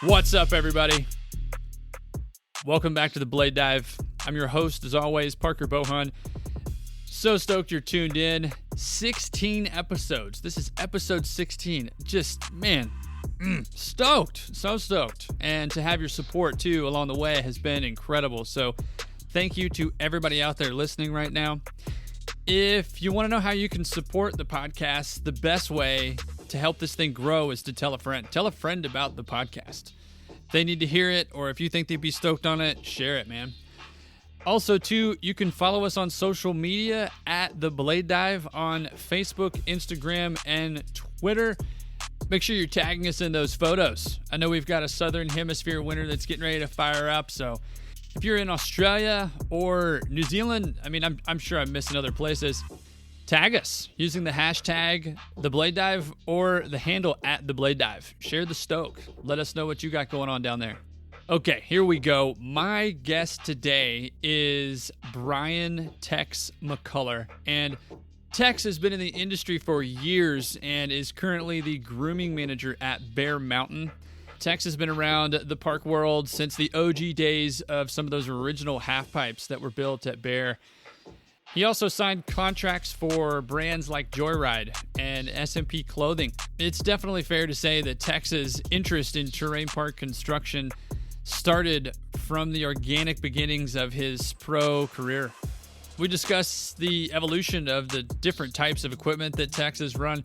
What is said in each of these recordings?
What's up, everybody? Welcome back to the Blade Dive. I'm your host, as always, Parker Bohun. So stoked you're tuned in. 16 episodes. This is episode 16. Just, man, stoked. So stoked. And to have your support, too, along the way has been incredible. So thank you to everybody out there listening right now. If you want to know how you can support the podcast, the best way to help this thing grow is to tell a friend. Tell a friend about the podcast. If they need to hear it, or if you think they'd be stoked on it, share it, man. Also, too, you can follow us on social media at The Blade Dive on Facebook, Instagram, and Twitter. Make sure you're tagging us in those photos. I know we've got a Southern Hemisphere winter that's getting ready to fire up, so if you're in Australia or New Zealand, I mean, I'm sure I'm missing other places, tag us using the hashtag #TheBladeDive or the handle @TheBladeDive. Share the stoke. Let us know what you got going on down there. Okay, here we go. My guest today is Brian Tex McCullar. And Tex has been in the industry for years and is currently the grooming manager at Bear Mountain. Tex has been around the park world since the OG days of some of those original half pipes that were built at Bear. He also signed contracts for brands like Joyride and SMP Clothing. It's definitely fair to say that Tex's interest in terrain park construction started from the organic beginnings of his pro career. We discuss the evolution of the different types of equipment that Tex has run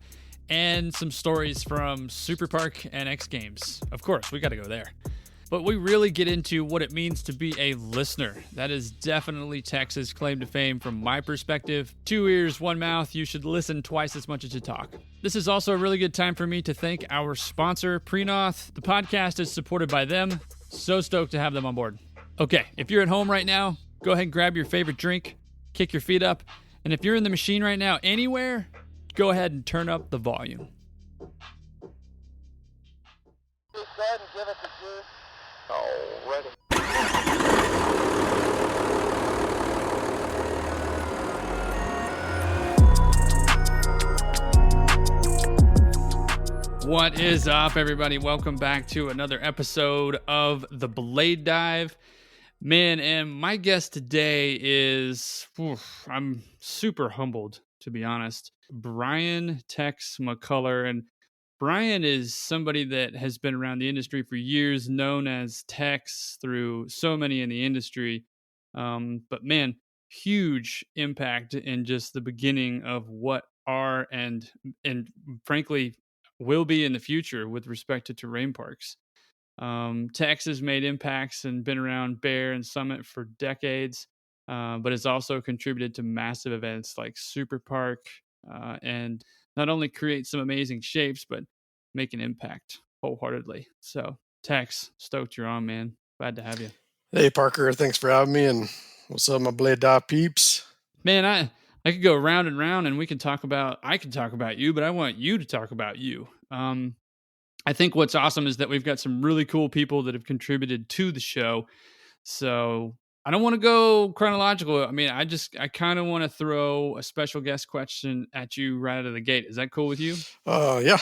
and some stories from Superpark and Xgames. Of course, we got to go there. But we really get into what it means to be a listener. That is definitely Tex's claim to fame from my perspective. 2 ears, 1 mouth. You should listen twice as much as you talk. This is also a really good time for me to thank our sponsor, Prenoth. The podcast is supported by them. So stoked to have them on board. Okay, if you're at home right now, go ahead and grab your favorite drink, kick your feet up, and if you're in the machine right now, anywhere, go ahead and turn up the volume. Just go ahead and give it the juice. Already. What is up, everybody? Welcome back to another episode of The Blade Dive. Man, and my guest today is, I'm super humbled, to be honest, Brian Tex McCullar. And Brian is somebody that has been around the industry for years, known as Tex through so many in the industry. But man, huge impact in just the beginning of what are and frankly will be in the future with respect to terrain parks. Tex has made impacts and been around Bear and Summit for decades, but has also contributed to massive events like Superpark, and not only create some amazing shapes, but make an impact wholeheartedly. So, Tex, stoked you're on, man. Glad to have you. Hey, Parker. Thanks for having me. And what's up, my Blade Dive peeps? Man, I could go round and round, and I can talk about you, but I want you to talk about you. I think what's awesome is that we've got some really cool people that have contributed to the show. So I don't want to go chronological. I mean, I kind of want to throw a special guest question at you right out of the gate. Is that cool with you? Yeah.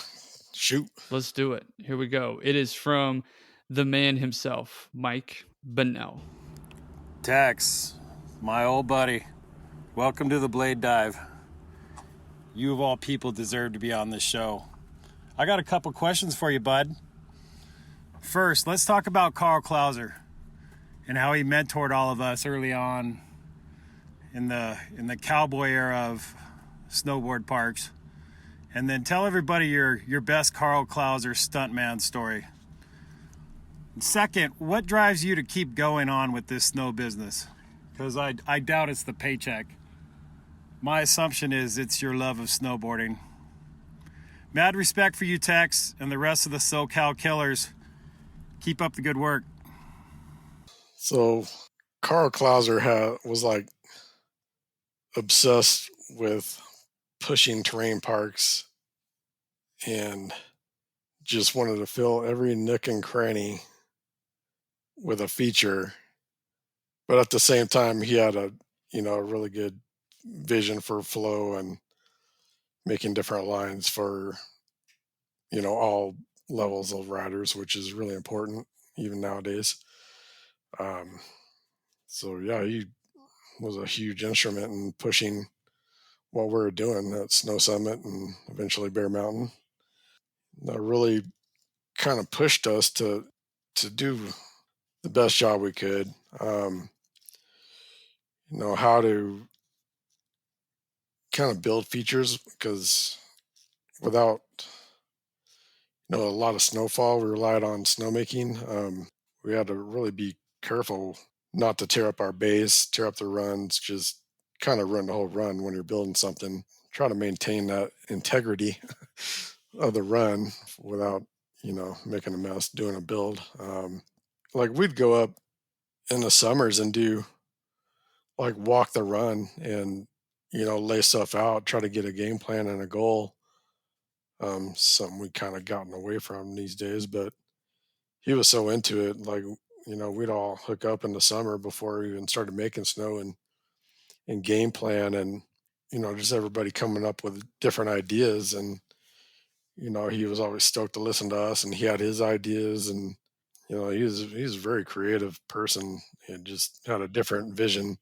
Shoot. Let's do it. Here we go. It is from the man himself, Mike Bunnell. Tex, my old buddy, welcome to the Blade Dive. You of all people deserve to be on this show. I got a couple questions for you, bud. First, let's talk about Carl Klauser and how he mentored all of us early on in the cowboy era of snowboard parks. And then tell everybody your best Carl Klauser stuntman story. And second, what drives you to keep going on with this snow business? Because I doubt it's the paycheck. My assumption is it's your love of snowboarding. Mad respect for you, Tex, and the rest of the SoCal killers. Keep up the good work. So Carl Klauser was like obsessed with pushing terrain parks and just wanted to fill every nook and cranny with a feature. But at the same time, he had a really good vision for flow and making different lines for all levels of riders, which is really important even nowadays. So yeah, he was a huge instrument in pushing what we were doing at Snow Summit and eventually Bear Mountain. That really kind of pushed us to do the best job we could. How to kind of build features, because without a lot of snowfall, we relied on snowmaking. We had to really be careful not to tear up our base, tear up the runs, just kind of run the whole run when you're building something. Try to maintain that integrity of the run without, making a mess doing a build. Like we'd go up in the summers and do like walk the run and, lay stuff out, try to get a game plan and a goal. Something we kind of gotten away from these days, but he was so into it. Like, we'd all hook up in the summer before we even started making snow and game plan and, just everybody coming up with different ideas. And, he was always stoked to listen to us and he had his ideas and, he's a very creative person and just had a different vision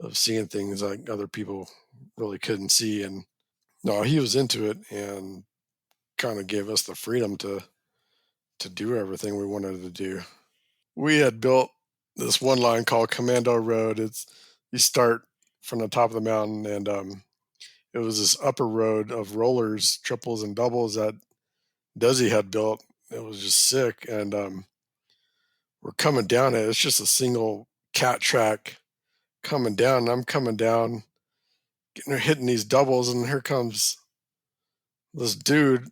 of seeing things like other people really couldn't see. And no, he was into it and kind of gave us the freedom to do everything we wanted to do. We had built this one line called Commando Road. It's you start from the top of the mountain, and it was this upper road of rollers, triples and doubles that Desi had built. It was just sick, and we're coming down it. It's just a single cat track coming down. And I'm coming down, hitting these doubles, and here comes this dude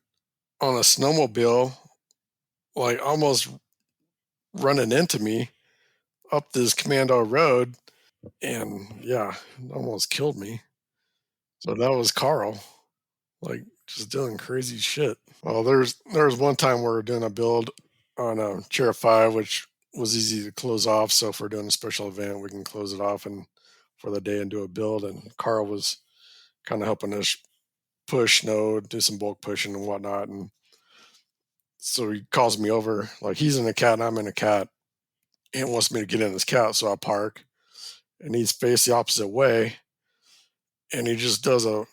on a snowmobile, like almost running into me up this Commando Road, and yeah, it almost killed me. So that was Carl, like just doing crazy shit. Well, there was one time we were doing a build on a Chair 5, which was easy to close off. So if we're doing a special event, we can close it off and for the day and do a build. And Carl was kind of helping us push snow, do some bulk pushing and whatnot. And so he calls me over, like he's in a cat and I'm in a cat. And wants me to get in his cat, so I park, and he's faced the opposite way, and he just does a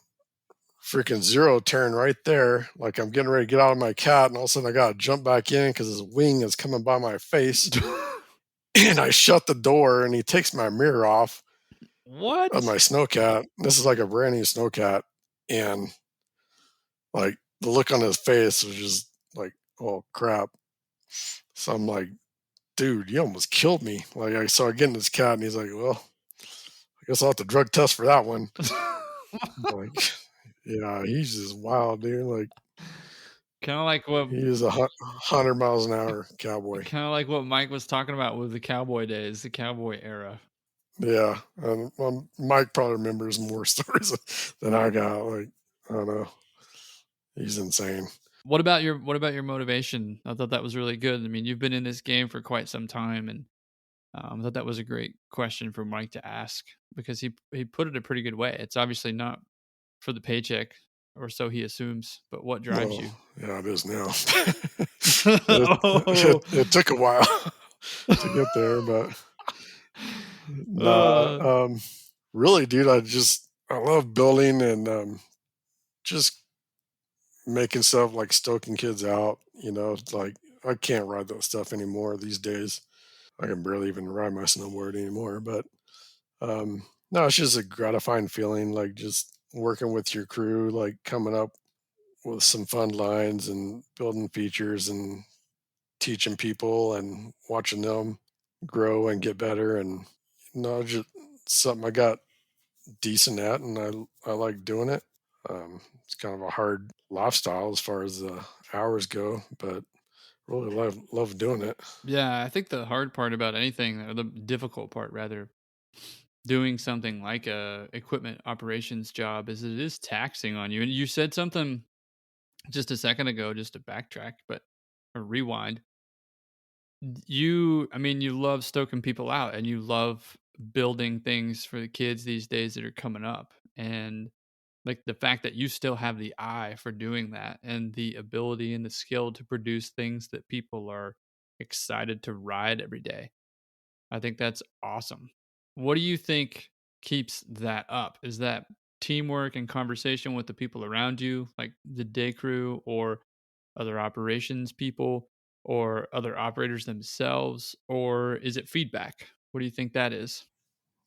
freaking zero turn right there. Like I'm getting ready to get out of my cat, and all of a sudden I gotta jump back in because his wing is coming by my face. And I shut the door, and he takes my mirror off What? of my snowcat. This is like a brand new snowcat, and like the look on his face was just like, oh crap. So I'm like, dude, you almost killed me. So I get in this cat, and he's like, well, I guess I'll have to drug test for that one. Like, yeah, he's just wild, dude. Like, Kind of like what he is 100 miles an hour cowboy. kind of like what Mike was talking about with the cowboy days, the cowboy era. Yeah, and Mike probably remembers more stories than I got. Like, I don't know, he's insane. What about your motivation? I thought that was really good. I mean, you've been in this game for quite some time, and I thought that was a great question for Mike to ask because he put it a pretty good way. It's obviously not for the paycheck, or so he assumes. But what drives you? Yeah, it is now. Oh. It took a while to get there, but no, really, dude, I love building and just making stuff like stoking kids out. It's like I can't ride that stuff anymore these days. I can barely even ride my snowboard anymore. But no, it's just a gratifying feeling, like just working with your crew, like coming up with some fun lines and building features and teaching people and watching them grow and get better. And just something I got decent at, and I like doing it. It's kind of a hard lifestyle as far as the hours go, but really love doing it. Yeah, I think the hard part about anything, or the difficult part rather, doing something like a equipment operations job is it is taxing on you. And you said something just a second ago, just to backtrack, but or rewind. I mean, you love stoking people out and you love building things for the kids these days that are coming up. And like the fact that you still have the eye for doing that and the ability and the skill to produce things that people are excited to ride every day. I think that's awesome. What do you think keeps that up? Is that teamwork and conversation with the people around you, like the day crew or other operations people or other operators themselves? Or is it feedback? What do you think that is?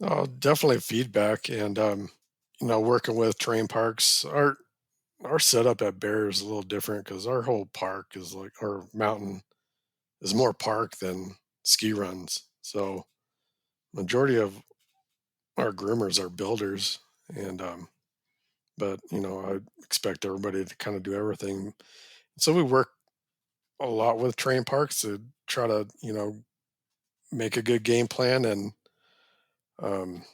Oh, definitely feedback and working with terrain parks. Our setup at Bear is a little different because our whole park is like our mountain is more park than ski runs. So majority of our groomers are builders, and but I expect everybody to kind of do everything. So we work a lot with terrain parks to try to make a good game plan, and um,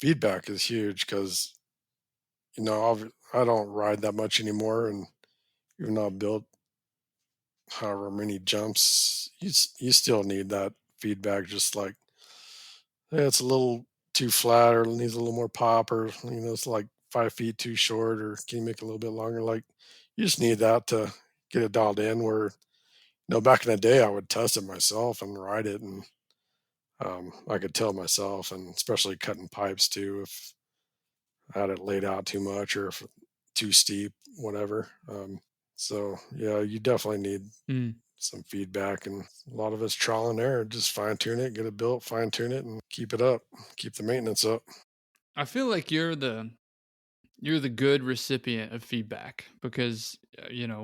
feedback is huge because I don't ride that much anymore, and even though I built however many jumps, you still need that feedback. Just like, hey, it's a little too flat, or it needs a little more pop, or it's like 5 feet too short, or can you make it a little bit longer? Like, you just need that to get it dialed in. Where back in the day, I would test it myself and ride it, and I could tell myself, and especially cutting pipes too, if I had it laid out too much or if too steep, whatever. So yeah, you definitely need Mm. some feedback, and a lot of it's trial and error. Just fine tune it, get it built, fine tune it, and keep it up, keep the maintenance up. I feel like you're the good recipient of feedback because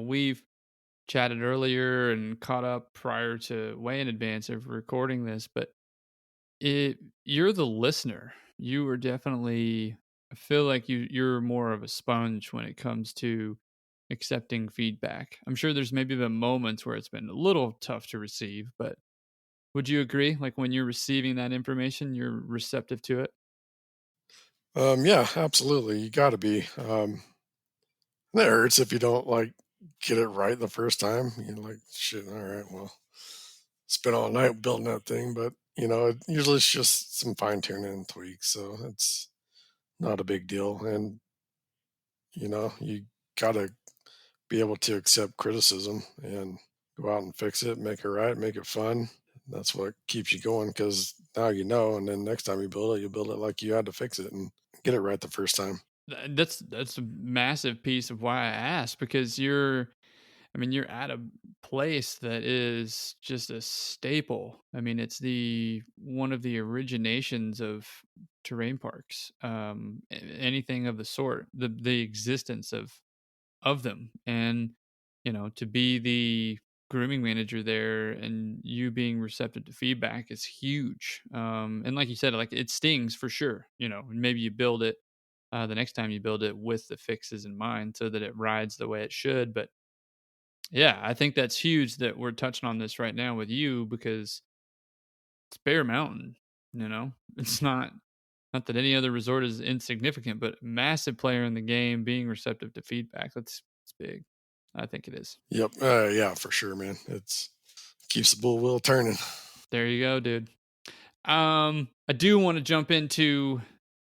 we've chatted earlier and caught up prior to way in advance of recording this, but you're the listener. You are definitely, I feel like you're more of a sponge when it comes to accepting feedback. I'm sure there's maybe been moments where it's been a little tough to receive, but would you agree? Like when you're receiving that information, you're receptive to it? Yeah, absolutely. You got to be. And it hurts if you don't like get it right the first time. You're like, shit. All right, well, spent all night building that thing, but usually it's just some fine tuning and tweaks, so it's not a big deal. And you gotta be able to accept criticism and go out and fix it, make it right, make it fun. That's what keeps you going because now and then next time you build it, you build it like you had to fix it and get it right the first time. That's a massive piece of why I asked because you're at a place that is just a staple. I mean, it's the one of the originations of terrain parks. Anything of the sort, the existence of them, and to be the grooming manager there and you being receptive to feedback is huge. And like you said, like it stings for sure. Maybe you build it the next time you build it with the fixes in mind so that it rides the way it should. But yeah, I think that's huge that we're touching on this right now with you because it's Bear Mountain, you know? It's not that any other resort is insignificant, but massive player in the game being receptive to feedback. That's big. I think it is. Yep. Yeah, for sure, man. It's keeps the bull wheel turning. There you go, dude. I do want to jump into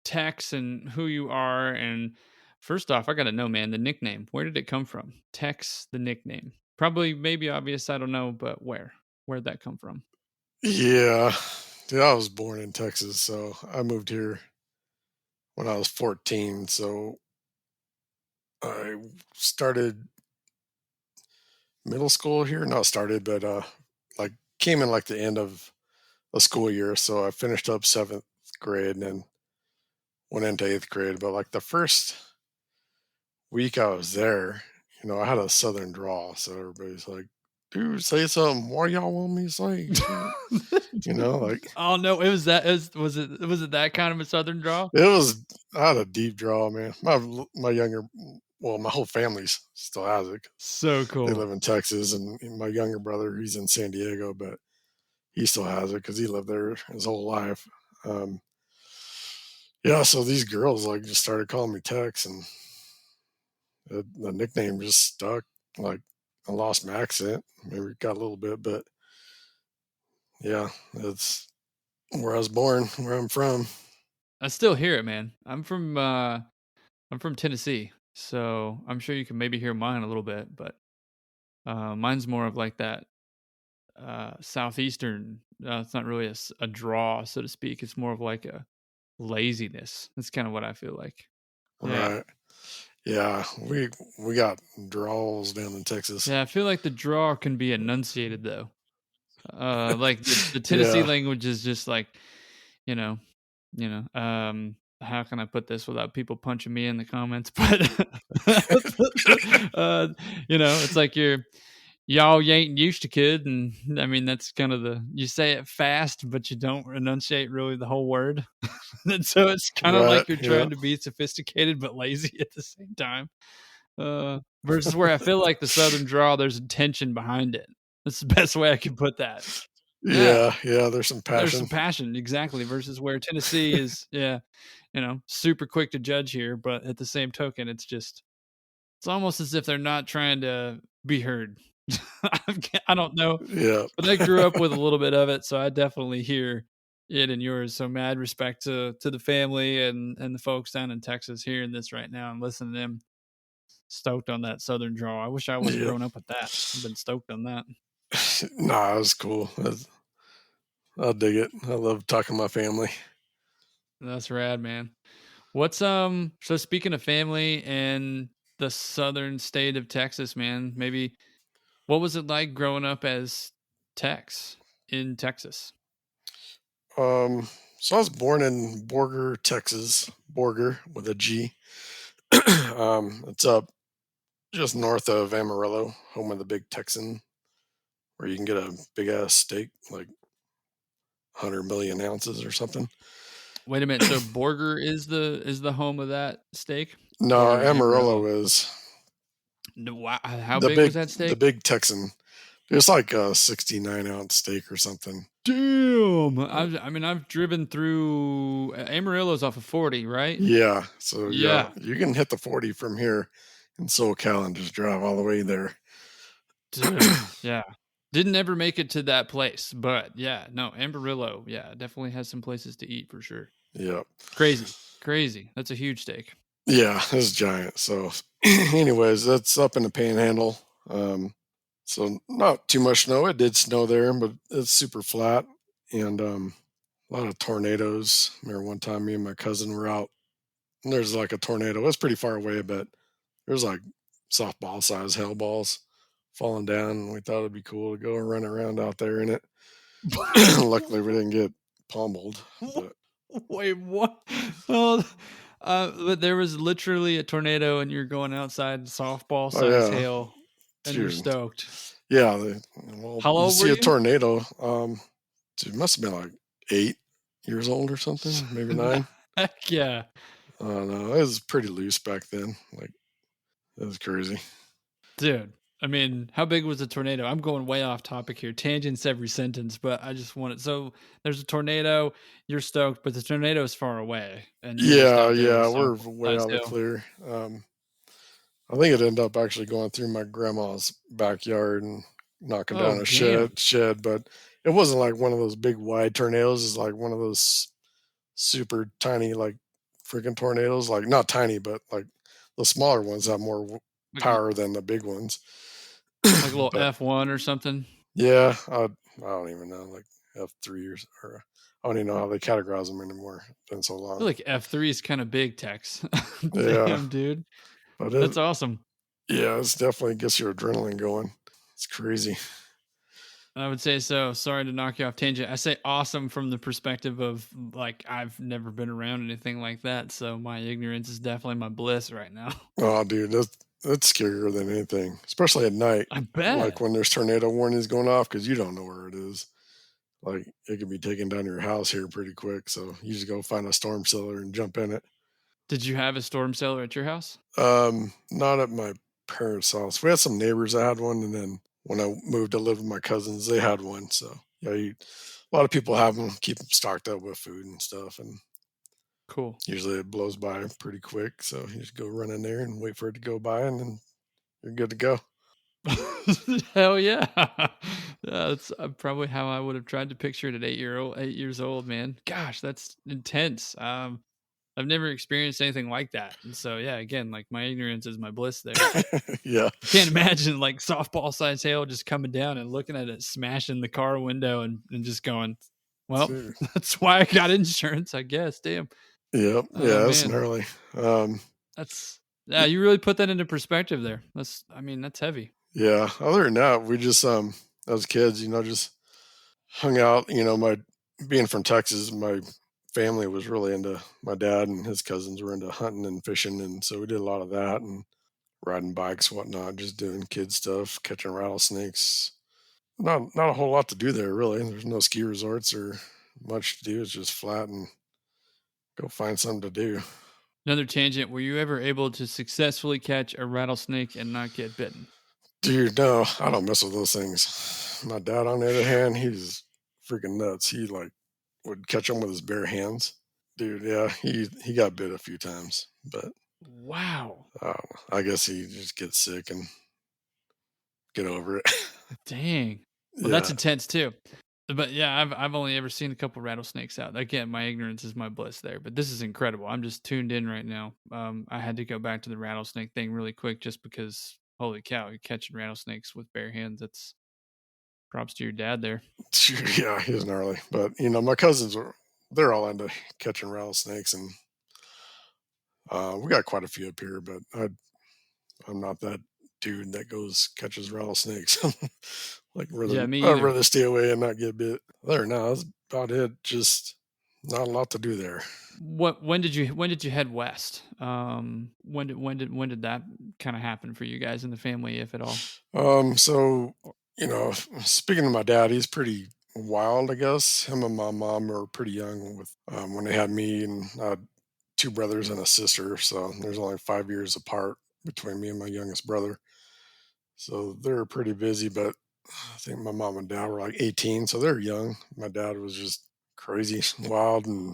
Tex and who you are. And first off, I got to know, man, the nickname. Where did it come from? Tex, the nickname. Probably, maybe obvious. I don't know, but where? Where'd that come from? Yeah. Dude, I was born in Texas, so I moved here when I was 14. So I started middle school here. Not started, but like came in like the end of a school year. So I finished up seventh grade and then went into eighth grade. But like the first week I was there, I had a southern drawl. So everybody's like, dude, say something. What y'all want me to say? Like Oh no, it was that. Was it that kind of a southern draw? it was, I had a deep draw, man. My younger, well, my whole family's still has it. So They cool. live in Texas, and my younger brother, he's in San Diego, but he still has it because he lived there his whole life. Um, yeah, so these girls like just started calling me Tex, and the nickname just stuck. Like I lost my accent, maybe got a little bit, but yeah, it's where I was born, where I'm from. I still hear it, man. I'm from I'm from Tennessee, so I'm sure you can maybe hear mine a little bit, but mine's more of like that southeastern. It's not really a draw, so to speak. It's more of like a laziness. That's kind of what I feel like. Yeah. Right. Yeah. We got draws down in Texas. Yeah, I feel like the draw can be enunciated though. Like the Tennessee Yeah. language is just like, you know, how can I put this without people punching me in the comments? But it's like y'all you ain't used to kid, and I mean that's kind of you say it fast, but you don't enunciate really the whole word. And so it's kind of Right. like you're Yeah. trying to be sophisticated but lazy at the same time. Versus where I feel like the Southern draw, there's tension behind it. That's the best way I can put that. Yeah. Yeah. There's some There's passion. some passion, exactly, versus where Tennessee is, super quick to judge here, but at the same token, it's almost as if they're not trying to be heard. I don't know, Yeah. but I grew up with a little bit of it, so I definitely hear it in yours. So mad respect to the family and the folks down in Texas hearing this right now and listening to them. Stoked on that Southern draw. I wish I would have Yeah. grown up with that. I've been stoked on that. Nah, it was cool. I dig it. I love talking to my family. That's rad, man. What's so speaking of family and the southern state of Texas, man, maybe what was it like growing up as Tex in Texas? So I was born in Borger, Texas. Borger with a G. It's up just north of Amarillo, home of the big Texan, where you can get a big ass steak, like 100 million ounces or something. Wait a minute. So Borger is the home of that steak, No, or is Amarillo Amarillo? is No, wow, how the big was big that the steak? big Texan. It's like a 69-ounce steak or something. Damn. Uh, I've driven through Amarillo's off of 40, right? Yeah, so yeah, Yeah. you can hit the 40 from here in SoCal and just drive all the way there. Dude, yeah. Didn't ever make it to that place, but yeah, no, Amarillo, yeah, definitely has some places to eat for sure. Yeah. Crazy, crazy. That's a huge steak. Yeah, it's giant. So, anyways, that's up in the Panhandle. So not too much snow. It did snow there, but it's super flat and a lot of tornadoes. I remember one time me and my cousin were out, and there's like a tornado. It's pretty far away, but there's like softball size hail balls falling down, and we thought it'd be cool to go and run around out there in it. Luckily, we didn't get pummeled, but Wait, what? Oh, but there was literally a tornado, and you're going outside softball oh size yeah, hail, and you're dude, stoked. yeah. Well, How you old were see a you? tornado. It must have been like 8 years old or something, maybe 9. Heck yeah, No, it was pretty loose back then. Like it was crazy. dude. I mean, how big was the tornado? I'm going way off topic here. Tangents every sentence, but I just want it. So there's a tornado. You're stoked, but the tornado is far away, and you're just Yeah, out there with a yeah, we're softball way size out of the hail. clear. I think it ended up actually going through my grandma's backyard and knocking Oh down a damn! shed, but it wasn't like one of those big wide tornadoes. It's like one of those super tiny, like freaking tornadoes. Like not tiny, but like the smaller ones have more Like power than the big ones. like a little But F1 or something. yeah, I don't even know, like F3 or I don't even know how they categorize them anymore. It's been so I feel long. like F3 is kind of big, Tex. Yeah, Damn, dude. but That's awesome. yeah, it's definitely gets your adrenaline going. It's crazy. I would say so. Sorry to knock you off tangent. I say awesome from the perspective of like I've never been around anything like that, so my ignorance is definitely my bliss right now. Oh, dude, that's scarier than anything, especially at night. I Like bet. when there's tornado warnings going off because you don't know where it is. Like it could be taking down your house here pretty quick. So you just go find a storm cellar and jump in it. Did you have a storm cellar at your house? Not at my parents' house. We had some neighbors that had one, and then when I moved to live with my cousins, they had one. So yeah, a lot of people have them, keep them stocked up with food and stuff, and Cool. usually it blows by pretty quick. So you just go run in there and wait for it to go by, and then you're good to go. Hell yeah. That's probably how I would have tried to picture it at 8 years old, man. Gosh, that's intense. I've never experienced anything like that. And so, yeah, again, like my ignorance is my bliss there. Yeah. I can't imagine like softball size hail just coming down and looking at it, smashing the car window and just going, well, Dude. that's why I got insurance, I guess. Damn. Yep. Oh, Yeah, that's man. gnarly. Yeah, you really put that into perspective there. That's heavy. Yeah. Other than that, we just as kids, just hung out. My being from Texas, my family was really into my dad and his cousins were into hunting and fishing, and so we did a lot of that and riding bikes, whatnot, just doing kid stuff, catching rattlesnakes. Not a whole lot to do there, really. There's no ski resorts or much to do. It's just flat and go find something to do. Another tangent. Were you ever able to successfully catch a rattlesnake and not get bitten? Dude, no, I don't mess with those things. My dad, on the other hand, he's freaking nuts. He would catch them with his bare hands. Dude, yeah, he got bit a few times, but Wow. I guess he just gets sick and get over it. Dang. Well, that's intense too. But yeah, I've only ever seen a couple rattlesnakes out. Again, my ignorance is my bliss there. But this is incredible. I'm just tuned in right now. I had to go back to the rattlesnake thing really quick just because, holy cow, you're catching rattlesnakes with bare hands. That's props to your dad there. Yeah, he was gnarly. But my cousins they're all into catching rattlesnakes, and we got quite a few up here. But I'm not that dude that goes catches rattlesnakes. Like Yeah, me I'd either. rather stay away and not get bit. There, no, that's about it. Just not a lot to do there. When did you head west? When did that kind of happen for you guys in the family, if at all? So speaking of my dad, he's pretty wild, I guess. Him and my mom were pretty young with when they had me, and I had two brothers and a sister. So there's only 5 years apart between me and my youngest brother. So they're pretty busy, but I think my mom and dad were like 18, so they're young. My dad was just crazy, wild, and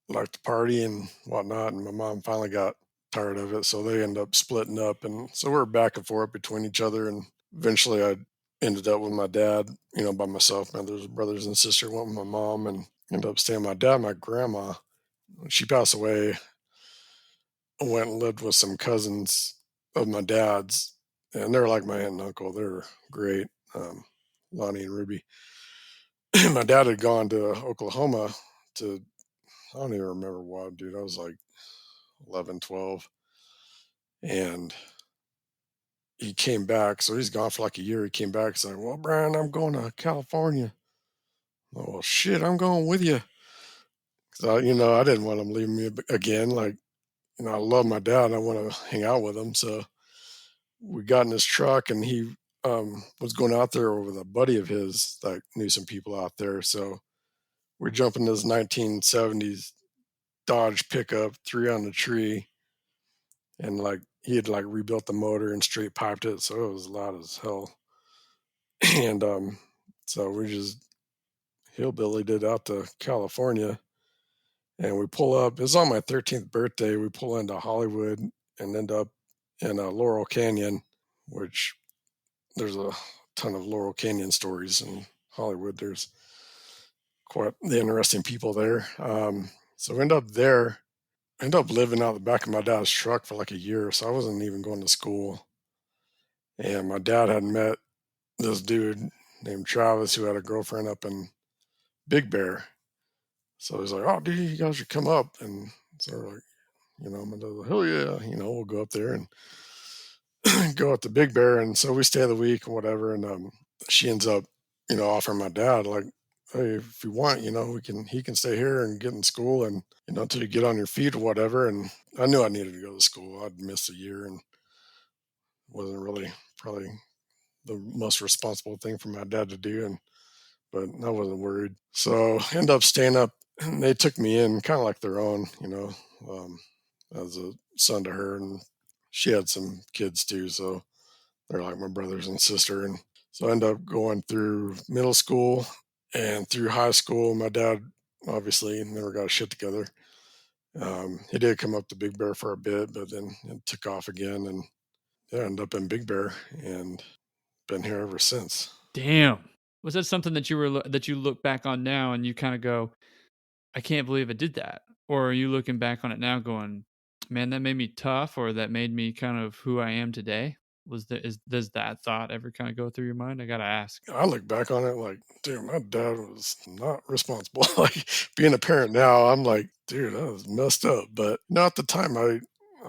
liked to party and whatnot. And my mom finally got tired of it, so they ended up splitting up. And so we're back and forth between each other. And eventually, I ended up with my dad, by myself. My other brothers and sister went with my mom, and ended up staying with my dad. My grandma, when she passed away, went and lived with some cousins of my dad's, and they're like my aunt and uncle. They're great, Lonnie and Ruby. My dad had gone to Oklahoma to, I don't even remember what, dude. I was like 11, 12. And he came back. So he's gone for like a year. He came back. He's like, well, Brian, I'm going to California. Oh, well, shit, I'm going with you. Because, I didn't want him leaving me again. Like, I love my dad. I want to hang out with him. So we got in his truck, and he was going out there with a buddy of his that knew some people out there. So we're jumping this 1970s Dodge pickup, three on the tree, and like he had like rebuilt the motor and straight piped it, so it was loud as hell. And so we just hillbillied it out to California, and we pull up. It's on my 13th birthday. We pull into Hollywood and end up in Laurel Canyon, which there's a ton of Laurel Canyon stories in Hollywood. There's quite the interesting people there. So we end up there. I ended up living out the back of my dad's truck for like a year, so I wasn't even going to school. And my dad had met this dude named Travis who had a girlfriend up in Big Bear. So he's like, "Oh, dude, you guys should come up." And so we're like, my dad's like, "Hell yeah!" We'll go up there and go up to Big Bear. And so we stay the week and whatever. And she ends up, offering my dad like, "Hey, if you want, he can stay here and get in school and until you get on your feet or whatever." And I knew I needed to go to school. I'd missed a year and wasn't really probably the most responsible thing for my dad to do, but I wasn't worried. So end up staying up, and they took me in kind of like their own, as a son to her, and she had some kids too, so they're like my brothers and sister. And so I ended up going through middle school and through high school. My dad obviously never got his shit together. He did come up to Big Bear for a bit, but then it took off again, and yeah, ended up in Big Bear and been here ever since. Damn. Was that something that you look back on now and you kind of go, I can't believe I did that? Or are you looking back on it now going, man, that made me tough, or that made me kind of who I am today? Does that thought ever kind of go through your mind? I gotta ask. I look back on it like, dude, my dad was not responsible. Like being a parent now, I'm like, dude, that was messed up. But not at the time. I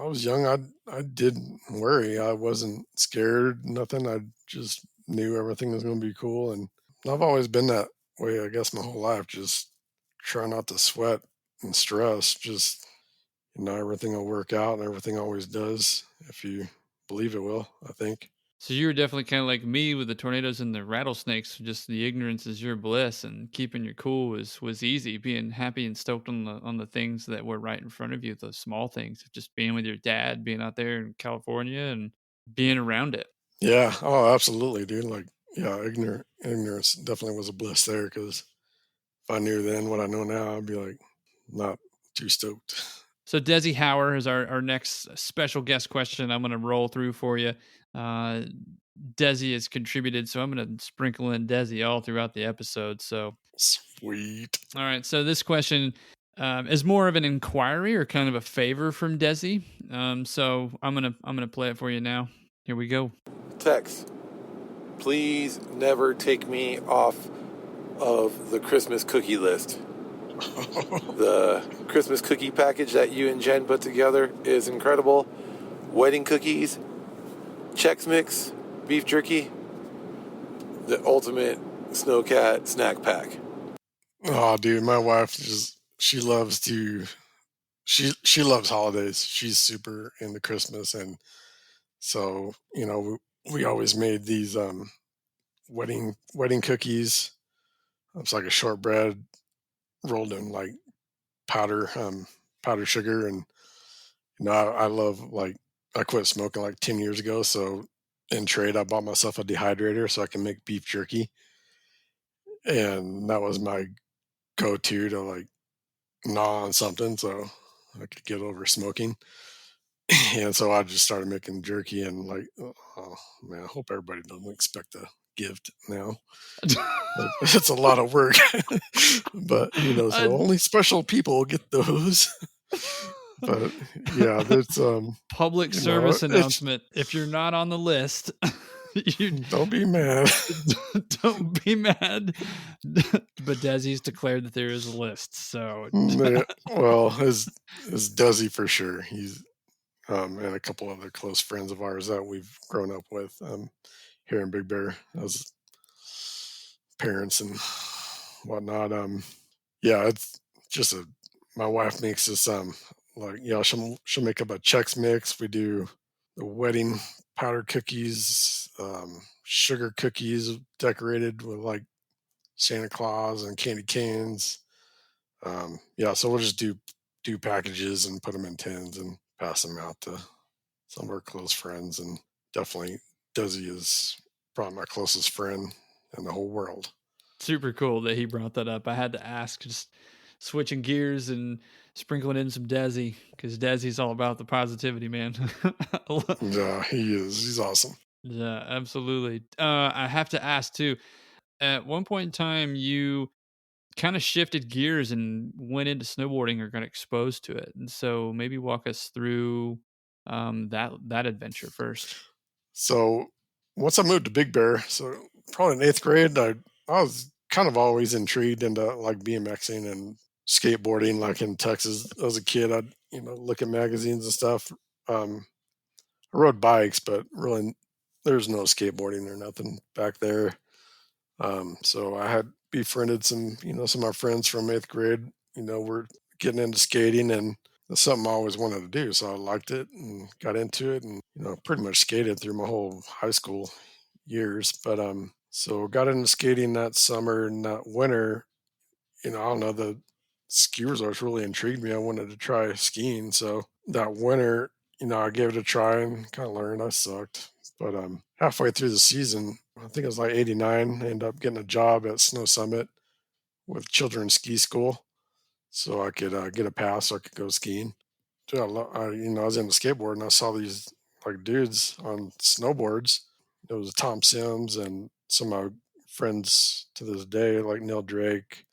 was young. I didn't worry. I wasn't scared. Nothing. I just knew everything was going to be cool. And I've always been that way. I guess my whole life. Just try not to sweat and stress. Just everything will work out, and everything always does if you believe it will. I think. So you were definitely kind of like me with the tornadoes and the rattlesnakes. Just the ignorance is your bliss, and keeping your cool was easy. Being happy and stoked on the things that were right in front of you, the small things of just being with your dad, being out there in California, and being around it. Yeah. Oh, absolutely, dude. Like, yeah, ignorance definitely was a bliss there because if I knew then what I know now, I'd be like not too stoked. So Desi Hauer is our next special guest question. I'm going to roll through for you. Desi has contributed, so I'm going to sprinkle in Desi all throughout the episode. So Sweet. all right. So this question is more of an inquiry or kind of a favor from Desi. So I'm gonna play it for you now. Here we go. Tex, please never take me off of the Christmas cookie list. The Christmas cookie package that you and Jen put together is incredible. Wedding cookies, Chex Mix, beef jerky, the ultimate snowcat snack pack. Oh, dude, my wife she loves holidays. She's super into Christmas, and so we always made these wedding cookies. It's like a shortbread rolled in like powder sugar, and I love, like, I quit smoking like 10 years ago, so in trade I bought myself a dehydrator so I can make beef jerky, and that was my go-to to like gnaw on something so I could get over smoking. And so I just started making jerky, and like, oh man, I hope everybody doesn't expect a gift now. It's a lot of work. But so only special people will get those. But yeah, that's Public service announcement. If you're not on the list, don't be mad. Don't be mad. But Desi's declared that there is a list. So well, is Desi for sure. He's and a couple other close friends of ours that we've grown up with here in Big Bear as parents and whatnot. Yeah, it's just my wife makes this like, she'll make up a Chex Mix. We do the wedding powder cookies, sugar cookies decorated with like Santa Claus and candy canes. Yeah, so we'll just do packages and put them in tins and pass them out to some of our close friends. And definitely Desi is probably my closest friend in the whole world. Super cool that he brought that up. I had to ask, just switching gears and sprinkling in some Desi, because Desi's all about the positivity, man. Yeah, he is. He's awesome. Yeah, absolutely. I have to ask too, at one point in time, you kind of shifted gears and went into snowboarding or got exposed to it. And so maybe walk us through that adventure first. So once I moved to Big Bear, so probably in 8th grade, I was kind of always intrigued into like BMXing and skateboarding. Like in Texas as a kid, I'd look at magazines and stuff. I rode bikes, but really there's no skateboarding or nothing back there. So I had befriended some of my friends from 8th grade. We're getting into skating, and that's something I always wanted to do. So I liked it and got into it, and pretty much skated through my whole high school years. But so got into skating that summer, and that winter, I don't know, the ski resorts really intrigued me. I wanted to try skiing. So that winter, I gave it a try and kind of learned. I sucked. But halfway through the season, I think it was like 89, I ended up getting a job at Snow Summit with children's ski school. So I could get a pass so I could go skiing. Dude, I was into skateboard, and I saw these like dudes on snowboards. It was Tom Sims and some of my friends to this day, like Neil Drake,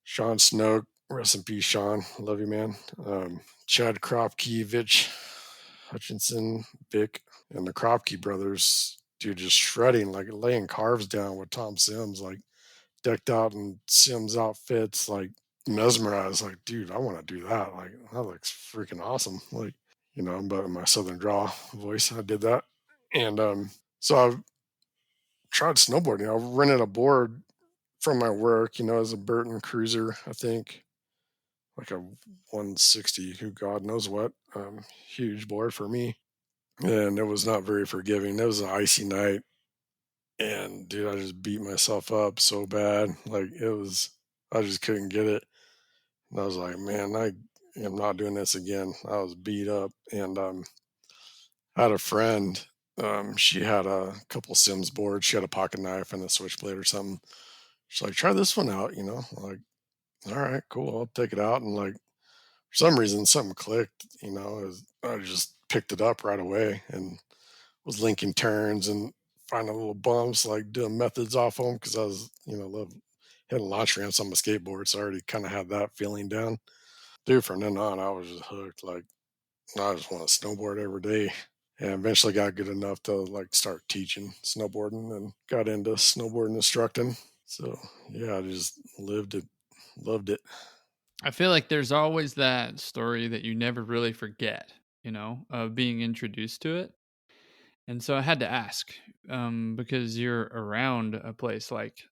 Sean Snoke, Rest in peace, Sean. Love you, man. Chad Kropke, Vitch Hutchinson, Vic, and the Kropke brothers, dude, just shredding, like laying carves down with Tom Sims, like decked out in Sims outfits, like mesmerized. Like, dude, I want to do that. Like, that looks freaking awesome. Like, but in my Southern draw voice, I did that. And so I tried snowboarding. I rented a board from my work, as a Burton Cruiser, I think, like a 160, who God knows what, huge board for me. And it was not very forgiving. It was an icy night. And dude, I just beat myself up so bad. Like I just couldn't get it. And I was like, man, I am not doing this again. I was beat up. And I had a friend, she had a couple Sims boards. She had a pocket knife and a switchblade or something. She's like, try this one out, like, all right, cool. I'll take it out. And like, for some reason, something clicked, I just picked it up right away and was linking turns and finding little bumps, like doing methods off them. Cause I was, love hitting launch ramps on my skateboard. So I already kind of had that feeling down. Dude, from then on, I was just hooked. Like, I just want to snowboard every day. And eventually got good enough to like start teaching snowboarding and got into snowboarding instructing. So yeah, I just lived it, loved it. I feel like there's always that story that you never really forget, of being introduced to it. And so I had to ask, because you're around a place like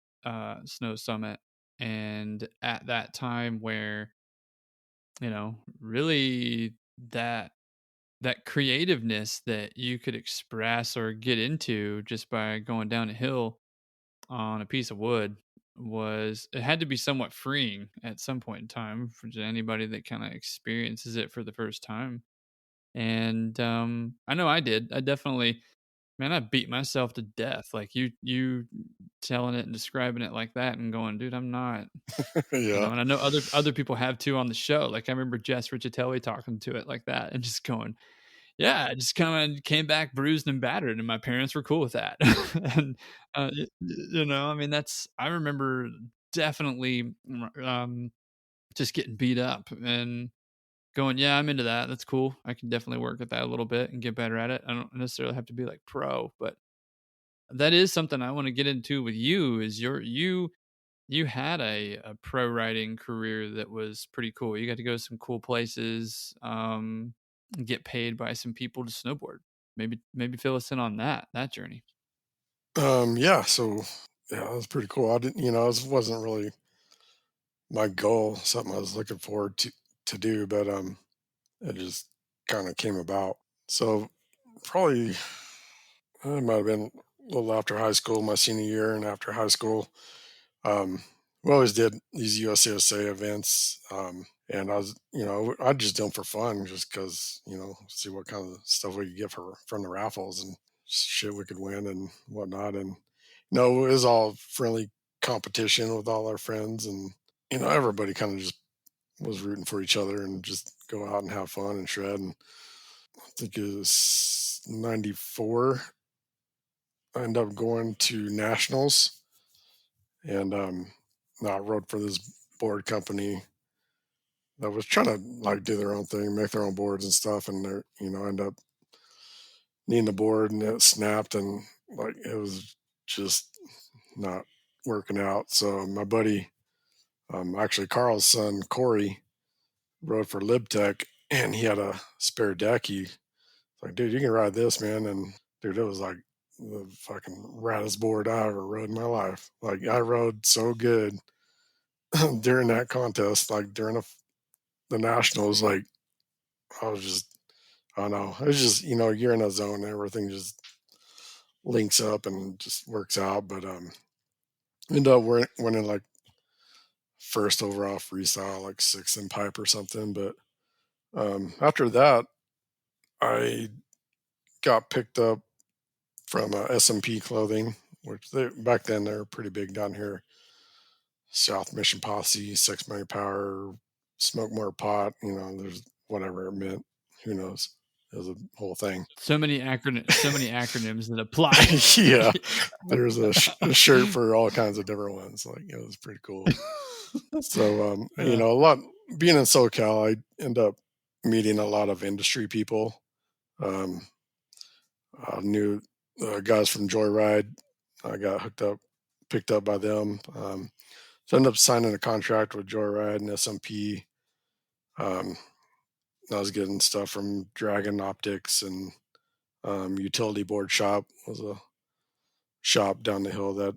Snow Summit, and at that time where, really that creativeness that you could express or get into just by going down a hill on a piece of wood, it had to be somewhat freeing at some point in time for anybody that kind of experiences it for the first time. And I know I did. I definitely, man, I beat myself to death. Like you telling it and describing it like that and going, dude, I'm not, Yeah. and I know other people have too on the show. Like I remember Jess Riccitelli talking to it like that and just going, yeah, I just kind of came back bruised and battered, and my parents were cool with that. And I mean, I remember definitely just getting beat up and going, yeah, I'm into that. That's cool. I can definitely work at that a little bit and get better at it. I don't necessarily have to be like pro, but that is something I want to get into with you. Is you had a pro riding career that was pretty cool. You got to go to some cool places, get paid by some people to snowboard. Maybe fill us in on that journey. Yeah. So yeah, that was pretty cool. I didn't, it wasn't really my goal, something I was looking forward to do, but it just kind of came about. So probably it might have been a little after high school, my senior year, and after high school, um, we always did these USCSA events, and I just did them for fun, just because see what kind of stuff we could get from the raffles and shit we could win and whatnot, and it was all friendly competition with all our friends, and everybody kind of just was rooting for each other and just go out and have fun and shred. And I think it was '94. I ended up going to nationals, and I rode for this board company that was trying to like do their own thing, make their own boards and stuff, and they're end up needing the board and it snapped, and like it was just not working out. So my buddy, actually Carl's son Corey, rode for LibTech, and he had a spare deck. He's like, dude, you can ride this, man. And dude, it was like the fucking raddest board I ever rode in my life. Like I rode so good during that contest, like during the nationals. Like I was just, I don't know. It was just, you're in a zone and everything just links up and just works out. But ended up winning like first overall freestyle, like sixth in pipe or something. But after that, I got picked up from S&P Clothing, which back then they were pretty big down here. South Mission Posse, 6 Million Power, Smoke More Pot. There's whatever it meant. Who knows? It was a whole thing. So many acronyms that apply. Yeah, there's a shirt for all kinds of different ones. Like it was pretty cool. So, Yeah. you know, a lot being in SoCal, I end up meeting a lot of industry people. Um, Knew guys from Joyride. I got picked up by them. So I ended up signing a contract with Joyride and SMP. Um, I was getting stuff from Dragon Optics and Utility Board Shop was a shop down the hill that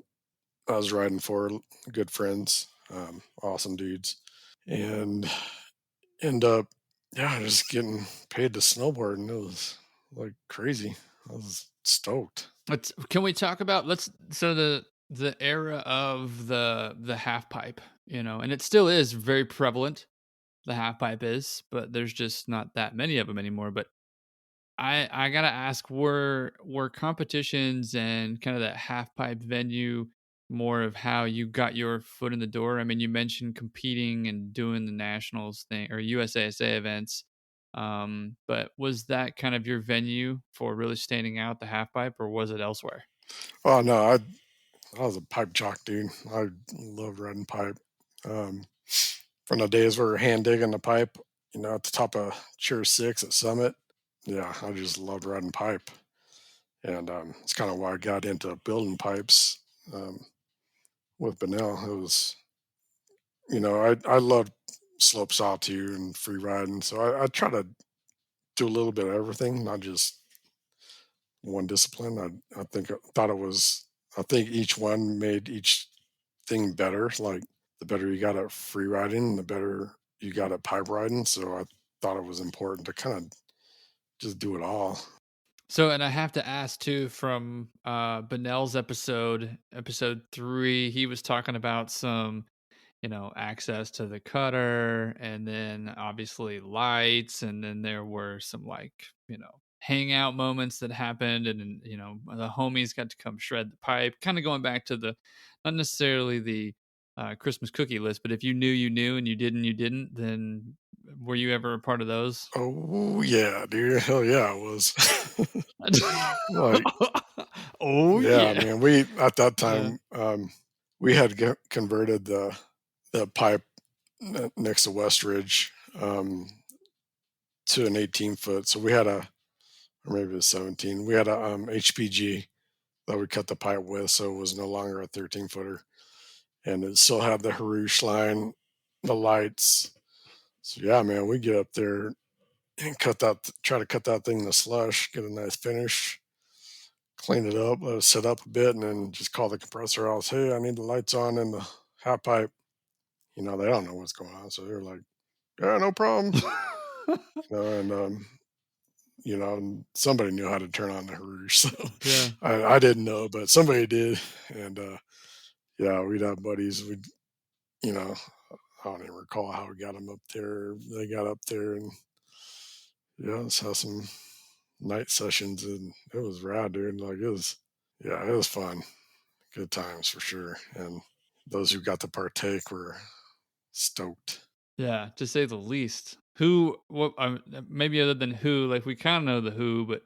I was riding for. Good friends, awesome dudes, and end up, yeah, just getting paid to snowboard, and it was like crazy. I was stoked. Can we talk about the era of the half pipe, and it still is very prevalent. The half pipe is, but there's just not that many of them anymore. But I gotta ask, were competitions and kind of that half pipe venue more of how you got your foot in the door? I mean, you mentioned competing and doing the nationals thing or USASA events, but was that kind of your venue for really standing out the half pipe, or was it elsewhere? Oh no, I was a pipe jock, dude. I love riding pipe. Um, from the days we were hand digging the pipe, at the top of Chair 6 at Summit. Yeah, I just loved riding pipe. And it's kind of why I got into building pipes um, with Benell. It was, I loved slope sawtooth and free riding. So I try to do a little bit of everything, not just one discipline. I think each one made each thing better. Like the better you got at free riding, the better you got at pipe riding. So I thought it was important to kind of just do it all. So, and I have to ask too, from Benell's episode 3, he was talking about some, access to the cutter, and then obviously lights, and then there were some like, hangout moments that happened, and the homies got to come shred the pipe. Kind of going back to the, not necessarily the Christmas cookie list, but if you knew, you knew, and you didn't, then were you ever a part of those? Oh yeah, dude. Hell yeah, it was. Like, Oh yeah, yeah. man. We at that Yeah. time we had converted the pipe next to Westridge um, to an 18-foot. So we had or maybe it was 17. We had a HPG that we cut the pipe with, so it was no longer a 13-footer, and it still had the Harouche line, the lights. So yeah, man, we get up there and try to cut that thing in the slush, get a nice finish, clean it up, let it sit up a bit, and then just call the compressor house. Hey, I need the lights on in the half pipe. They don't know what's going on, so they're like, yeah, no problem. And and somebody knew how to turn on the Harouche, so Yeah. I didn't know, but somebody did, and yeah, we'd have buddies. You know, I don't even recall how we got them up there. They got up there, and yeah, let's have some night sessions, and it was rad, dude. Like yeah, it was fun. Good times for sure. And those who got to partake were stoked. Yeah, to say the least. Who, what, maybe other than who, like we kind of know the who, but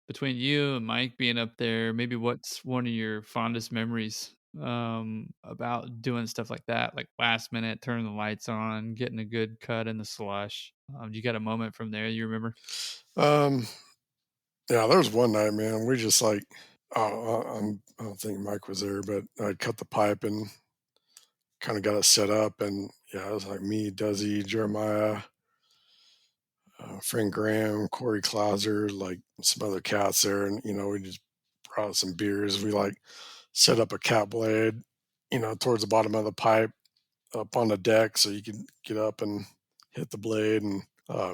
between you and Mike being up there, maybe what's one of your fondest memories about doing stuff like that, like last minute, turning the lights on, getting a good cut in the slush? You got a moment from there you remember? Um, yeah, there was one night, man. We just like, I don't think Mike was there, but I cut the pipe and kind of got it set up. And yeah, it was like me, Desi, Jeremiah, Frank Graham, Corey Clauser, like some other cats there. And, we just brought some beers. We like set up a cat blade, towards the bottom of the pipe up on the deck so you could get up and hit the blade. And I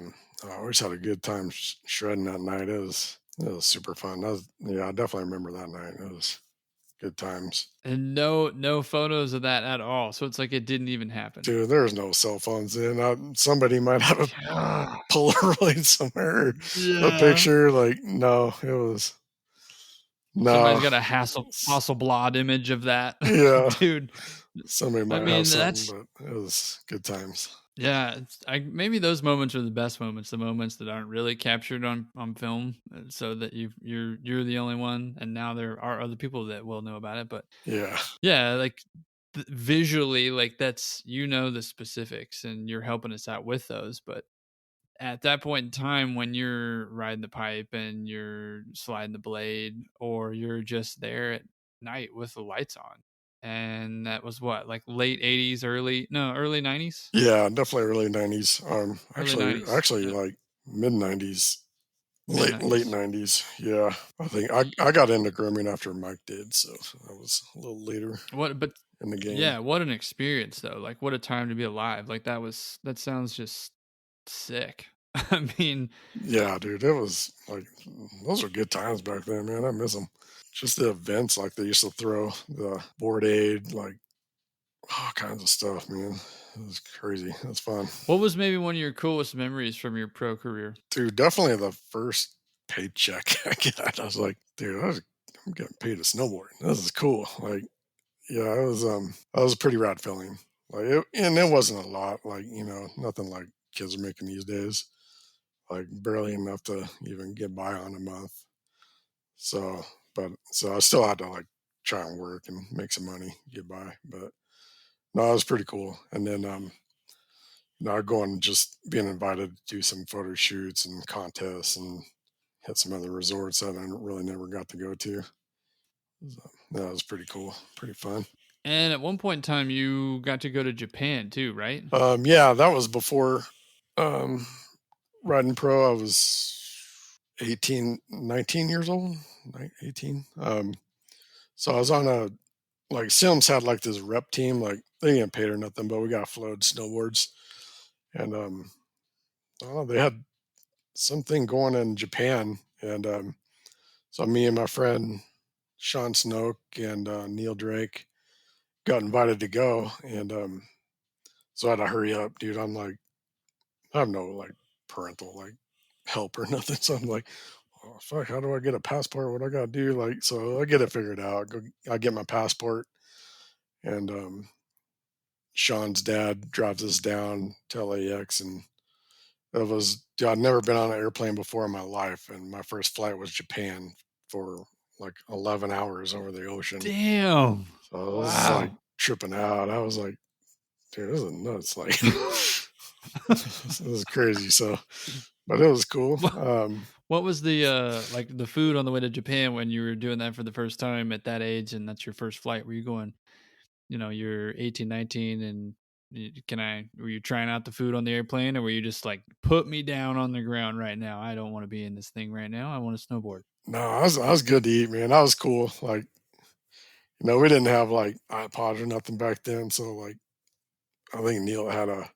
always had a good time shredding that night. It was super fun. Yeah, I definitely remember that night. It was good times. And no photos of that at all. So it's like it didn't even happen. Dude, there's no cell phones in. Somebody might have a Yeah. Polaroid somewhere, a Yeah. picture. Like, no, it was Somebody's no. got a Hasselblad image of that. Yeah, Dude, somebody I might have mean, something, that's, but it was good times. yeah, maybe those moments are the best moments, the moments that aren't really captured on film, so that you're the only one, and now there are other people that will know about it. But Yeah. yeah, like visually, like that's, the specifics and you're helping us out with those. But at that point in time, when you're riding the pipe and you're sliding the blade, or you're just there at night with the lights on, and that was what, like late 80s, early 90s. Yeah, definitely early 90s. Early 90s. Actually, Yeah. like mid 90s, Mid late 90s. 90s. Yeah, I think I got into grooming after Mike did, so that was a little later But in the game. yeah, what an experience though. Like what a time to be alive. Like that sounds just sick. I mean, Yeah, dude, it was like those were good times back then, man. I miss them. Just the events like they used to throw, the board aid, like all kinds of stuff, man. It was crazy. It was fun. what was maybe one of your coolest memories from your pro career? Dude, definitely the first paycheck I got. I was like, dude, I'm getting paid to snowboard. This is cool. Like, yeah, that was a pretty rad feeling. And it wasn't a lot, like, nothing like kids are making these days. Like barely enough to even get by on a month. So, so I still had to like try and work and make some money, get by. But no, it was pretty cool. And then, going just being invited to do some photo shoots and contests and hit some other resorts that I really never got to go to. So, that was pretty cool, pretty fun. And at one point in time, you got to go to Japan too, right? Yeah, that was before um, riding pro. I was 18, 19 years old, 18. So I was on like Sims had like this rep team, like they didn't pay or nothing, but we got floated snowboards. And I don't know, they had something going in Japan. And so me and my friend Sean Snoke and Neil Drake got invited to go. And so I had to hurry up, dude. I'm like, I have no like parental like help or nothing. So I'm like, oh fuck, how do I get a passport? What I gotta do? Like, so I get it figured out. I get my passport, and Sean's dad drives us down to LAX, and dude, I'd never been on an airplane before in my life, and my first flight was Japan for like 11 hours over the ocean. Damn. So I was like tripping out. I was like, dude, this is nuts. Like, this is crazy. So, but it was cool. What was the like the food on the way to Japan when you were doing that for the first time at that age, and that's your first flight? Were you going, you're 18, 19, and were you trying out the food on the airplane, or were you just like, put me down on the ground right now? I don't want to be in this thing right now. I want to snowboard. No, I was good to eat, man. That was cool. Like, we didn't have like iPods or nothing back then. So like, I think Neil had a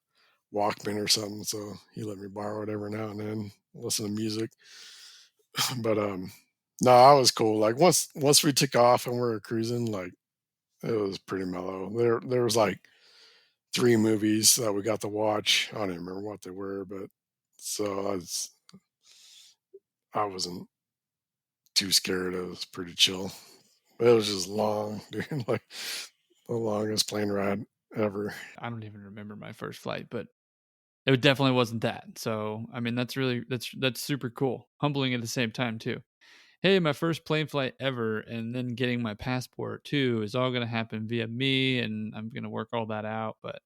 Walkman or something, so he let me borrow it every now and then, listen to music. But no, I was cool. Like once we took off and we were cruising, like it was pretty mellow. There was like 3 movies that we got to watch. I don't even remember what they were, but so I wasn't too scared. It was pretty chill. It was just long, dude. Like the longest plane ride ever. I don't even remember my first flight, but it definitely wasn't that. So, I mean, that's super cool. Humbling at the same time too. Hey, my first plane flight ever, and then getting my passport too is all going to happen via me, and I'm going to work all that out. But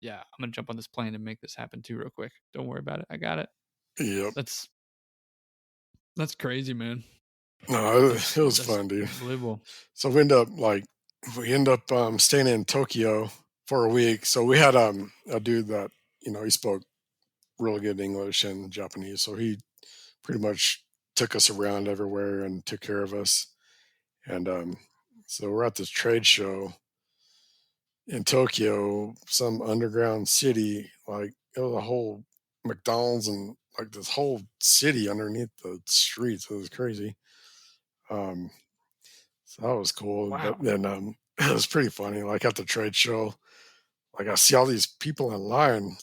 yeah, I'm going to jump on this plane and make this happen too real quick. Don't worry about it. I got it. Yep. That's crazy, man. No, it was fun, dude. Unbelievable. So we end up staying in Tokyo for a week. So we had a dude that he spoke really good English and Japanese, so he pretty much took us around everywhere and took care of us. And so we're at this trade show in Tokyo, some underground city. Like it was a whole McDonald's and like this whole city underneath the streets. It was crazy. So that was cool. Wow. But then it was pretty funny. Like at the trade show, like I see all these people in line.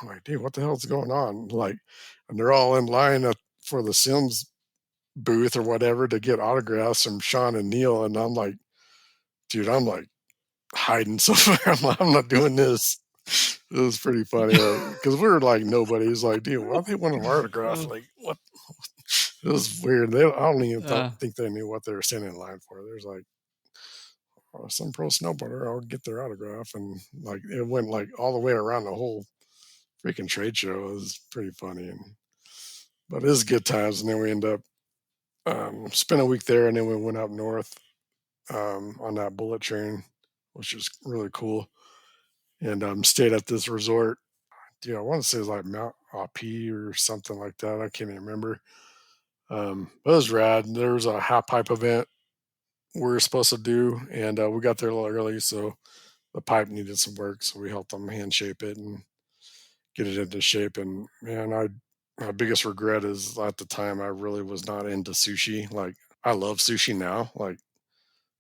I'm like, dude, what the hell's going on? Like, and they're all in line for the Sims booth or whatever to get autographs from Sean and Neil. And I'm like, dude, I'm like hiding somewhere. I'm not doing this. It was pretty funny because we were like nobody. It's like, dude, why do they want an autograph? Like, what? It was weird. I don't even think they knew what they were standing in line for. There's like, some pro snowboarder, I'll get their autograph. And like it went like all the way around the whole freaking trade show. It was pretty funny. But it was good times. And then we end up spent a week there, and then we went up north on that bullet train, which was really cool. And stayed at this resort. Dude, I want to say it was like Mount P or something like that. I can't even remember. But it was rad. There was a half pipe event we were supposed to do, and we got there a little early, so the pipe needed some work. So we helped them hand shape it and get it into shape. And man, my biggest regret is at the time I really was not into sushi. Like I love sushi now. Like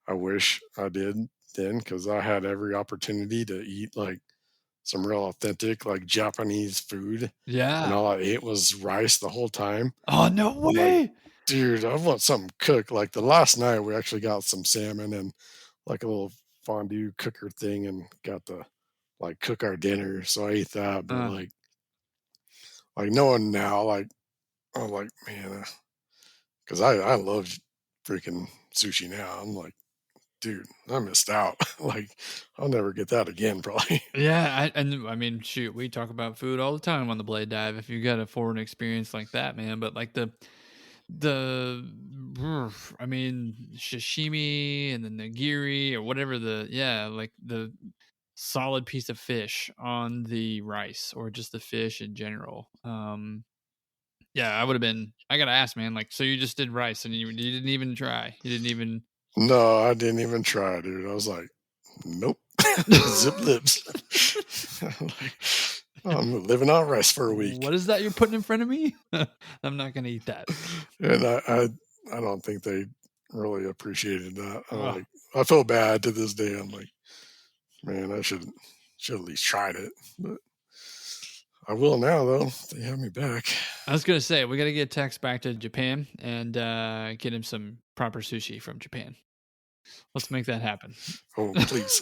I wish I did then, because I had every opportunity to eat like some real authentic like Japanese food, and Yeah. all I ate was rice the whole time. Oh, no I'm like, way. dude, I want something cooked. Like the last night, we actually got some salmon and like a little fondue cooker thing, and got to like cook our dinner. So I ate that, but Uh, like knowing now, like I'm like, man, because I love freaking sushi now. I'm like, dude, I missed out. Like I'll never get that again, probably. yeah, I mean, shoot, we talk about food all the time on the Blade Dive. If you got a foreign experience like that, man, but like I mean, sashimi and the nigiri or whatever like the solid piece of fish on the rice or just the fish in general. Yeah, I would have been. I gotta ask, man. Like, so you just did rice and you didn't even try. You didn't even. No, I didn't even try, dude. I was like, nope. Zip lips. Like, I'm living on rice for a week. What is that you're putting in front of me? I'm not gonna eat that. And I don't think they really appreciated that. Ugh. I feel bad to this day. I'm like, man, I should at least tried it. But I will now, though. They have me back. I was gonna say we gotta get Tex back to Japan and get him some proper sushi from Japan. Let's make that happen. Oh, please.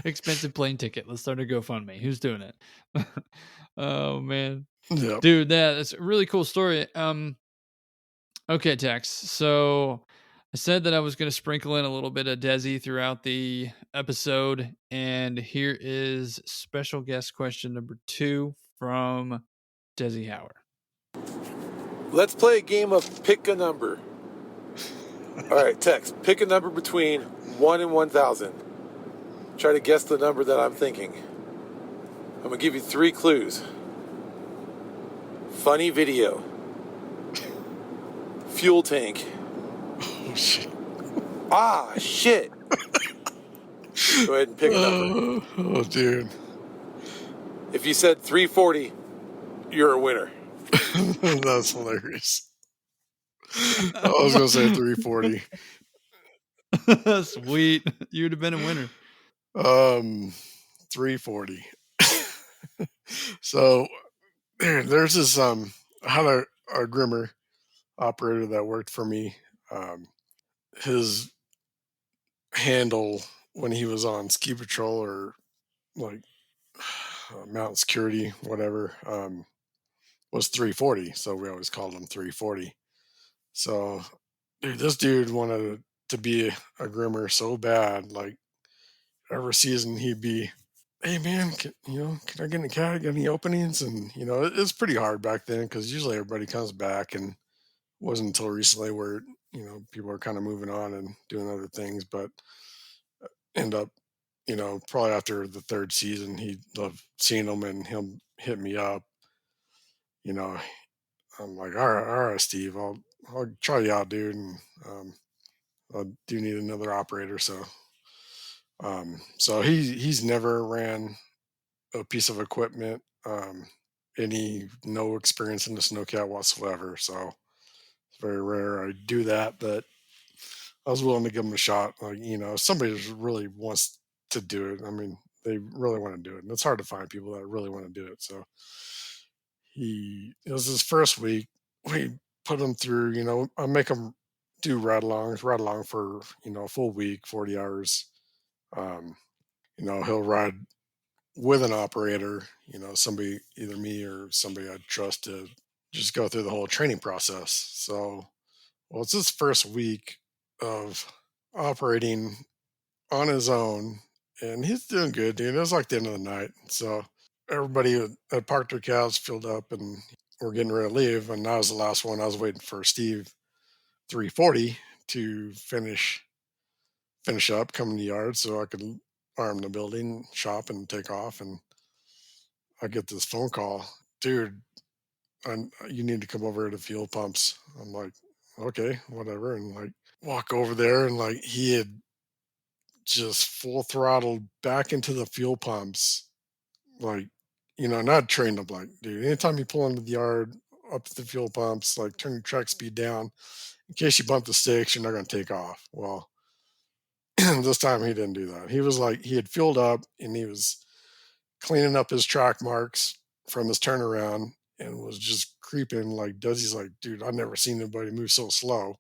Expensive plane ticket. Let's start a GoFundMe. Who's doing it? Oh man, Yep. dude, that's a really cool story. Okay, Tex. So I said that I was going to sprinkle in a little bit of Desi throughout the episode, and here is special guest question number 2 from Desi Hauer. Let's play a game of pick a number. All right, Tex, pick a number between 1 and 1,000. Try to guess the number that I'm thinking. I'm going to give you 3 clues. Funny video. Fuel tank. Oh, shit. Ah, shit. Go ahead and pick a number. Oh, dude. If you said 340, you're a winner. That's hilarious. I was going to say 340. Sweet. You'd have been a winner. 340. So there's this I had a groomer operator that worked for me. His handle when he was on ski patrol or like mountain security, whatever, was 340. So we always called him 340. So dude, this dude wanted to be a groomer so bad. Like every season he'd be, hey man, can I get in the cat? Got any openings? And it's pretty hard back then because usually everybody comes back, and it wasn't until recently where people are kind of moving on and doing other things. But end up, probably after the 3rd season, he loved seeing them, and he'll hit me up. I'm like, all right, Steve, I'll try you out, dude, and I do need another operator. So he's never ran a piece of equipment, no experience in the snowcat whatsoever. So it's very rare I do that, but I was willing to give him a shot. Like, somebody just really wants to do it. I mean, they really want to do it, and it's hard to find people that really want to do it. So it was his first week. We put him through, I make him do ride along for, a full week, 40 hours. He'll ride with an operator, somebody, either me or somebody I trust, to just go through the whole training process. So, well, it's his first week of operating on his own, and he's doing good, dude. It was like the end of the night, so everybody had parked their cabs, filled up, and we're getting ready to leave. And I was the last one. I was waiting for Steve 340 to finish up, come in the yard, so I could arm the building, shop, and take off. And I get this phone call, dude. You need to come over to the fuel pumps. I'm like, okay, whatever, and like walk over there, and like he had just full throttled back into the fuel pumps. Like, not trained up like, dude, anytime you pull into the yard up to the fuel pumps, like turn your track speed down in case you bump the sticks, you're not going to take off. Well, this time he didn't do that. He was like, he had fueled up and he was cleaning up his track marks from his turnaround and was just creeping. Like, Desi's like, dude, I've never seen anybody move so slow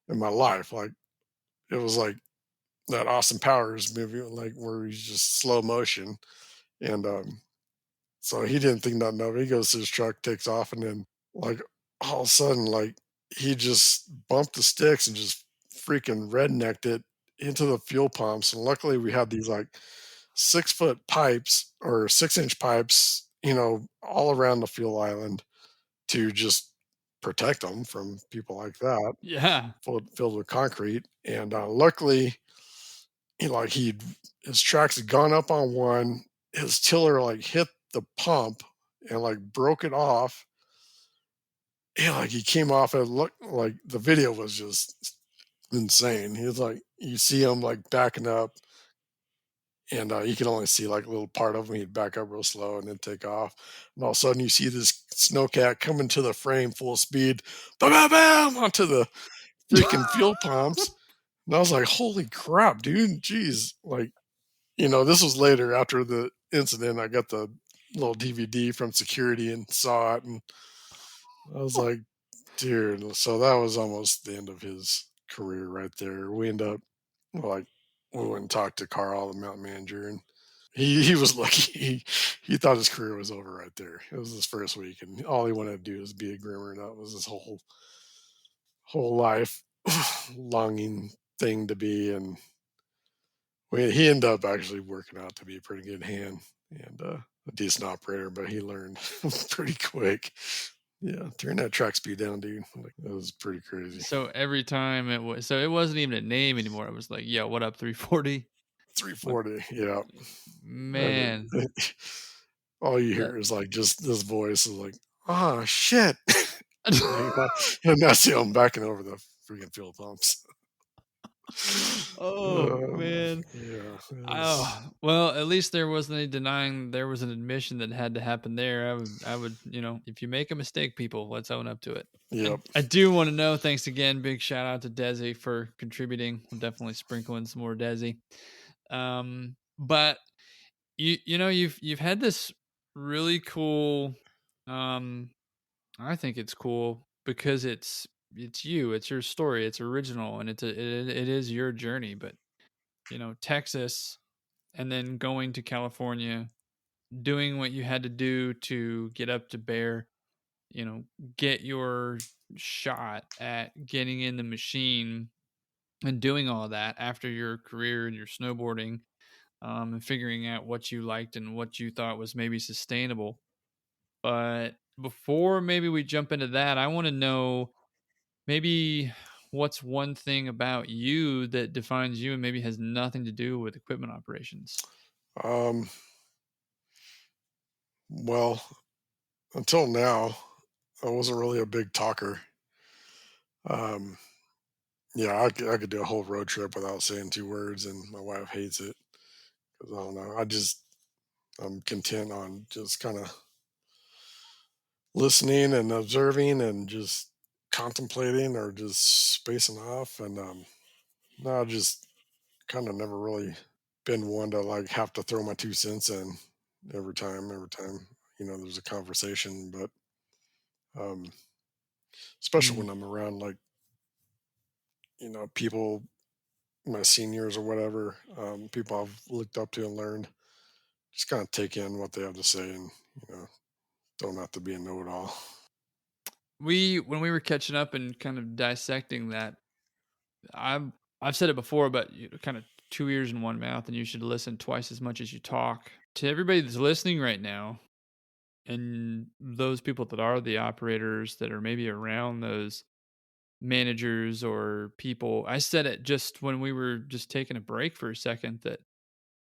in my life. Like, it was like that Austin Powers movie, like where he's just slow motion. And so he didn't think nothing of it. He goes to his truck, takes off, and then like all of a sudden, like he just bumped the sticks and just freaking rednecked it into the fuel pumps. And luckily we had these like 6-foot pipes or 6-inch pipes, all around the fuel island to just protect them from people like that, Yeah. filled with concrete. And luckily, his tracks had gone up on one. His tiller like hit the pump and like broke it off. And like he came off and looked like the video was just insane. He was like, you see him like backing up, and you can only see like a little part of him. He'd back up real slow and then take off. And all of a sudden, you see this snowcat coming to the frame full speed, bam, bam, bam, onto the freaking fuel pumps. And I was like, holy crap, dude. Jeez. Like, this was later after the incident. I got the little DVD from security and saw it. And I was like, dude. So that was almost the end of his career right there. We end up, like, we went and talked to Carl, the mountain manager, and he was lucky. He thought his career was over right there. It was his first week, and all he wanted to do was be a groomer, and that was his whole life longing thing to be. And he ended up actually working out to be a pretty good hand and a decent operator, but he learned pretty quick. Yeah, turn that track speed down, dude. Like, that was pretty crazy. So every time it wasn't even a name anymore. It was like, yo, what up, 340? 340, yeah. Man. All you hear is like just this voice is like, oh shit. And that's him backing over the freaking fuel pumps. Oh man. Yeah. Oh, well, at least there wasn't any denying there was an admission that had to happen there. I would, if you make a mistake, people, let's own up to it. Yep. I do want to know, thanks again, big shout out to Desi for contributing. We'll definitely sprinkle in some more Desi. But you've had this really cool, I think it's cool because it's you, it's your story, it's original, and it is your journey. But Texas, and then going to California, doing what you had to do to get up to Bear, get your shot at getting in the machine and doing all that after your career and your snowboarding, and figuring out what you liked and what you thought was maybe sustainable. But before maybe we jump into that, I want to know maybe what's one thing about you that defines you and maybe has nothing to do with equipment operations. Well, until now, I wasn't really a big talker. Yeah, I could do a whole road trip without saying 2 words, and my wife hates it because I don't know. I'm content on just kind of listening and observing and just contemplating or just spacing off. And no, I just kind of never really been one to like have to throw my 2 cents in every time there's a conversation. But especially when I'm around like people, my seniors or whatever, people I've looked up to and learned, just kind of take in what they have to say, and don't have to be a know-it-all. When we were catching up and kind of dissecting that, I've said it before, but kind of two ears and one mouth, and you should listen twice as much as you talk. To everybody that's listening right now, and those people that are the operators that are maybe around those managers or people, I said it just when we were just taking a break for a second, that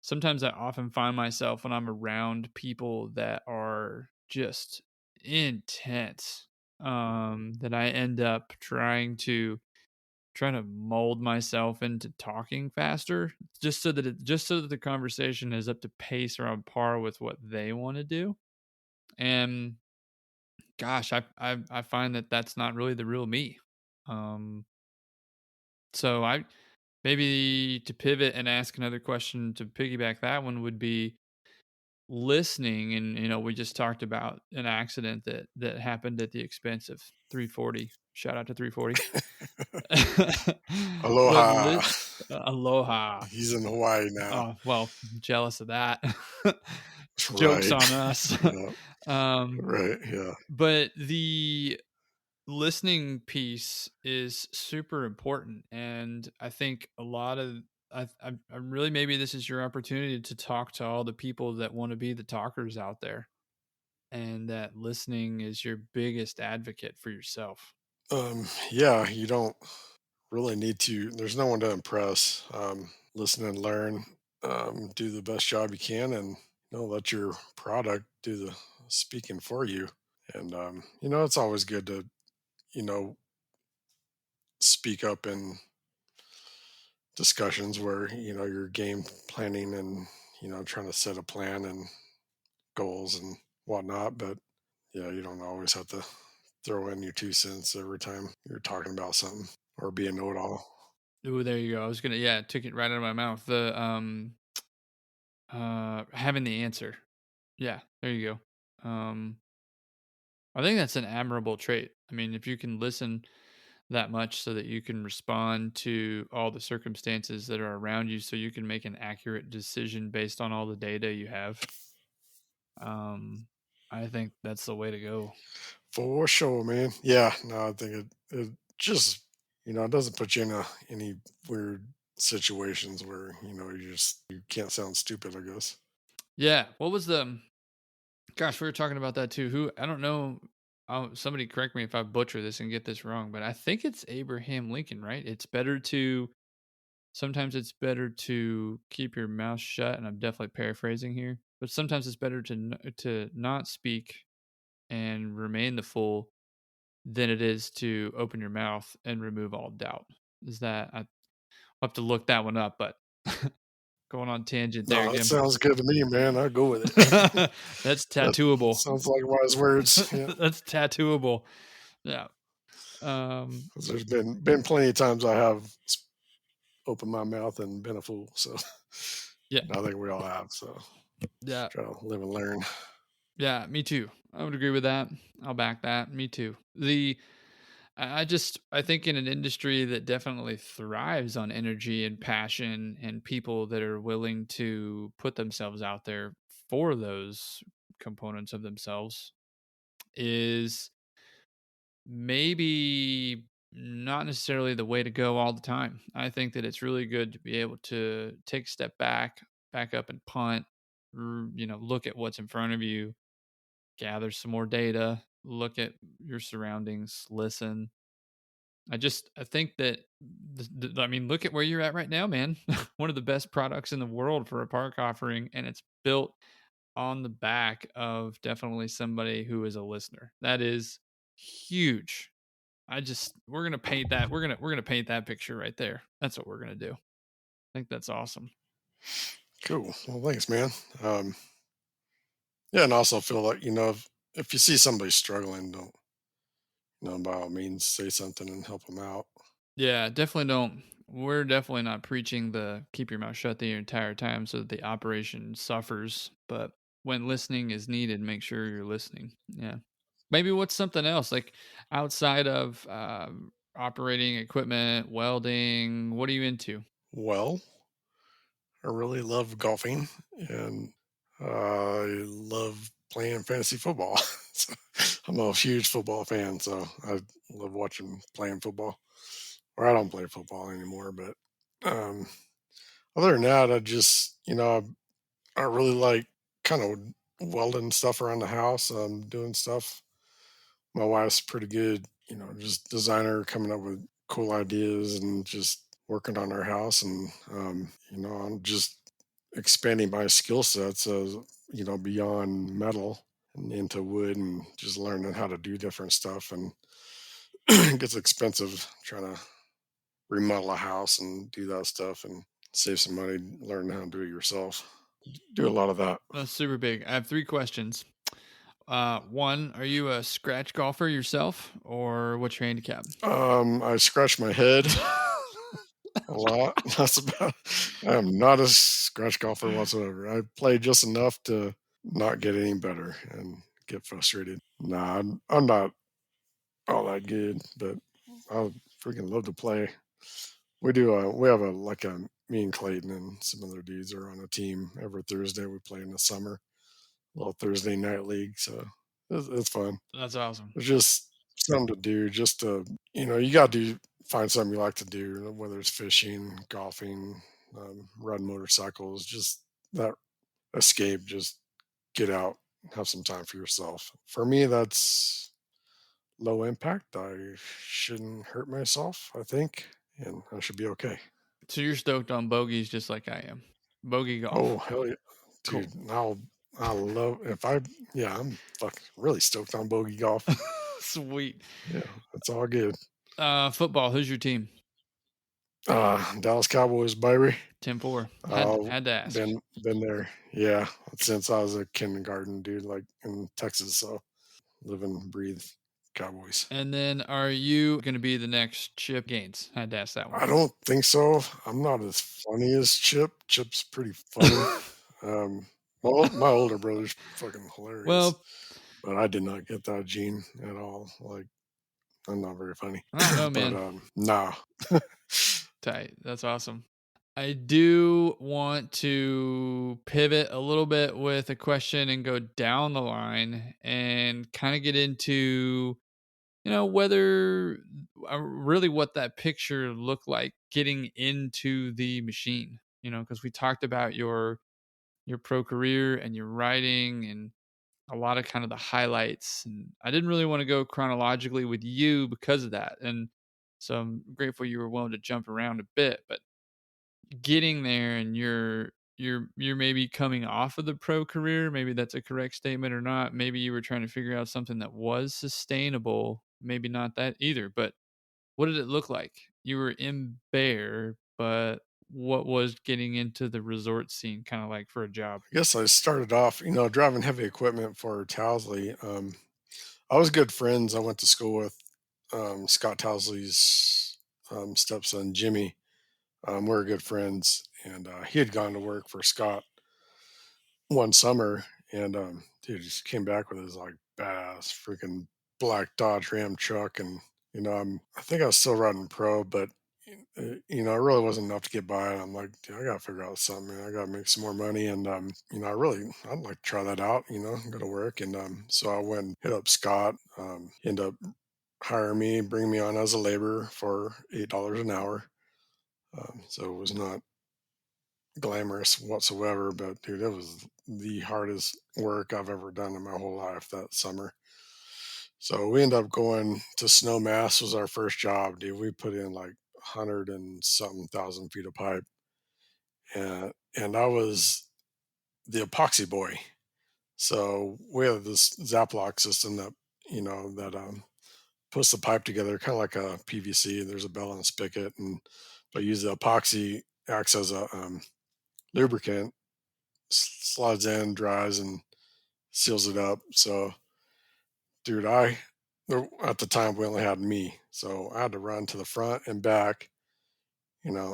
sometimes I often find myself when I'm around people that are just intense, that I end up trying to mold myself into talking faster, just so that the conversation is up to pace or on par with what they want to do. And gosh, I find that that's not really the real me. Um, so I maybe to pivot and ask another question to piggyback that one would be listening. And we just talked about an accident that happened at the expense of 340. Shout out to 340. But Aloha. aloha. He's in Hawaii now. Oh, well, jealous of that. Jokes Right. on us. Yeah. um Right. Yeah. but the listening piece is super important, and I think a lot of I really, maybe this is your opportunity to talk to all the people that want to be the talkers out there, and that listening is your biggest advocate for yourself. Yeah, you don't really need to, there's no one to impress. Listen and learn, do the best job you can, and let your product do the speaking for you. And it's always good to, you know, speak up in discussions where, you're game planning and, trying to set a plan and goals and whatnot. But yeah, you don't always have to throw in your 2 cents every time you're talking about something or be a know-it-all. Ooh, there you go. I was gonna, yeah, took it right out of my mouth. The having the answer. Yeah, there you go. I think that's an admirable trait. I mean, if you can listen that much so that you can respond to all the circumstances that are around you, so you can make an accurate decision based on all the data you have. I think that's the way to go. For sure, man. Yeah, no, I think it just, it doesn't put you in any weird situations where, you can't sound stupid, I guess. Yeah. What was the gosh, we were talking about that too. Who, I don't know. Somebody correct me if I butcher this and get this wrong, but I think it's Abraham Lincoln, right? Sometimes it's better to keep your mouth shut, and I'm definitely paraphrasing here, but sometimes it's better to not speak and remain the fool than it is to open your mouth and remove all doubt. Is that, I'll have to look that one up, but going on tangent there No, that again. sounds good to me, man. I'll go with it. That's That tattooable. sounds like wise words. Yeah. That's tattooable. Yeah. 'Cause there's been plenty of times I have opened my mouth and been a fool. So Yeah. I think we all have. So Yeah. try to live and learn. Yeah, me too. I would agree with that. I'll back that. Me too. I think in an industry that definitely thrives on energy and passion and people that are willing to put themselves out there for those components of themselves, is maybe not necessarily the way to go all the time. I think that it's really good to be able to take a step back up and punt, look at what's in front of you, gather some more data, look at your surroundings, listen. I think that, I mean, look at where you're at right now, man. One of the best products in the world for a park offering, and it's built on the back of definitely somebody who is a listener. That is huge. We're gonna paint that. We're gonna paint that picture right there. That's what we're gonna do. I think that's awesome. Cool. Well, thanks, man. Yeah, and also feel like, if you see somebody struggling, don't, by all means say something and help them out. Yeah, definitely don't. We're definitely not preaching the keep your mouth shut the entire time so that the operation suffers. But when listening is needed, make sure you're listening. Yeah. Maybe what's something else like outside of operating equipment, welding? What are you into? Well, I really love golfing and I love playing fantasy football. So, I'm a huge football fan, so I love watching playing football. Or I don't play football anymore, but um, other than that, I really like kind of welding stuff around the house, doing stuff. My wife's pretty good, just designer, coming up with cool ideas and just working on our house. And, I'm just expanding my skill sets, beyond metal and into wood, and just learning how to do different stuff. And it gets expensive trying to remodel a house and do that stuff, and save some money learning how to do it yourself. Do a lot of that. That's super big. I have 3 questions. One, are you a scratch golfer yourself, or what's your handicap? I scratch my head a lot. That's about. I am not a scratch golfer whatsoever. I play just enough to not get any better and get frustrated. Nah, I'm not all that good, but I freaking love to play. We have a like a me and Clayton and some other dudes are on a team every Thursday. We play in the summer, little Thursday night league. So it's fun. That's awesome. It's just something to do. Just to you got to find something you like to do, whether it's fishing, golfing, riding motorcycles. Just that escape. Just get out, have some time for yourself. For me, that's low impact. I shouldn't hurt myself, I think, and I should be okay. So you're stoked on bogeys just like I am. Bogey Oh golf. hell yeah, Cool. dude! I love if I yeah I'm fucking really stoked on bogey golf. Sweet. Yeah, it's all good. Football, who's your team? Dallas Cowboys, baby. 10-4. Uh, Had to ask. been there, yeah, since I was a kindergarten dude, like in Texas. So live and breathe Cowboys. And then are you going to be the next Chip Gaines? Had to ask that I one. don't think so. I'm not as funny as Chip. Chip's pretty funny. Well, my older brother's fucking hilarious, Well, but I did not get that gene at all. Like, I'm not very funny. I don't know, But man. nah. Tight. That's awesome. I do want to pivot a little bit with a question and go down the line and kind of get into, whether really what that picture looked like getting into the machine, because we talked about your pro career and your writing and a lot of kind of the highlights. And I didn't really want to go chronologically with you because of that. And so I'm grateful you were willing to jump around a bit, but getting there and you're maybe coming off of the pro career, maybe that's a correct statement or not. Maybe you were trying to figure out something that was sustainable, maybe not that either. But what did it look like? You were in Bear, but what was getting into the resort scene kind of like for a job? I guess I started off, driving heavy equipment for Towsley. I was good friends. I went to school with Scott Towsley's stepson, Jimmy. We were good friends, and he had gone to work for Scott one summer, and dude just came back with his like badass freaking black Dodge Ram truck, and I think I was still riding pro, but it really wasn't enough to get by. And I'm like, dude, I gotta figure out something. Man. I gotta make some more money, and I'd like to try that out. Go to work, and so I went and hit up Scott. He ended up hiring me, bring me on as a laborer for $8 an hour. So it was not glamorous whatsoever, but dude, it was the hardest work I've ever done in my whole life that summer. So we ended up going to Snowmass was our first job, dude. We put in like 100 and something thousand feet of pipe, and I was the epoxy boy. So we have this Zaplock system that puts the pipe together, kind of like a PVC. There's a bell and a spigot, and but use the epoxy acts as a lubricant, slides in, dries, and seals it up. So, dude, at the time we only had me, so I had to run to the front and back.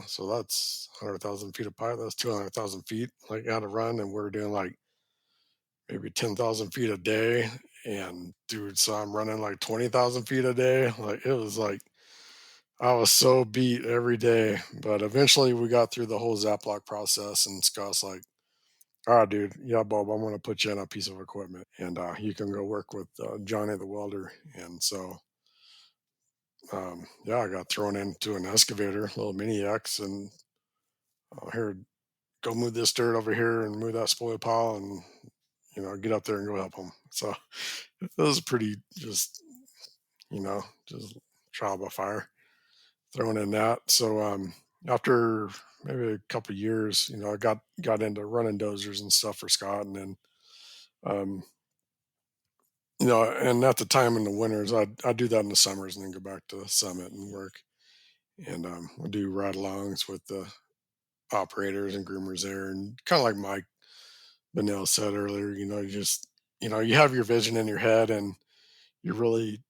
So that's 100,000 feet of pipe. That's 200,000 feet. Like I had to run, and we're doing like maybe 10,000 feet a day. And dude, so I'm running like 20,000 feet a day. Like it was like I was so beat every day. But eventually we got through the whole Zaplock process, and Scott's like, all right, dude. Yeah, Bob, I'm going to put you on a piece of equipment, and you can go work with Johnny the welder. And so, yeah, I got thrown into an excavator, little mini X, and Here, go move this dirt over here and move that spoil pile, and get up there and go help them. So it was pretty just just trial by fire throwing in that. So after maybe a couple of years, I got into running dozers and stuff for Scott, and then um, and at the time in the winters, I'd do that in the summers and then go back to the summit and work. And I do ride-alongs with the operators and groomers there, and kind of like Mike Benell said earlier, you just you have your vision in your head, and you really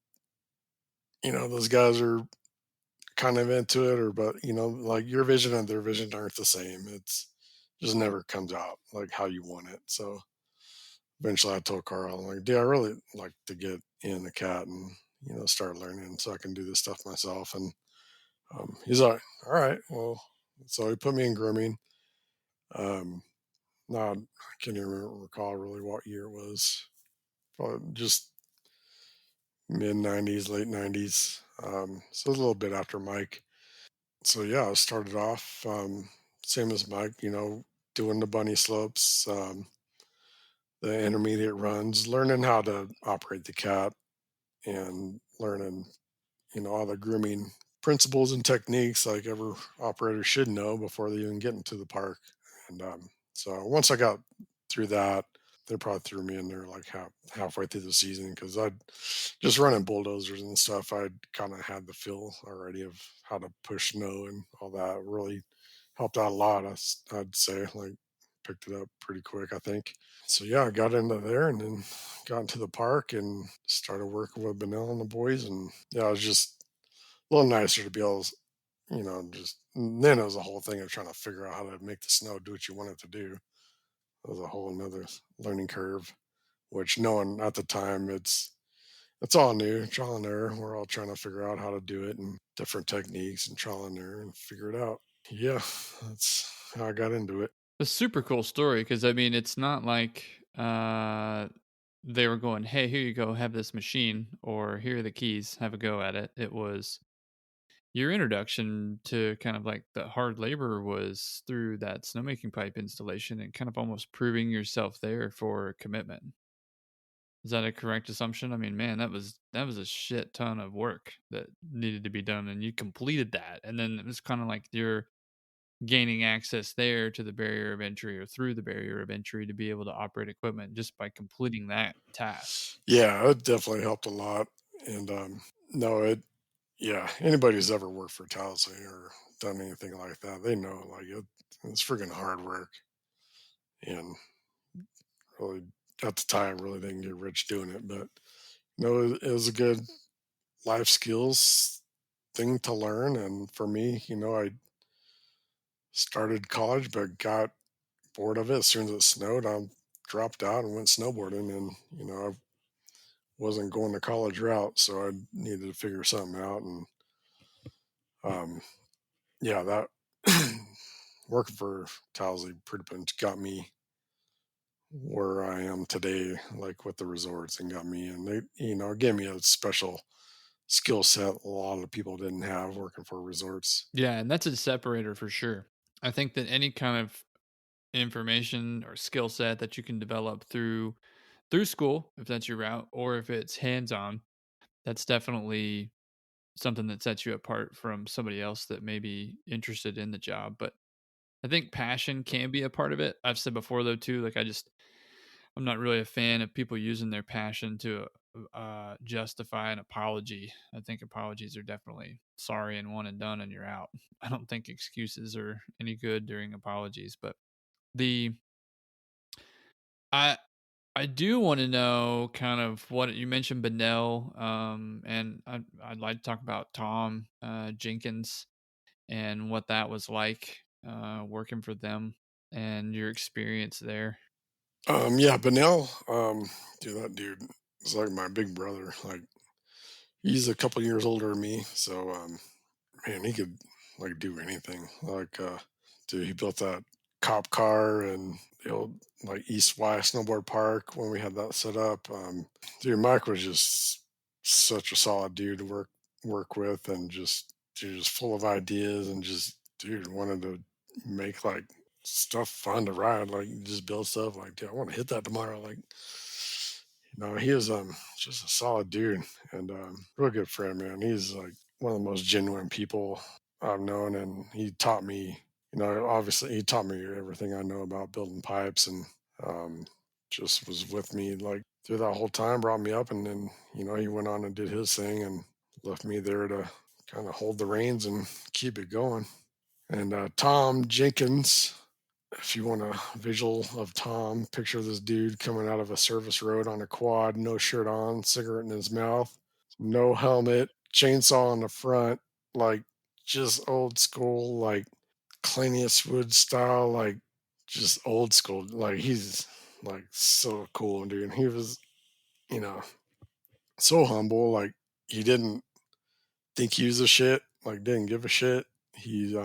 those guys are kind of into it, or but like your vision and their vision aren't the same. It's just never comes out like how you want it. So eventually I told Carl, I'm like, dude, I really like to get in the cat and start learning so I can do this stuff myself. And he's like, all right, well, so he put me in grooming. um now I can't even recall really what year it was. Probably just mid 90s, late 90s. So a little bit after Mike. So yeah, I started off same as Mike, doing the bunny slopes, the intermediate runs, learning how to operate the cat, and learning all the grooming principles and techniques like every operator should know before they even get into the park. And so once I got through that, they probably threw me in there like halfway through the season, because I'd just running bulldozers and stuff. I'd kind of had the feel already of how to push snow and all that. Really helped out a lot. I'd say like picked it up pretty quick, I think. So yeah, I got into there and then got into the park and started working with Benell and the boys. And yeah, it was just a little nicer to be able to, just then it was a whole thing of trying to figure out how to make the snow do what you want it to do. It was a whole another learning curve, which no one at the time, it's all new, trial and error. We're all trying to figure out how to do it and different techniques and trial and error and figure it out. Yeah, that's how I got into it. A super cool story because I mean, it's not like they were going, "Hey, here you go, have this machine," or "Here are the keys, have a go at it." It was your introduction to kind of like the hard labor was through that snowmaking pipe installation and kind of almost proving yourself there for commitment. Is that a correct assumption? I mean, man, that was a shit ton of work that needed to be done, and you completed that, and then it was kind of like you're gaining access there to the barrier of entry or through the barrier of entry to be able to operate equipment just by completing that task. Yeah, it definitely helped a lot. And no, yeah, anybody who's ever worked for Towsley or done anything like that, they know like it's freaking hard work. And really, at the time, really didn't get rich doing it. But it was a good life skills thing to learn. And for me, I started college, but got bored of it as soon as it snowed. I dropped out and went snowboarding, and I wasn't going the college route, so I needed to figure something out. And um, yeah, that working for Towsley pretty much got me where I am today, like with the resorts, and got me, and they, gave me a special skill set a lot of people didn't have working for resorts. Yeah, and that's a separator for sure. I think that any kind of information or skill set that you can develop through school, if that's your route, or if it's hands-on, that's definitely something that sets you apart from somebody else that may be interested in the job. But I think passion can be a part of it. I've said before though too, like I'm not really a fan of people using their passion to justify an apology. I think apologies are definitely sorry and one and done and you're out. I don't think excuses are any good during apologies, but the I I do want to know kind of what you mentioned Benell, and I'd like to talk about Tom Jenkins and what that was like working for them and your experience there. Yeah, Benell, dude, that dude is like my big brother. Like he's a couple years older than me, so man, he could like do anything. Like dude, he built that cop car and the old like East Y snowboard park when we had that set up. Dude, Mike was just such a solid dude to work with, and just dude, just full of ideas, and just dude wanted to make like stuff fun to ride. Like you just build stuff like, dude, I want to hit that tomorrow. Like, he is just a solid dude and real good friend, man. He's like one of the most genuine people I've known, and he taught me, obviously he taught me everything I know about building pipes, and um, just was with me like through that whole time, brought me up, and then he went on and did his thing and left me there to kind of hold the reins and keep it going. And Tom Jenkins, if you want a visual of Tom, picture this dude coming out of a service road on a quad, no shirt on, cigarette in his mouth, no helmet, chainsaw on the front, like just old school, like Clint Eastwood style, like just old school. Like he's like so cool, dude. He was, you know, so humble. Like he didn't think he was a shit, like didn't give a shit. He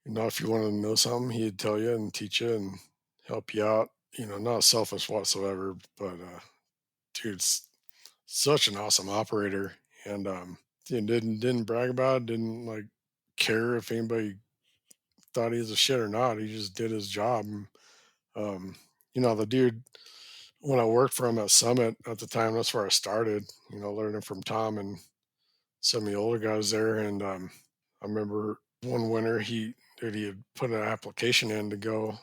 if you wanted to know something, he'd tell you and teach you and help you out. Not selfish whatsoever, but dude's such an awesome operator, and didn't brag about it, didn't like care if anybody thought he was a shit or not. He just did his job. And, the dude, when I worked for him at Summit at the time, that's where I started, learning from Tom and some of the older guys there. And I remember one winter he had put an application in to go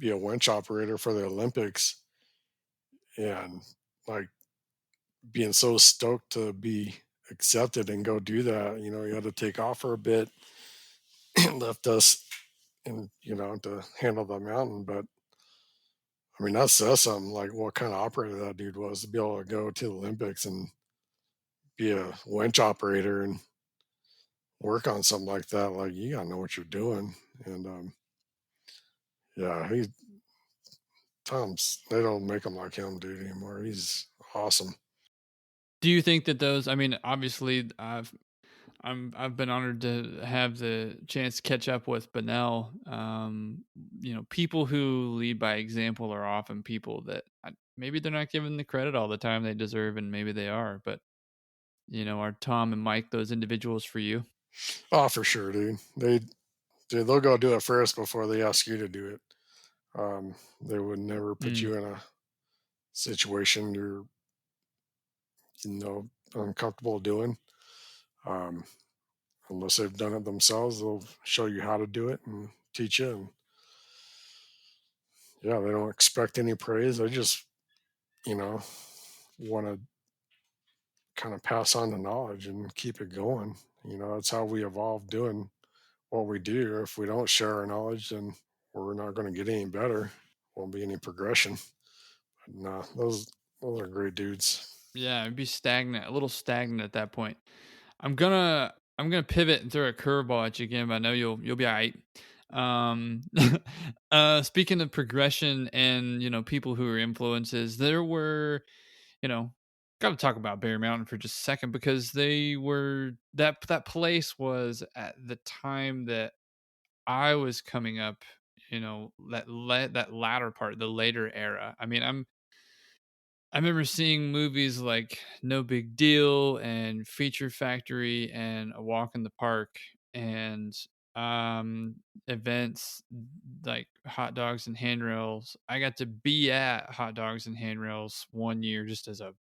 be a winch operator for the Olympics, and like being so stoked to be accepted and go do that, he had to take off for a bit and left us and to handle the mountain. But I mean, that says something, like what kind of operator that dude was, to be able to go to the Olympics and be a winch operator and work on something like that. Like you gotta know what you're doing. And yeah, they don't make him like him, dude, anymore. He's awesome. Do you think that those? I mean, obviously, I've been honored to have the chance to catch up with Benel. People who lead by example are often people that maybe they're not given the credit all the time they deserve, and maybe they are. But are Tom and Mike those individuals for you? Oh, for sure, dude. They'll go do it first before they ask you to do it. They would never put you in a situation you're uncomfortable doing. Unless they've done it themselves, they'll show you how to do it and teach you. And yeah, they don't expect any praise. They just, want to kind of pass on the knowledge and keep it going. That's how we evolve doing what we do. If we don't share our knowledge, then we're not going to get any better. Won't be any progression. But no, those are great dudes. Yeah, it'd be stagnant, a little stagnant at that point. I'm gonna pivot and throw a curveball at you again, but I know you'll be all right. Speaking of progression and people who are influences, there were, got to talk about Bear Mountain for just a second, because they were that place was at the time that I was coming up. That latter part, the later era. I mean, I remember seeing movies like No Big Deal and Feature Factory and A Walk in the Park, and events like Hot Dogs and Handrails. I got to be at Hot Dogs and Handrails one year just as a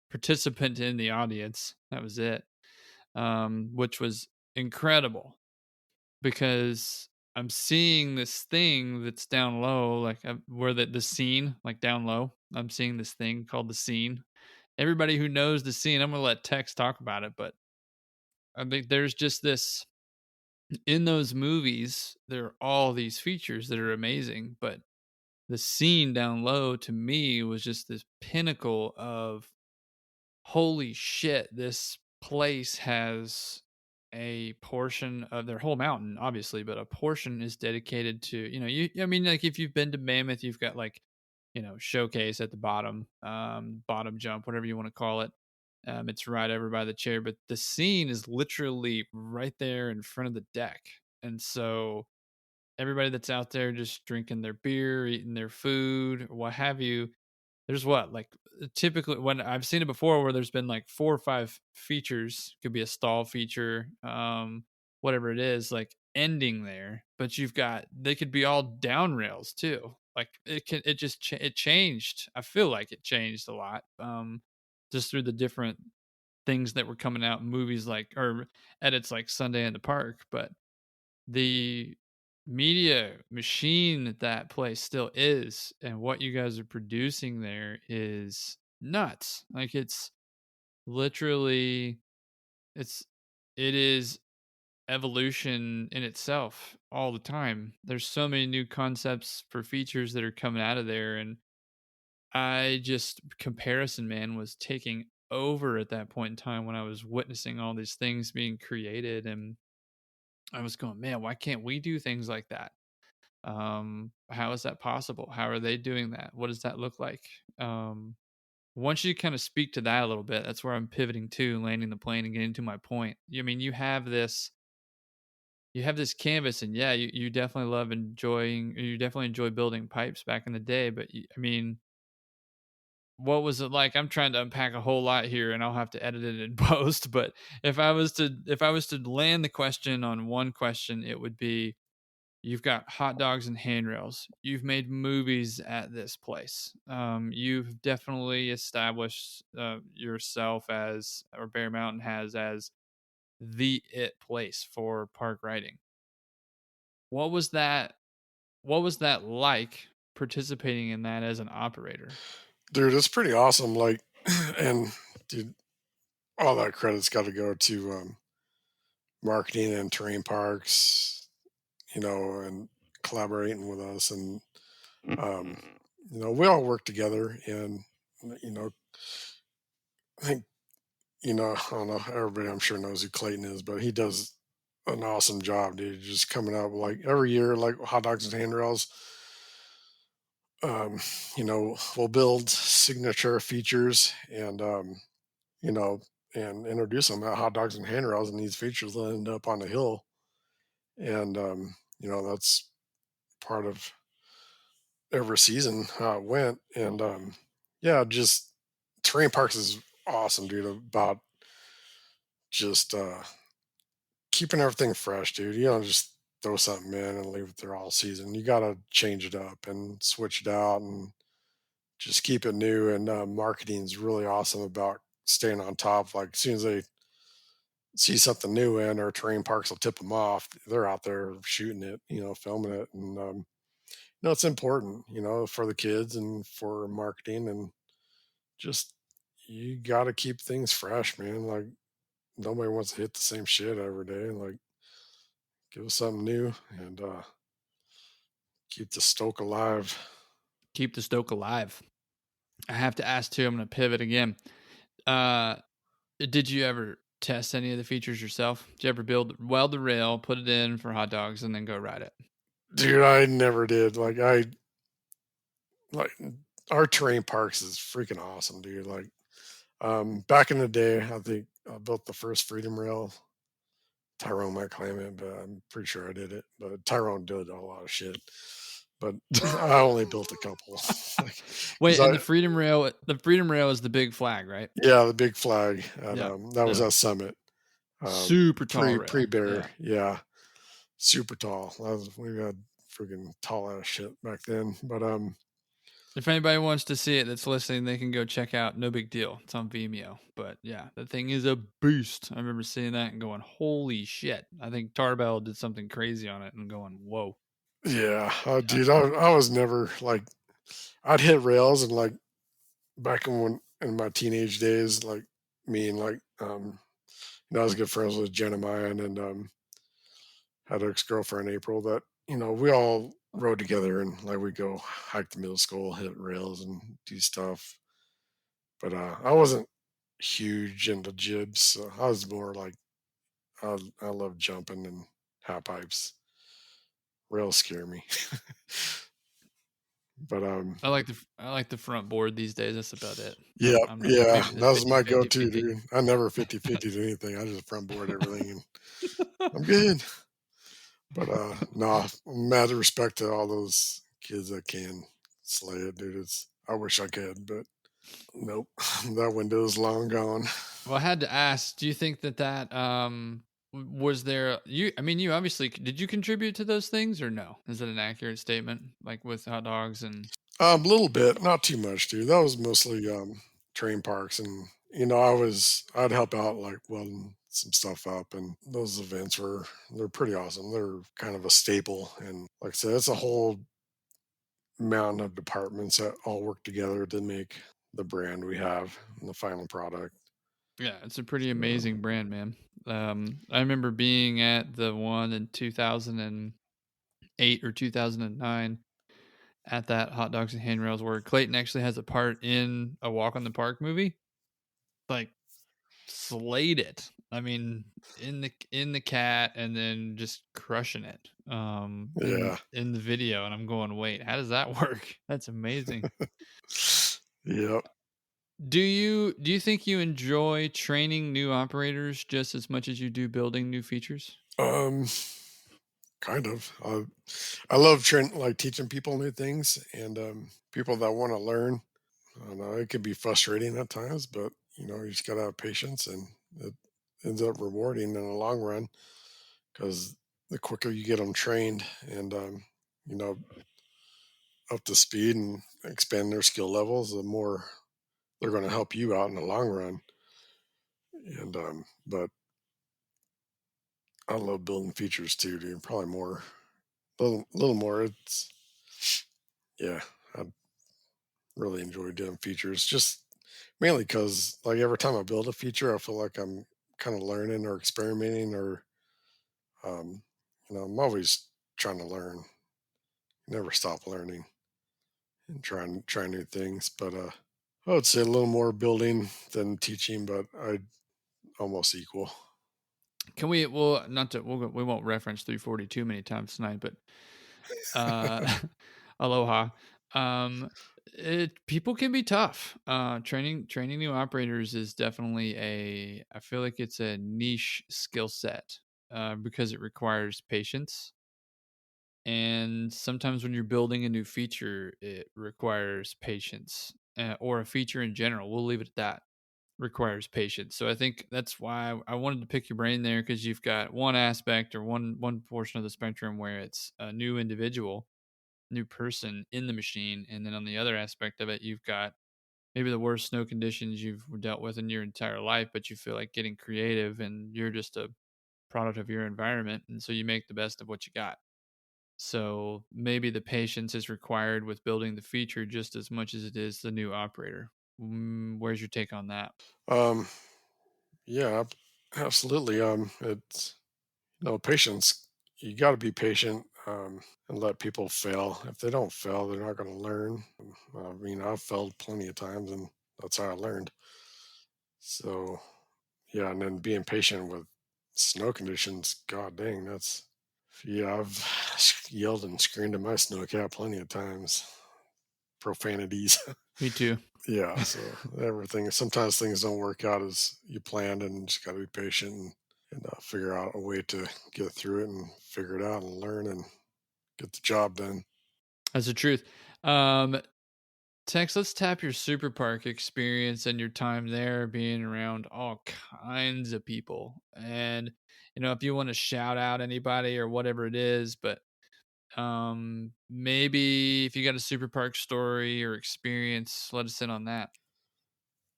participant in the audience. That was it. Which was incredible, because I'm seeing this thing that's down low, like where the scene, like down low. I'm seeing this thing called the scene. Everybody who knows the scene, I'm gonna let Tex talk about it, but I think there's just this in those movies. There are all these features that are amazing, but the scene down low to me was just this pinnacle of holy shit. This place has a portion of their whole mountain, obviously, but a portion is dedicated to, I mean, like if you've been to Mammoth, you've got like, showcase at the bottom, bottom jump, whatever you want to call it. It's right over by the chair, but the scene is literally right there in front of the deck. And so everybody that's out there just drinking their beer, eating their food, or what have you, there's like typically when I've seen it before where there's been like 4 or 5 features, could be a stall feature, whatever it is, like ending there, but they could be all down rails too. Like it changed. I feel like it changed a lot. Just through the different things that were coming out, movies or edits like Sunday in the Park, but the media machine that place still is, and what you guys are producing there is nuts. Like it's literally it is evolution in itself all the time. There's so many new concepts for features that are coming out of there, and comparison, man, was taking over at that point in time when I was witnessing all these things being created, and I was going, man, why can't we do things like that? How is that possible? How are they doing that? What does that look like? Once you kind of speak to that a little bit, that's where I'm pivoting to, landing the plane and getting to my point. I mean, you have this canvas, and yeah, you definitely you definitely enjoy building pipes back in the day, but I mean, what was it like? I'm trying to unpack a whole lot here, and I'll have to edit it in post, but if I was to land the question on one question, it would be, you've got hot dogs and handrails. You've made movies at this place. You've definitely established yourself or Bear Mountain has, as the it place for park riding. What was that? What was that like participating in that as an operator? Dude, it's pretty awesome. Like, and dude, all that credit's got to go to marketing and terrain parks, and collaborating with us. And, um, we all work together. And, I think, I don't know, everybody I'm sure knows who Clayton is, but he does an awesome job, dude. Just coming up like every year, like hot dogs and handrails. We'll build signature features and, you know, and introduce them at hot dogs and handrails, and these features will end up on the hill. And, that's part of every season how it went. And, yeah, just terrain parks is awesome, dude, about just, keeping everything fresh, dude. You don't just throw something in and leave it there all season. You got to change it up and switch it out and just keep it new. And marketing is really awesome about staying on top. Like as soon as they see something new in, or terrain parks will tip them off, they're out there shooting it, filming it. And it's important, for the kids and for marketing. And just you got to keep things fresh, man. Like nobody wants to hit the same shit every day. Like give us something new and keep the stoke alive. Keep the stoke alive. I have to ask too. I'm going to pivot again. Did you ever test any of the features yourself? Did you ever weld the rail, put it in for hot dogs, and then go ride it? Dude, I never did. Like our terrain parks is freaking awesome, dude. Like back in the day, I think I built the first Freedom Rail. Tyrone might claim it, but I'm pretty sure I did it. But Tyrone did a lot of shit. But I only built a couple. Wait, and the Freedom Rail is the big flag, right? Yeah, the big flag. At, yep. That was at Summit. Super tall. Pre-bear, yeah. Super tall. We had freaking tall ass shit back then. But if anybody wants to see it that's listening, they can go check out No Big Deal. It's on Vimeo. But yeah, the thing is a beast. I remember seeing that and going, holy shit. I think Tarbell did something crazy on it and going, whoa. Yeah, dude, I was never like, I'd hit rails, and like back in my teenage days, like me and like I was good friends with Jeremiah and had an ex-girlfriend April that we all rode together, and like we go hike to middle school, hit rails and do stuff. But I wasn't huge into jibs. So I was more like I love jumping and half pipes. Rails scare me. But I like the front board these days. That's about it. Yeah, yeah, that was my 50, go-to, 50. dude. I never 50-50 to anything. I just front board everything, and I'm good. But no, mad respect to all those kids that can slay it, dude. I wish I could, but nope. That window is long gone. Well, I had to ask, do you think that Was there I mean, you obviously did you contribute to those things or no? Is that an accurate statement? Like with hot dogs and A little bit, not too much, dude. That was mostly train parks, and I'd help out like welding some stuff up, and those events they're pretty awesome. They're kind of a staple, and like I said, it's a whole mountain of departments that all work together to make the brand we have and the final product. yeah, it's a pretty So, amazing brand, man. I remember being at the one in 2008 or 2009 at that hot dogs and handrails where Clayton actually has a part in a Walk on the Park movie. Like slayed it. I mean, in the cat and then just crushing it. yeah, In the video, and I'm going, wait, how does that work? That's amazing. yep. Do you think you enjoy training new operators just as much as you do building new features? Um, kind of. I love like teaching people new things and people that want to learn. I don't know it can be frustrating at times, but you just gotta have patience, and it ends up rewarding in the long run because the quicker you get them trained and you know up to speed and expand their skill levels, the more they're going to help you out in the long run. And but I love building features too, dude. Probably more, little more. It's yeah, I really enjoy doing features. Just mainly because like every time I build a feature, I feel like I'm kind of learning or experimenting, or um, I'm always trying to learn. Never stop learning and try new things. But I would say a little more building than teaching, but I almost equal. Can we? Well, not to. We won't reference 340 too many times tonight, but uh, aloha. People can be tough. Training new operators is definitely I feel like it's a niche skill set because it requires patience. And sometimes when you're building a new feature, it requires patience, or a feature in general. We'll leave it at that. Requires patience. So I think that's why I wanted to pick your brain there because you've got one aspect or one portion of the spectrum where it's a new individual, new person in the machine, and then on the other aspect of it, you've got maybe the worst snow conditions you've dealt with in your entire life, but you feel like getting creative and you're just a product of your environment, and so you make the best of what you got. So maybe the patience is required with building the feature just as much as it is the new operator. Where's your take on that? Um, yeah, absolutely. It's patience. You got to be patient and let people fail. If they don't fail, they're not going to learn. I mean, I've failed plenty of times, and that's how I learned. So, yeah, and then being patient with snow conditions. God dang, yeah. I've yelled and screamed at my snowcat plenty of times. Profanities. Me too. Yeah, so everything. Sometimes things don't work out as you planned, and you just got to be patient and figure out a way to get through it and figure it out and learn and get the job done. That's the truth. Um, Tex, let's tap your Superpark experience and your time there being around all kinds of people. And, if you want to shout out anybody or whatever it is, but maybe if you got a Superpark story or experience, let us in on that.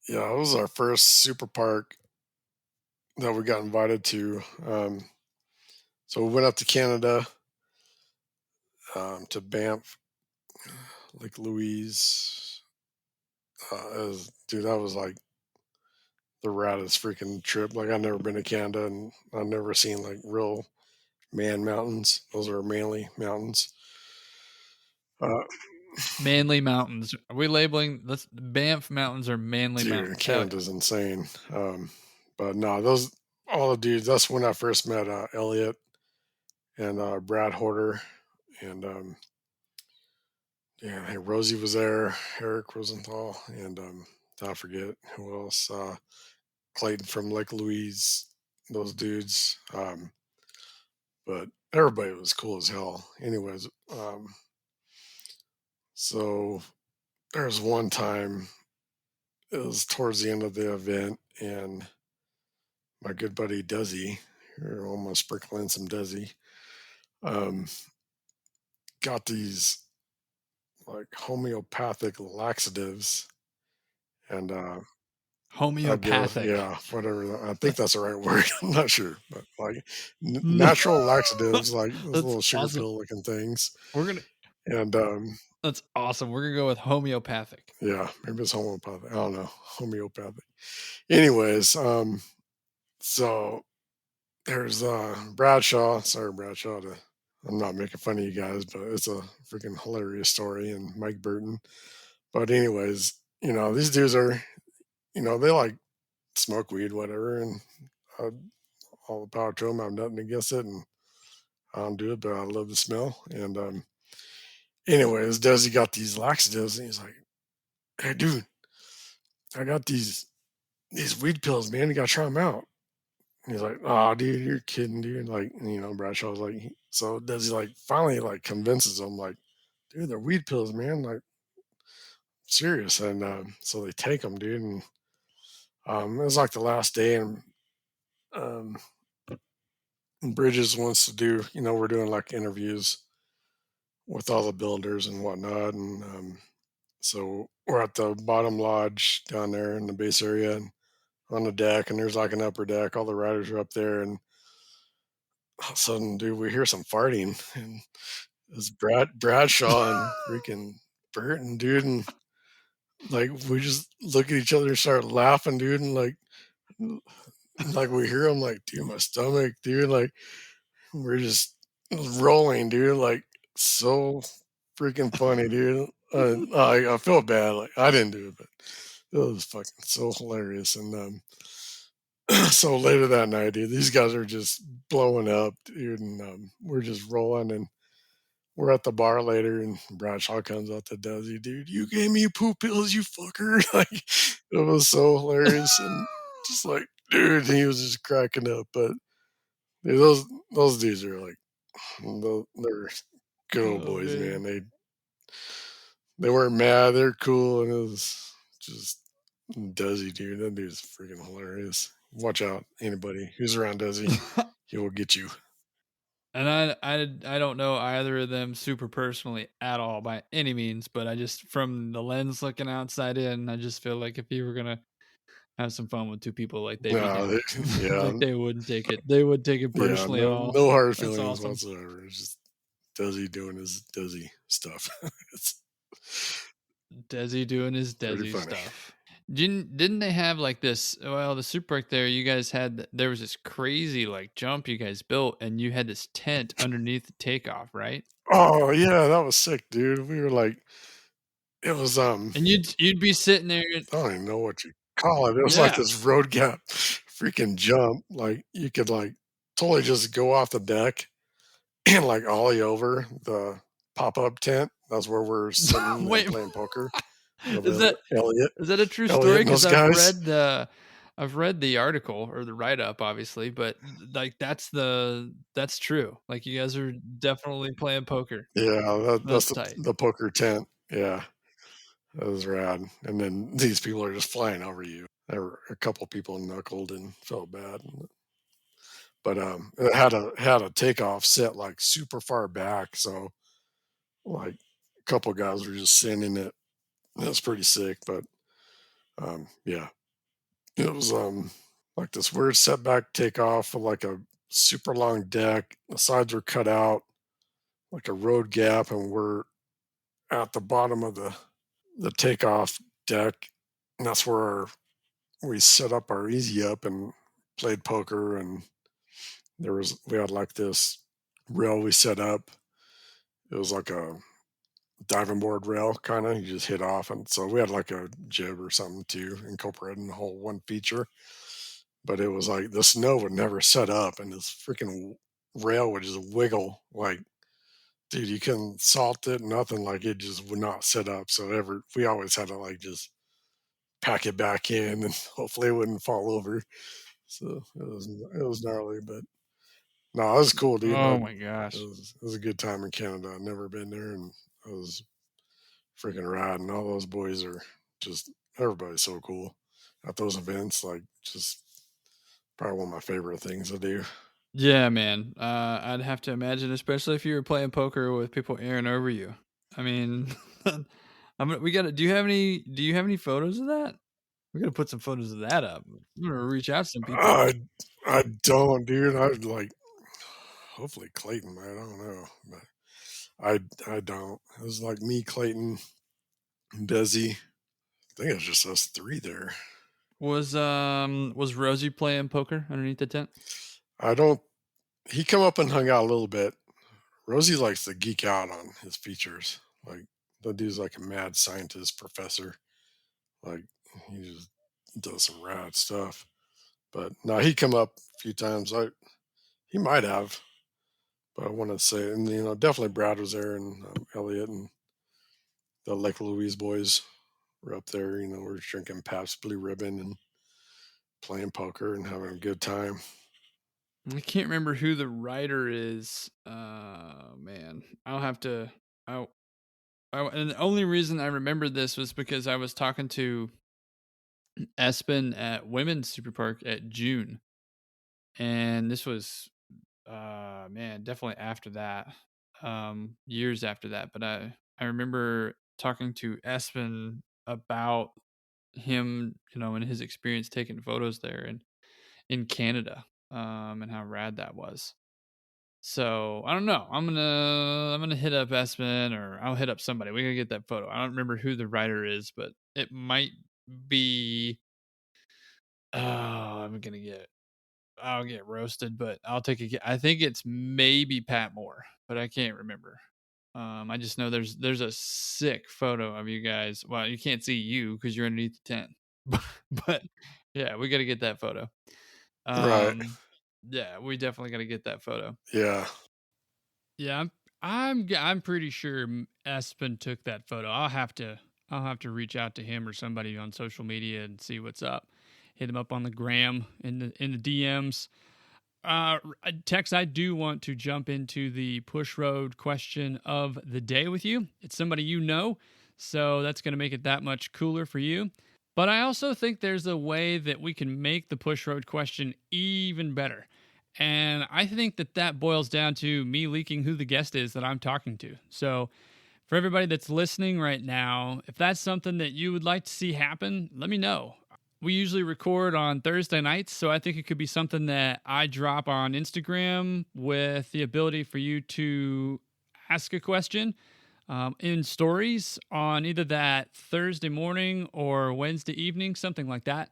Yeah, it was our first super park that we got invited to. So we went up to Canada, to Banff, Lake Louise. Dude, that was like the raddest freaking trip. Like I've never been to Canada, and I've never seen like real man mountains. Those are manly mountains. Uh, Manly Mountains. Are we labeling let's Banff Mountains or Manly dude, Mountains? Hell yeah. Canada's insane. But no, those all the dudes. That's when I first met Elliot and Brad Horter, and yeah, hey, Rosie was there, Eric Rosenthal, and I forget who else. Clayton from Lake Louise, those dudes. But everybody was cool as hell. Anyways, so there's one time it was towards the end of the event, and my good buddy Duzzy, Here, I'm gonna sprinkle in some Desi. Got these like homeopathic laxatives, and I guess, Homeopathic. yeah, whatever. I think that's the right word. I'm not sure, but like No. natural laxatives, like those That's little sugar awesome. pill looking things. We're gonna. And That's awesome. We're gonna go with homeopathic. yeah, maybe it's homeopathic. I don't know, homeopathic. Anyways, so there's Bradshaw. Sorry, Bradshaw. I'm not making fun of you guys, but it's a freaking hilarious story. And Mike Burton. But anyways, these dudes are, they like smoke weed, whatever, and uh, all the power to them. I have nothing against it, and I don't do it, but I love the smell. And anyways, Desi got these laxatives, and he's like, "Hey, dude, I got these weed pills, man. You gotta try them out." And he's like, "Oh, dude, you're kidding, dude." Like, Bradshaw's like, so Desi like finally like convinces him, like, "Dude, they're weed pills, man. Like, serious." And so they take them, dude, and it was like the last day, and um, Bridges wants to do, we're doing like interviews with all the builders and whatnot. And so we're at the bottom lodge down there in the base area and on the deck, and there's like an upper deck. All the riders are up there, and all of a sudden, dude, we hear some farting, and it's Bradshaw and freaking Burton, dude, and like we just look at each other and start laughing, dude, and like we hear them, like, dude, my stomach, dude, like we're just rolling, dude, like so freaking funny, dude. I feel bad, like I didn't do it, but it was fucking so hilarious. And so later that night, dude, these guys are just blowing up, dude, and we're just rolling, and we're at the bar later, and Bradshaw comes out to Desi, dude, you gave me poop pills, you fucker. Like it was so hilarious, and just like, dude, he was just cracking up. But dude, those dudes are like, they're good old Oh boys, man. man. They weren't mad, they're cool, and it was just Desi, dude. That dude's freaking hilarious. Watch out, anybody who's around Desi, he will get you. And I don't know either of them super personally at all by any means, but I just from the lens looking outside in, I just feel like if you were gonna have some fun with two people like they'd be No, down, yeah, like they would take it yeah, personally at no, all. no hard That's feelings awesome. whatsoever. It's just Desi doing his Desi stuff. It's Desi doing his pretty Desi funny. stuff. Didn't they have like this? Well, the Superpark there, you guys had there was this crazy like jump you guys built, and you had this tent underneath the takeoff, right? Oh yeah, that was sick, dude. We were like, it was And you'd be sitting there, I don't even know what you call it. It was like yeah. this road gap freaking jump. Like you could like totally just go off the deck and like ollie over the pop up tent. That's where we're sitting and Wait, playing poker with is that Elliot, is that a true Elliot story? and Because those guys. I've read the article or the write up, obviously, but like that's true. Like you guys are definitely playing poker. Yeah, that's That's tight. the poker tent. Yeah, that was rad. And then these people are just flying over you. There were a couple people knuckled and felt bad, but it had a takeoff set like super far back, so like a couple guys were just sending it. It was pretty sick, but yeah, it was like this weird setback takeoff with like a super long deck. The sides were cut out like a road gap, and we're at the bottom of the takeoff deck, and that's where we set up our easy up and played poker. And we had like this rail we set up. It was like a diving board rail kind of. You just hit off, and so we had like a jib or something too, incorporating the whole one feature. But it was like the snow would never set up, and this freaking rail would just wiggle. Like, dude, you couldn't salt it, nothing. Like it just would not set up. So we always had to like just pack it back in, and hopefully it wouldn't fall over. So it was gnarly, but no, it was cool, dude. Oh my It gosh. was it was a good time in Canada. I've never been there, and it was freaking rad. And all those boys are just everybody's so cool at those events. Like just probably one of my favorite things to do. Yeah, man. I'd have to imagine, especially if you were playing poker with people airing over you. I mean, we gotta. Do you have any? Do you have any photos of that? We're gonna put some photos of that up. I'm gonna reach out to some people. I don't, dude. I'd like, hopefully Clayton, I don't know, but I don't. It was like me, Clayton, Desi. I think it was just us three there. Was Rosie playing poker underneath the tent? I don't. He come up and hung out a little bit. Rosie likes to geek out on his features. Like the dude's like a mad scientist professor. Like he just does some rad stuff. But no, he come up a few times. He might have, but I want to say, and definitely Brad was there, and Elliot and the Lake Louise boys were up there. We're drinking Pabst Blue Ribbon and playing poker and having a good time. I can't remember who the writer is. Man, I'll have to. And the only reason I remembered this was because I was talking to Espen at Women's Superpark at June, and this was, man, definitely after that, years after that. But I remember talking to Espen about him, and his experience taking photos there and in Canada, and how rad that was. So I don't know. I'm gonna hit up Espen, or I'll hit up somebody. We gotta get that photo. I don't remember who the writer is, but it might be. Oh, I'll get roasted, but I'll take a. I think it's maybe Pat Moore, but I can't remember. I just know there's a sick photo of you guys. Well, you can't see you because you're underneath the tent, but yeah, we got to get that photo. Right. Yeah, we definitely got to get that photo. Yeah. Yeah, I'm pretty sure Espen took that photo. I'll have to reach out to him or somebody on social media and see what's up. Hit him up on the gram in the DMs. Tex, I do want to jump into the push road question of the day with you. It's somebody so that's going to make it that much cooler for you. But I also think there's a way that we can make the push road question even better. And I think that boils down to me leaking who the guest is that I'm talking to. So for everybody that's listening right now, if that's something that you would like to see happen, let me know. We usually record on Thursday nights, so I think it could be something that I drop on Instagram with the ability for you to ask a question in stories on either that Thursday morning or Wednesday evening, something like that.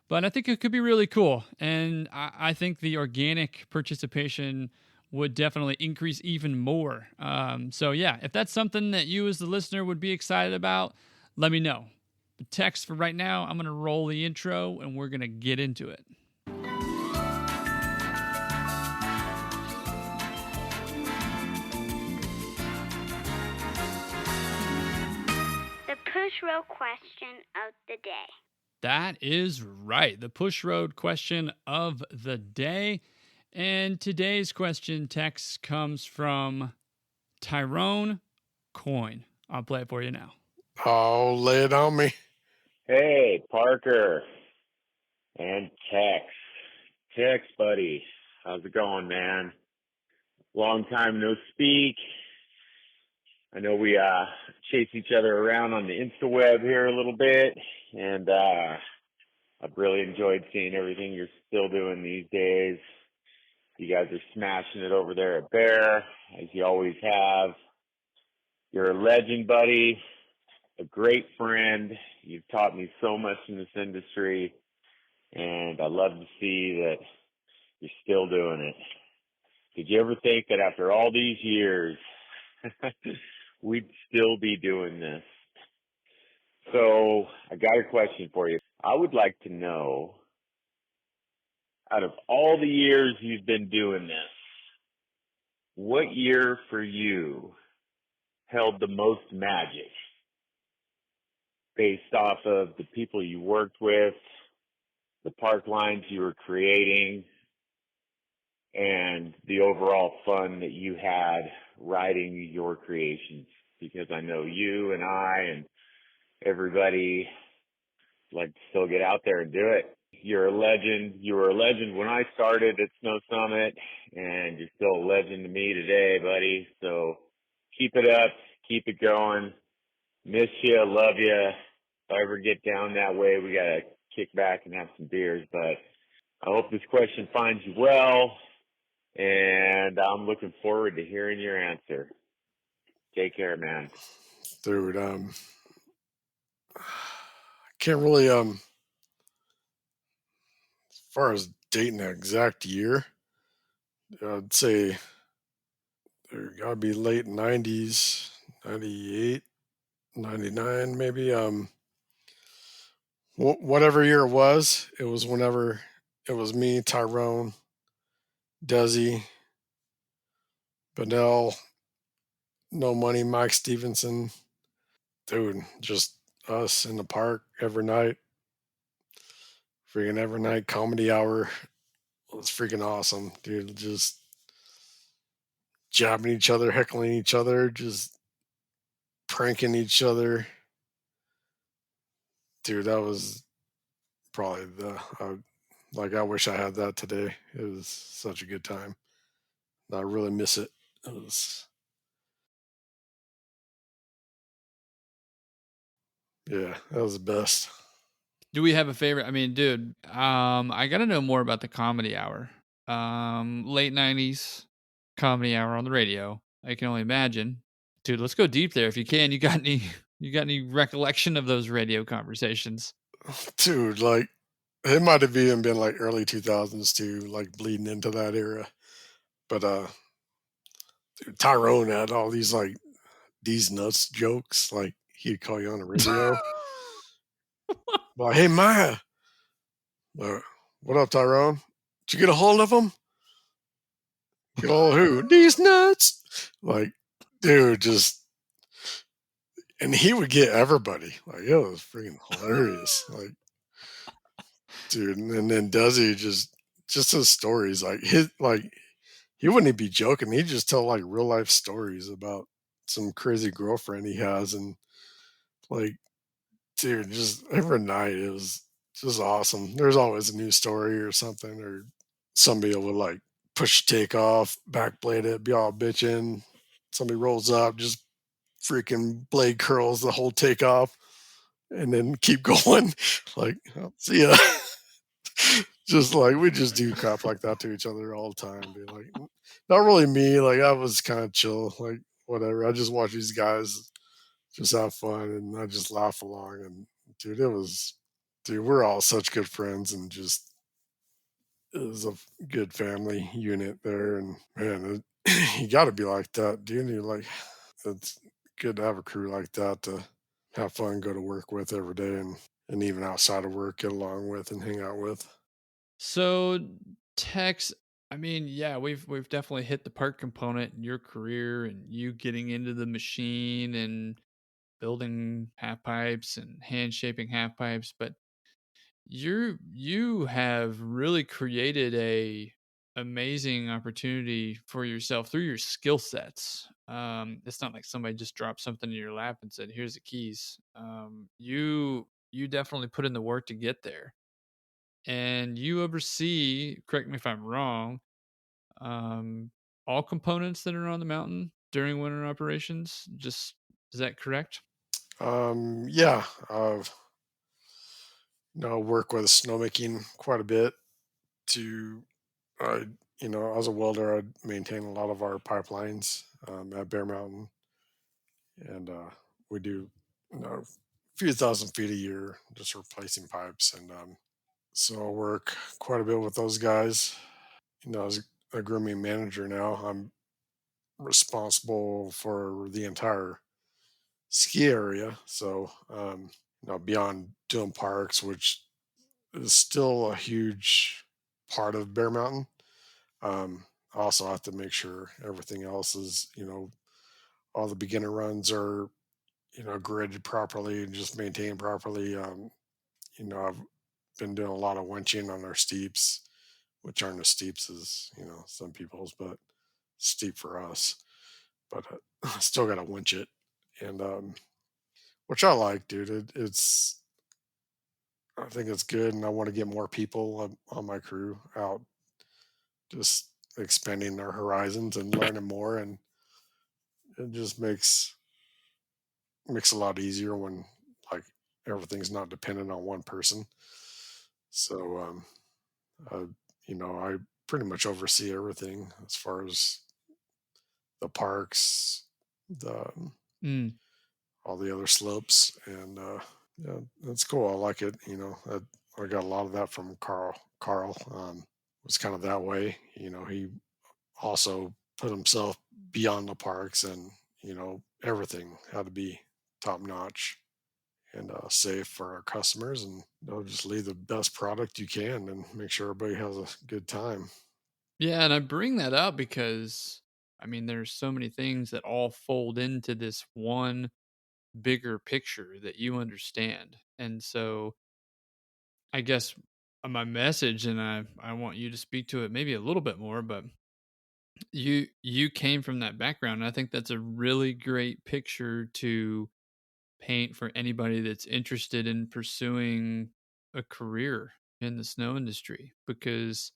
But I think it could be really cool. And I think the organic participation would definitely increase even more. So yeah, if that's something that you as the listener would be excited about, let me know. The text for right now, I'm going to roll the intro and we're going to get into it. The push road question of the day. That is right. The push road question of the day. And today's question text comes from Tyrone Coyne. I'll play it for you now. Oh, lay it on me. Hey, Parker and Tex, buddy. How's it going, man? Long time no speak. I know we chase each other around on the InstaWeb here a little bit, and I've really enjoyed seeing everything you're still doing these days. You guys are smashing it over there at Bear, as you always have. You're a legend, buddy, a great friend. You've taught me so much in this industry, and I love to see that you're still doing it. Did you ever think that after all these years, we'd still be doing this? So I got a question for you. I would like to know, out of all the years you've been doing this, what year for you held the most magic based off of the people you worked with, the park lines you were creating, and the overall fun that you had writing your creations? Because I know you and I and everybody like to still get out there and do it. You're a legend. You were a legend when I started at Snow Summit, and you're still a legend to me today, buddy. So keep it up. Keep it going. Miss you. Love you. If I ever get down that way, we got to kick back and have some beers. But I hope this question finds you well, and I'm looking forward to hearing your answer. Take care, man. Dude, can't really, as far as dating the exact year, I'd say there gotta be late 90s, 98, 99 maybe. Whatever year it was whenever it was me, Tyrone, Desi, Benell, No Money, Mike Stevenson. Dude, just us in the park every night. Freaking every night, comedy hour. It was freaking awesome, dude. Just jabbing each other, heckling each other, just pranking each other. Dude, that was probably I wish I had that today. It was such a good time. I really miss it. It was, yeah, that was the best. Do we have a favorite? I mean, dude, I gotta know more about the comedy hour. Late 90s comedy hour on the radio. I can only imagine. Dude, let's go deep there if you can. You got any recollection of those radio conversations? Dude, like, it might have even been like early 2000s too, like bleeding into that era. But dude, Tyrone had all these like these nuts jokes. Like he'd call you on the radio. Like, hey Maya, what up, Tyrone? Did you get a hold of him? Get a hold of who? These nuts. Like, dude, just and he would get everybody. Like, it was freaking hilarious. Like, dude, and then Desi just his stories, like he wouldn't be joking. He'd just tell like real life stories about some crazy girlfriend he has, and like, dude, just every night it was just awesome. There's always a new story or something, or somebody would like push take off, backblade it, be all bitching. Somebody rolls up, just freaking blade curls the whole takeoff, and then keep going. Like, oh, see ya. Just like we just do crap like that to each other all the time, dude. Like, not really me. Like, I was kind of chill. Like, whatever. I just watch these guys just have fun, and I just laugh along. And dude, we're all such good friends, and just it was a good family unit there. And man, you got to be like that, dude. You like, it's good to have a crew like that to have fun, go to work with every day, and even outside of work, get along with and hang out with. So, Tex, I mean, yeah, we've definitely hit the part component in your career and you getting into the machine and building half pipes and hand shaping half pipes, but you have really created a amazing opportunity for yourself through your skill sets. It's not like somebody just dropped something in your lap and said, "Here's the keys." You definitely put in the work to get there, and you oversee. Correct me if I'm wrong. Um, all components that are on the mountain during winter operations. Just is that correct? Yeah, I've work with snowmaking quite a bit. To I I was a welder. I'd maintain a lot of our pipelines at Bear Mountain, and we do a few thousand feet a year just replacing pipes, and so I work quite a bit with those guys. As a grooming manager now, I'm responsible for the entire ski area. So beyond doing parks, which is still a huge part of Bear Mountain. I also have to make sure everything else is, all the beginner runs are, gridded properly and just maintained properly. I've been doing a lot of winching on our steeps, which aren't as steeps as, some people's, but steep for us. But still got to winch it. And, which I like, dude. It's I think it's good, and I want to get more people on my crew out, just expanding their horizons and learning more, and it just makes it a lot easier when like everything's not dependent on one person. So, uh, I pretty much oversee everything as far as the parks, the Mm. all the other slopes, and yeah, that's cool. I like it. I got a lot of that from Carl. Carl was kind of that way. He also put himself beyond the parks, and everything had to be top notch and safe for our customers, and just leave the best product you can and make sure everybody has a good time. Yeah, and I bring that up because I mean there's so many things that all fold into this one bigger picture that you understand. And so I guess my message, and I want you to speak to it maybe a little bit more, but you came from that background. And I think that's a really great picture to paint for anybody that's interested in pursuing a career in the snow industry, because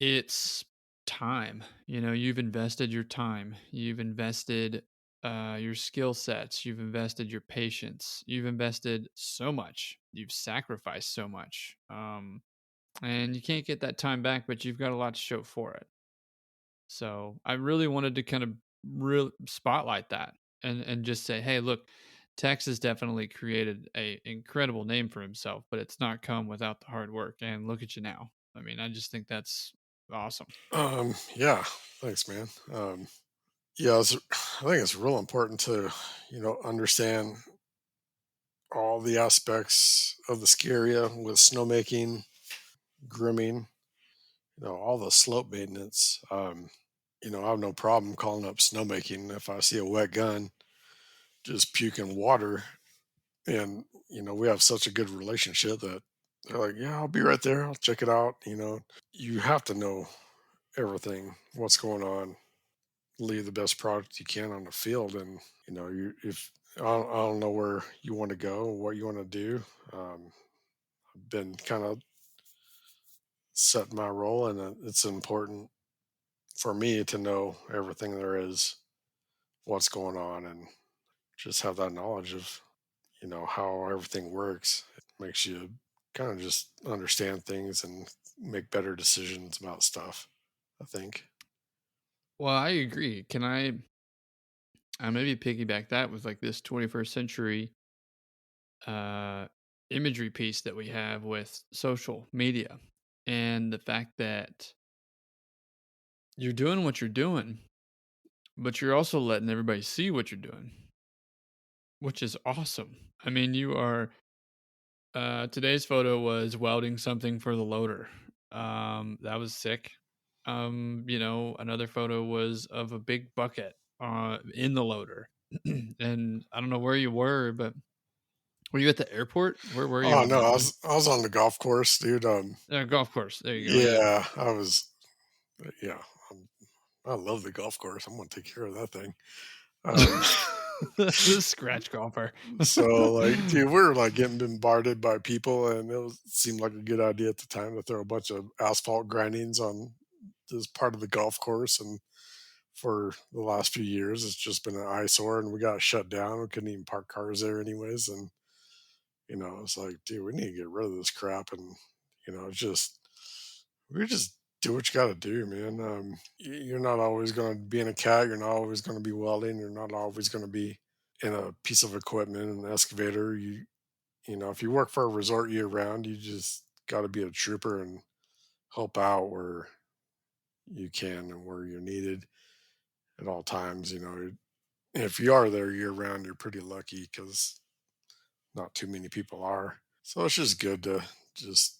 it's time. You've invested your time, you've invested your skill sets, you've invested your patience, you've invested so much, you've sacrificed so much, and you can't get that time back, but you've got a lot to show for it. So I really wanted to kind of real spotlight that, and just say, hey, look, Tex has definitely created a incredible name for himself, but it's not come without the hard work. And look at you now. I mean, I just think that's awesome. Yeah, thanks, man. Yeah, I think it's real important to understand all the aspects of the ski area with snowmaking, grooming, all the slope maintenance. I have no problem calling up snowmaking if I see a wet gun, just puking water. And, we have such a good relationship that they're like, yeah, I'll be right there. I'll check it out. You have to know everything, what's going on, leave the best product you can on the field. And, if I don't know where you want to go, what you want to do. I've been kind of set my role, and it's important for me to know everything there is, what's going on, and just have that knowledge of how everything works. It makes you kind of just understand things and make better decisions about stuff, I think. Well, I agree. Can I maybe piggyback that with like this 21st century uh, imagery piece that we have with social media, and the fact that you're doing what you're doing, but you're also letting everybody see what you're doing, which is awesome. I mean, you are. Today's photo was welding something for the loader. That was sick. Another photo was of a big bucket in the loader. And I don't know where you were, but were you at the airport? Where were you Oh on no, that I one? was I was on the golf course, dude. Golf course. There you go. Yeah. Yeah, I was. Yeah, I love the golf course. I'm gonna take care of that thing. Um, The scratch golfer. so like, dude, we were like getting bombarded by people, and seemed like a good idea at the time to throw a bunch of asphalt grindings on this part of the golf course. And for the last few years, it's just been an eyesore, and we got shut down. We couldn't even park cars there, anyways. And it's like, dude, we need to get rid of this crap. And it's just we just do what you got to do, man. You're not always going to be in a cat. You're not always going to be welding. You're not always going to be in a piece of equipment, an excavator. If you work for a resort year round, you just got to be a trooper and help out where you can and where you're needed at all times. If you are there year round, you're pretty lucky because not too many people are. So it's just good to just,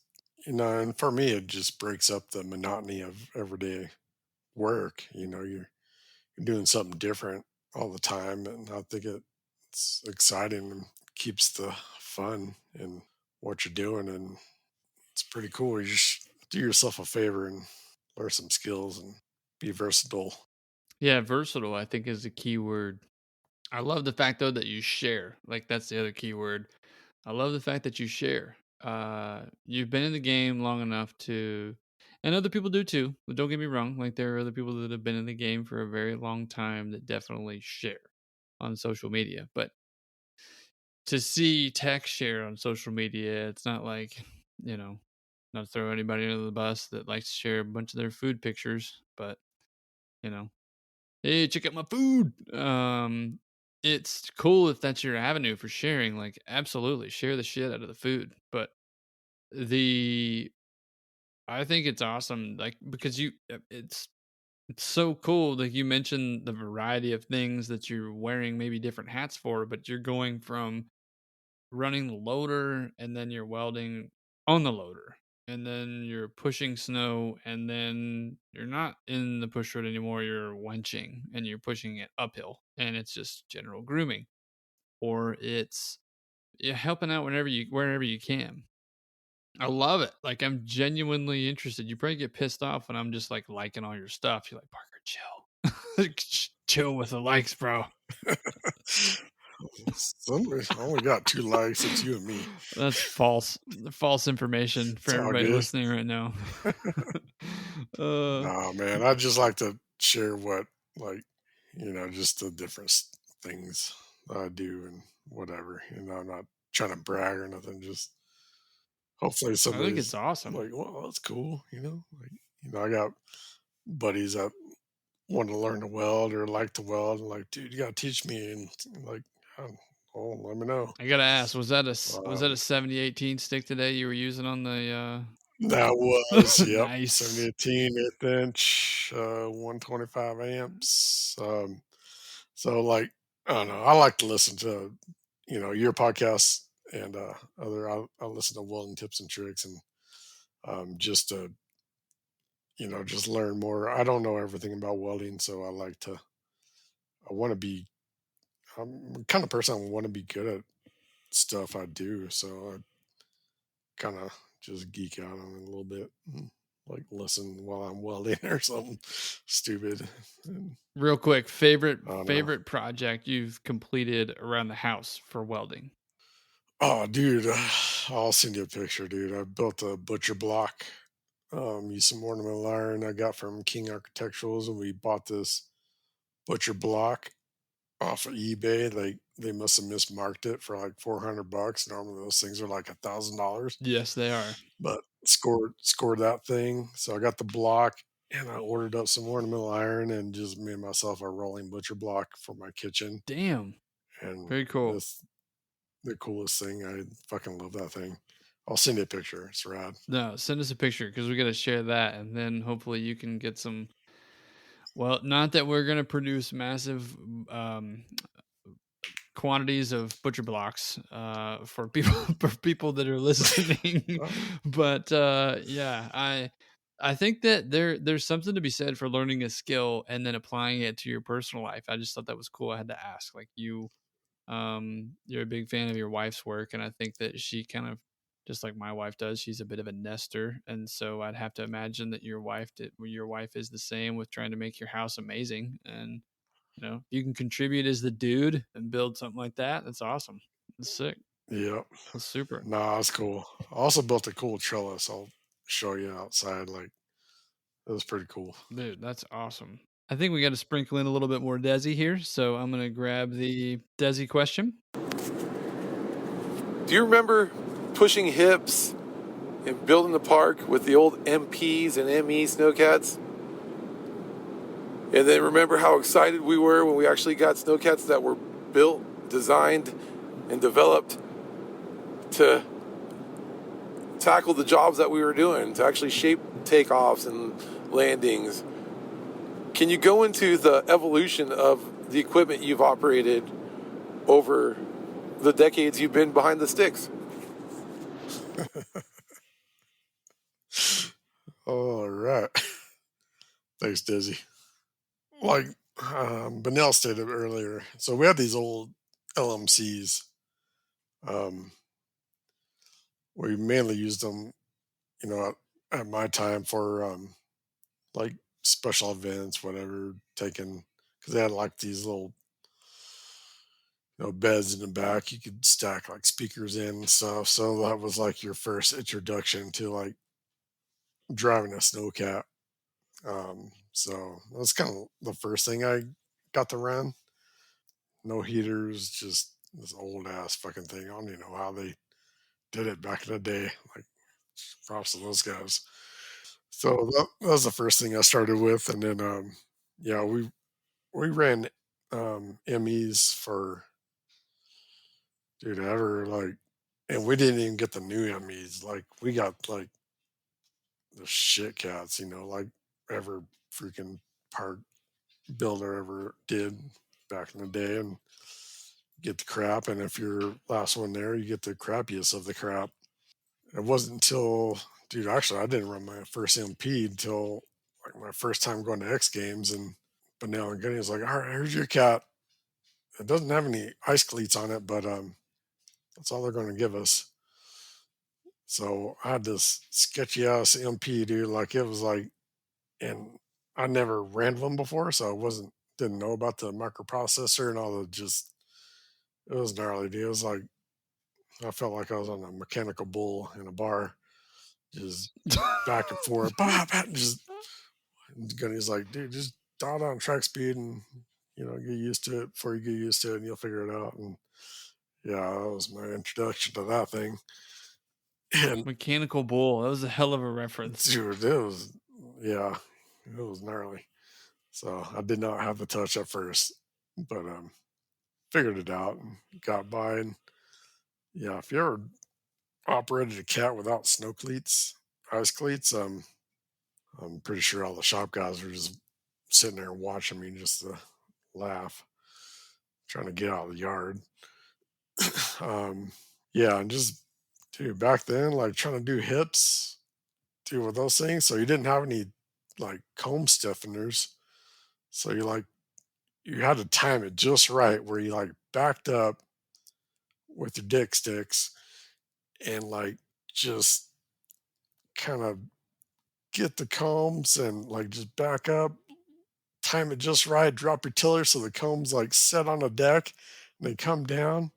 and for me, it just breaks up the monotony of everyday work. You're doing something different all the time. And I think it's exciting and keeps the fun in what you're doing. And it's pretty cool. You just do yourself a favor and learn some skills and be versatile. Yeah, versatile, I think, is the key word. I love the fact though that you share. Like that's the other key word. I love the fact that you share. you've been in the game long enough to, and other people do too, but don't get me wrong, like there are other people that have been in the game for a very long time that definitely share on social media. But to see tech share on social media, it's not like, you know, not to throw anybody under the bus that likes to share a bunch of their food pictures, but you know, hey, check out my food. It's cool if that's your avenue for sharing. Like, absolutely, share the shit out of the food. But the I think it's awesome, like because it's so cool. Like you mentioned the variety of things that you're wearing, maybe different hats for, but you're going from running the loader and then you're welding on the loader and then you're pushing snow and then you're not in the push road anymore, you're wenching and you're pushing it uphill and it's just general grooming, or it's helping out wherever you can. I love it. Like I'm genuinely interested. You probably get pissed off when I'm just like liking all your stuff. You're like, Parker, chill. Chill with the likes, bro. I only got 2 likes. It's you and me. That's false. False information for It's all everybody good. listening right now. Nah, man. I just like to share what, like, just the different things that I do and whatever. I'm not trying to brag or nothing. Just hopefully I think it's somebody's awesome. like, well, that's cool. Like, I got buddies that want to learn to weld or like to weld. And like, dude, you got to teach me. And like, oh, let me know. I gotta ask, was that a Um, 7018 stick today you were using on the that was, yep, nice. 7018 8-inch, 125 amps. So like, I don't know. I like to listen to, your podcast and I listen to welding tips and tricks and just to, just learn more. I don't know everything about welding, so I want to be, I'm the kind of person I want to be good at stuff I do. So I kind of just geek out on it a little bit, and, like listen while I'm welding or something stupid. And Real quick, I don't know. favorite project you've completed around the house for welding? Oh, dude, I'll send you a picture, dude. I built a butcher block. Used some ornamental iron I got from King Architecturals, and we bought this butcher block off of eBay. They must have mismarked it for like $400. Normally those things are like $1,000. Yes, they are. But scored that thing. So I got the block and I ordered up some ornamental iron and just made myself a rolling butcher block for my kitchen. Damn. And Very cool. this the coolest thing. I fucking love that thing. I'll send you a picture. It's rad. No, send us a picture because we got to share that, and then hopefully you can get some. Well, not that we're gonna produce massive quantities of butcher blocks for people for people that are listening, but yeah, I think that there's something to be said for learning a skill and then applying it to your personal life. I just thought that was cool. I had to ask, like you're a big fan of your wife's work, and I think that she kind of, just like my wife does, she's a bit of a nester, and so I'd have to imagine that your wife is the same with trying to make your house amazing. And if you can contribute as the dude and build something like that, that's awesome. That's sick. Yep. That's super. Nah, that's cool. I also built a cool trellis. I'll show you outside. Like it was pretty cool. Dude, that's awesome. I think we got to sprinkle in a little bit more Desi here, so I'm going to grab the Desi question. Do you remember pushing hips and building the park with the old MPs and ME snowcats? And then remember how excited we were when we actually got snowcats that were built, designed, and developed to tackle the jobs that we were doing, to actually shape takeoffs and landings. Can you go into the evolution of the equipment you've operated over the decades you've been behind the sticks? All right. Thanks, Dizzy. Like Benel stated earlier, so we had these old LMCs. We mainly used them, at my time for like special events, whatever, taking because they had like these little beds in the back. You could stack like speakers in and stuff. So that was like your first introduction to like driving a snowcat. So that's kind of the first thing I got to run. No heaters, just this old ass fucking thing. I don't even know how they did it back in the day. Like, props to those guys. So that was the first thing I started with, and then yeah, we ran MEs for dude ever like, and we didn't even get the new MEs. Like we got like the shit cats, like ever freaking park builder ever did back in the day, and get the crap. And if you're last one there, you get the crappiest of the crap. It wasn't until, dude, actually, I didn't run my first MP until like my first time going to X Games, and Benell and Gunny was like, "All right, here's your cat. It doesn't have any ice cleats on it, but that's all they're going to give us." So I had this sketchy ass MP, dude. Like it was like, and I never ran one before, so I didn't know about the microprocessor and all the just. It was gnarly, dude. It was like I felt like I was on a mechanical bull in a bar, just back and forth, just. And Gunny's like, dude, just dial down track speed and get used to it before you get used to it, and you'll figure it out. And yeah, that was my introduction to that thing. And Mechanical bull. That was a hell of a reference. dude, it was gnarly. So I did not have the touch at first, but figured it out and got by. And yeah, if you ever operated a cat without snow cleats, ice cleats, I'm pretty sure all the shop guys were just sitting there watching me just to laugh, trying to get out of the yard. um, yeah, and just dude, back then, like trying to do hips, dude, with those things. So you didn't have any like comb stiffeners. So you had to time it just right where you like backed up with your dick sticks and like just kind of get the combs and like just back up, time it just right, drop your tiller so the combs like set on the deck and they come down.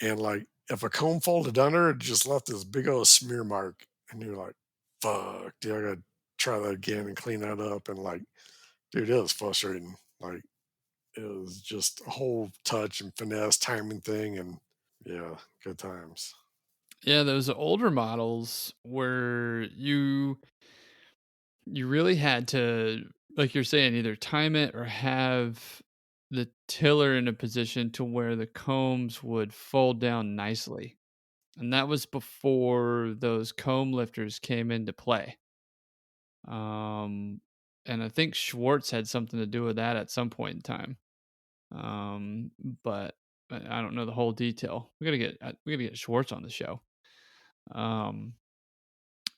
And like if a comb folded under, it just left this big old smear mark. And you're like, fuck, dude, I gotta try that again and clean that up. And like, dude, it was frustrating. Like it was just a whole touch and finesse timing thing. And yeah, good times. Yeah, those older models where you really had to, like you're saying, either time it or have the tiller in a position to where the combs would fold down nicely. And that was before those comb lifters came into play. And I think Schwartz had something to do with that at some point in time. But I don't know the whole detail. We gotta get Schwartz on the show. Um,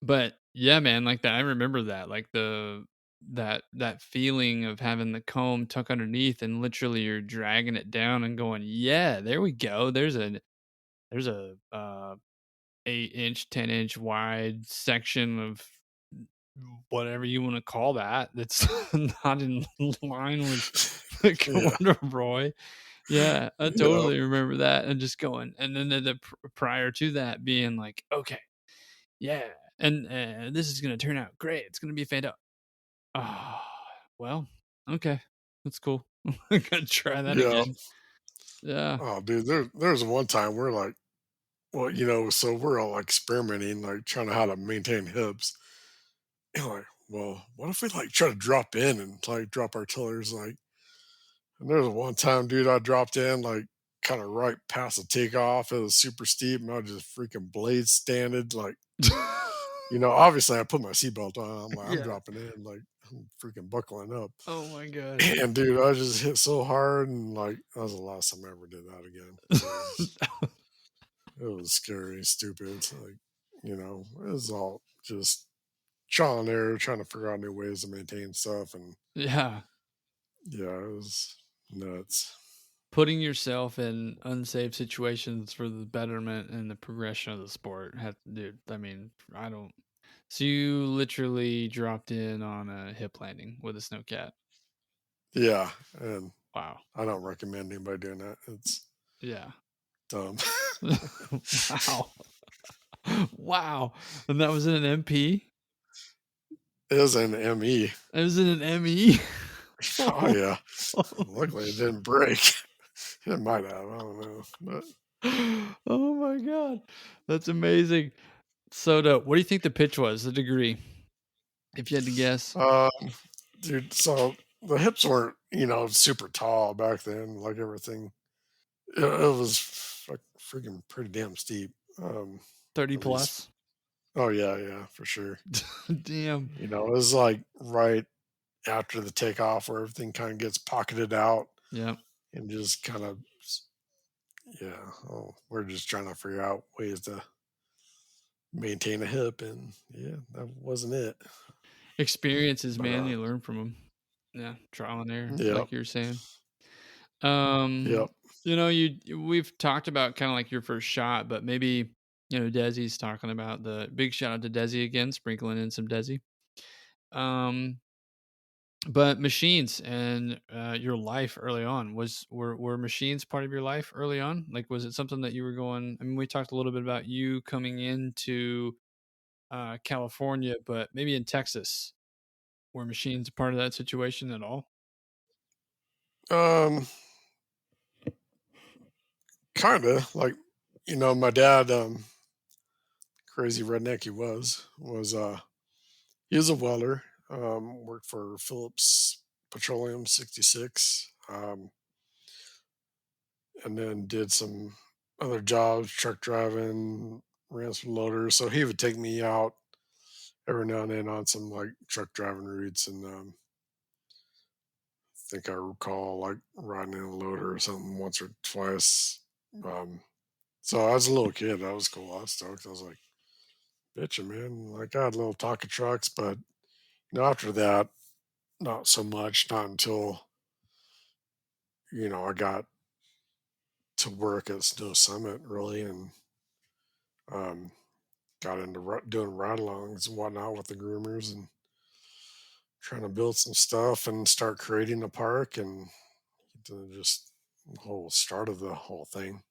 but yeah, man, like that. I remember that, like that feeling of having the comb tuck underneath, and literally you're dragging it down and going, yeah, there we go. There's a 8-inch, 10-inch wide section of whatever you want to call that. That's not in line with the Yeah. corduroy. Yeah, I Yeah. totally remember that, and just going, and then prior to that being like, okay, yeah, and this is gonna turn out great. It's gonna be fantastic. Oh, well, okay, that's cool. I gotta try that Yeah. again. Yeah. Oh, dude, there's one time we're like, well, so we're all like experimenting, like trying to how to maintain hips. And like, well, what if we like try to drop in and like drop our tillers? Like, and there was one time, dude, I dropped in like kind of right past the takeoff. It was super steep, and I just freaking blade standed. Like, obviously I put my seatbelt on. I'm like, I'm Yeah. dropping in, like I'm freaking buckling up. Oh my god. And dude, I just hit so hard, and like that was the last time I ever did that again. It was scary, stupid. Like, it was all just trial and error, trying to figure out new ways to maintain stuff. And Yeah. yeah, it was nuts. Putting yourself in unsafe situations for the betterment and the progression of the sport. Dude, I mean, I don't. So you literally dropped in on a hip landing with a snowcat. Yeah. And Wow. I don't recommend anybody doing that. It's Yeah. dumb. Wow. Wow. And that was in an MP? It was an ME. It was in an ME? Oh yeah. Luckily it didn't break. It might have. I don't know. But Oh my God. That's amazing. So dope. What do you think the pitch was, the degree? If you had to guess. dude, so the hips weren't, super tall back then, like everything. It was freaking pretty damn steep. 30 at least. plus? Oh yeah, for sure. Damn. It was like right after the takeoff where everything kind of gets pocketed out Yeah. and just kind of, yeah. Oh, we're just trying to figure out ways to maintain a hip, and yeah, that wasn't it. Experiences, But man. You learn from them. Yeah. Trial and error, yep, like you were saying. yep. We've talked about kind of like your first shot, but maybe, Desi's talking about the big shout out to Desi again, sprinkling in some Desi. But machines and your life early on were machines part of your life early on? Like, was it something that you were going? I mean, we talked a little bit about you coming into California, but maybe in Texas, were machines a part of that situation at all? Um, kind of like, my dad, crazy redneck he was a welder. Worked for Phillips Petroleum 66. And then did some other jobs, truck driving, ran some loaders. So he would take me out every now and then on some like truck driving routes. And I think I recall like riding in a loader or something once or twice. Um, so as a little kid, that was cool. I was stoked. I was like, bitching, man. Like I had little Tonka trucks, but after that, not so much. Not until I got to work at Snow Summit really, and um, got into doing ride-alongs and whatnot with the groomers and trying to build some stuff and start creating a park and just the whole start of the whole thing.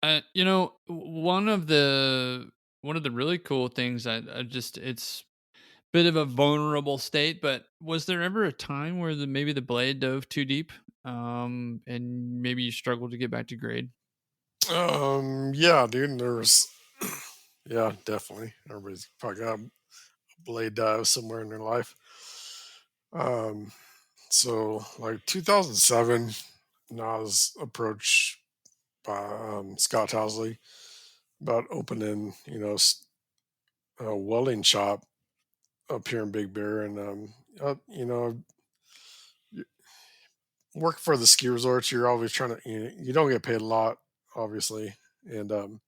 One of the really cool things I just it's bit of a vulnerable state, but was there ever a time where maybe the blade dove too deep, and maybe you struggled to get back to grade? Yeah, dude, there's yeah, definitely. Everybody's probably got a blade dive somewhere in their life. Um, so like 2007, I was approached by Scott Housley about opening, a welding shop up here in Big Bear, and y- work for the ski resorts. You're always trying to, you don't get paid a lot, obviously, and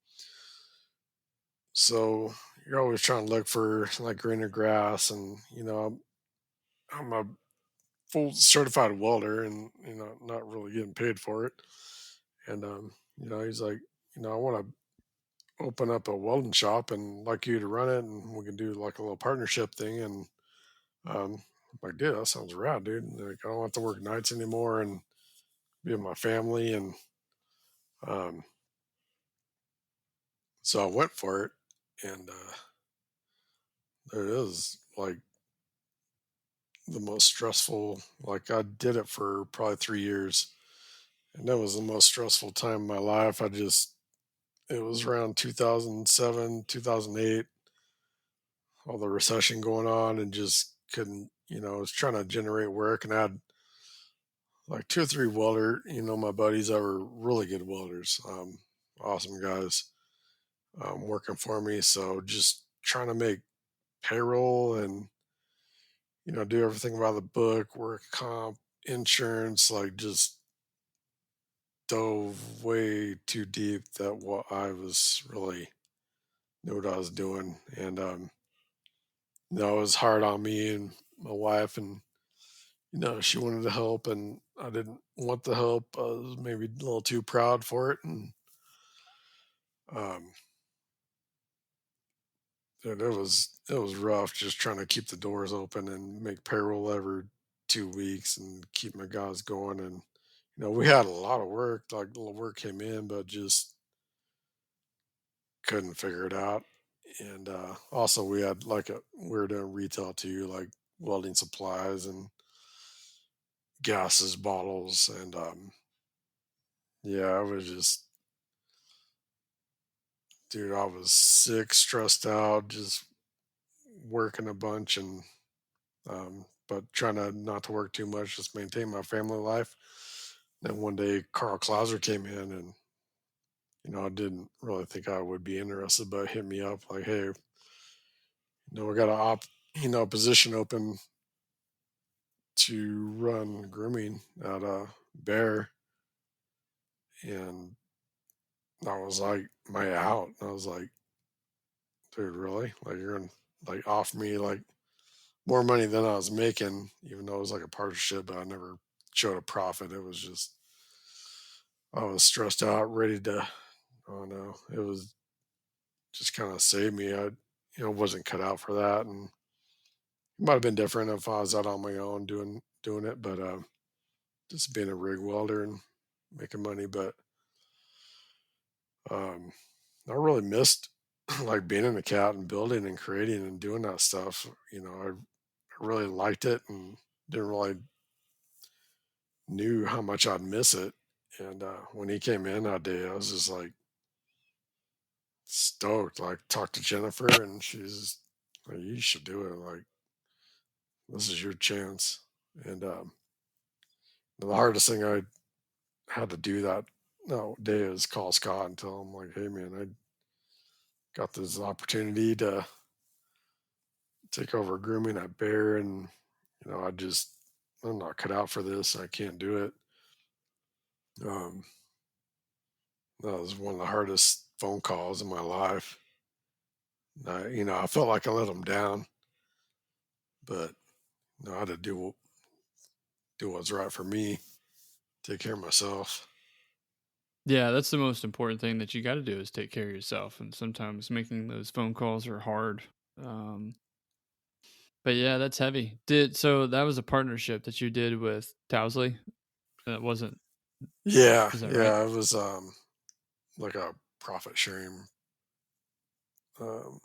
so you're always trying to look for like greener grass, and I'm a full certified welder, and not really getting paid for it, and he's like, I want to open up a welding shop and like you to run it, and we can do like a little partnership thing, and I'm like, dude, that sounds rad, dude. Like, I don't have to work nights anymore and be with my family. And um, so I went for it. And there it is, like the most stressful, like I did it for probably 3 years. And that was the most stressful time of my life. It was around 2007, 2008, all the recession going on, and just couldn't, I was trying to generate work, and I had like two or three my buddies that were really good welders, awesome guys, working for me. So just trying to make payroll and, do everything by the book, work comp, insurance, like just dove way too deep that what I was really knew what I was doing. And, it was hard on me and my wife, and, she wanted to help and I didn't want the help. I was maybe a little too proud for it. And, um, it was rough just trying to keep the doors open and make payroll every 2 weeks and keep my guys going. And we had a lot of work, like the work came in, but just couldn't figure it out. And also, we had we were doing retail too, like welding supplies and gases, bottles, and yeah, I was just, dude, I was sick, stressed out, just working a bunch, and but trying to not to work too much, just maintain my family life. Then one day, Carl Clauser came in, and I didn't really think I would be interested, but hit me up like, hey, we got a position open to run grooming at Bear, and I was like, "Am I out?" And I was like, "Dude, really? Like you're gonna like offer me like more money than I was making, even though it was like a partnership, but I never showed a profit. It was just I was stressed out, ready to. Oh no, it was just kind of saved me. I wasn't cut out for that, and it might have been different if I was out on my own doing it, but just being a rig welder and making money, but um, I really missed like being in the cat and building and creating and doing that stuff. I really liked it and didn't really knew how much I'd miss it. And when he came in that day, I was just like stoked. Like talked to Jennifer, and she's like, "You should do it. Like this is your chance." And the hardest thing I had to do that no day is call Scott and tell him like, "Hey man, I got this opportunity to take over grooming at Bear, and I'm not cut out for this. I can't do it." Um, that was one of the hardest phone calls in my life. I felt like I let him down, but I had to do what's right for me, take care of myself. Yeah, that's the most important thing that you got to do is take care of yourself. And sometimes making those phone calls are hard. Um, but yeah, that's heavy. So that was a partnership that you did with Towsley? That wasn't, Yeah, is that right? yeah, it was like a profit sharing um,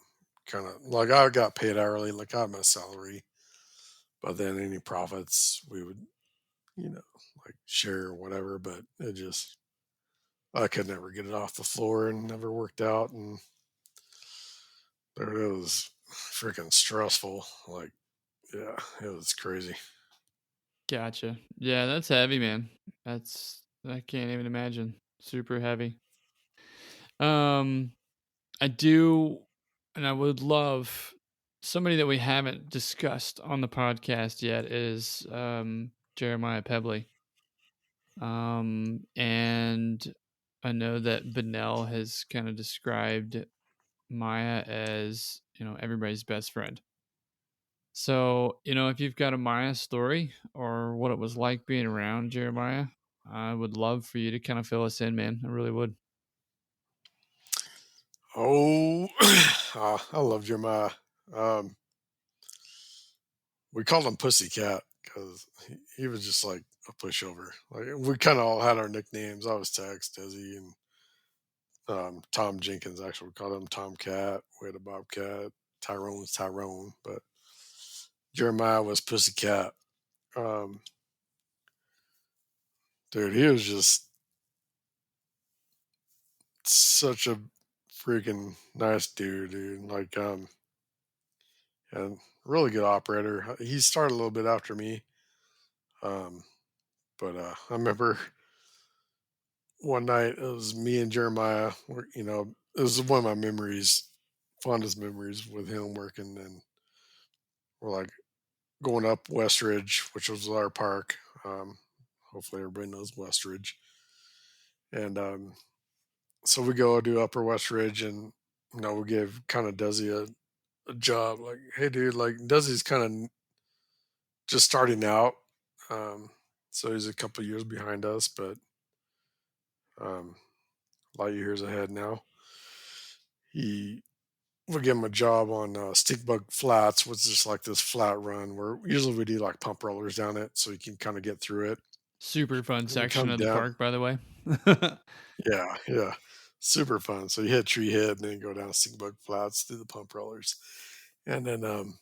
kind of like I got paid hourly, like I had my salary, but then any profits we would you know like share or whatever. But it just I could never get it off the floor and never worked out, and there it was freaking stressful. Like, yeah, it was crazy. Gotcha. Yeah, that's heavy, man. I can't even imagine. Super heavy. Um, I do, and I would love somebody that we haven't discussed on the podcast yet is Jeremiah Pebley. And I know that Benell has kind of described Maya as, everybody's best friend. So, if you've got a Maya story or what it was like being around Jeremiah, I would love for you to kind of fill us in, man. I really would. Oh, I love Jeremiah. Um, we called him Pussycat because he was just like a pushover. Like we kind of all had our nicknames. I was Tex, Desi, and Tom Jenkins. Actually, we called him Tomcat. We had a Bobcat. Tyrone was Tyrone, but Jeremiah was Pussycat. Um, dude, he was just such a freaking nice dude. Like, and really good operator. He started a little bit after me, um, but I remember one night it was me and Jeremiah. It was one of my memories, fondest memories with him working, and we're like going up Westridge, which was our park. Um, hopefully, everybody knows Westridge, and so we go do Upper Westridge, and we give kind of Desi a job. Like, hey, dude, like Desi's kind of just starting out. Um, so he's a couple years behind us, but um, light years ahead now. He we give him a job on Stickbug Flats, which is just like this flat run where usually we do like pump rollers down it, so you can kind of get through it. Super fun And you section come of the down. park, by the way. Yeah. Super fun. So you hit Tree Head and then go down Stingbug Flats through the pump rollers. And then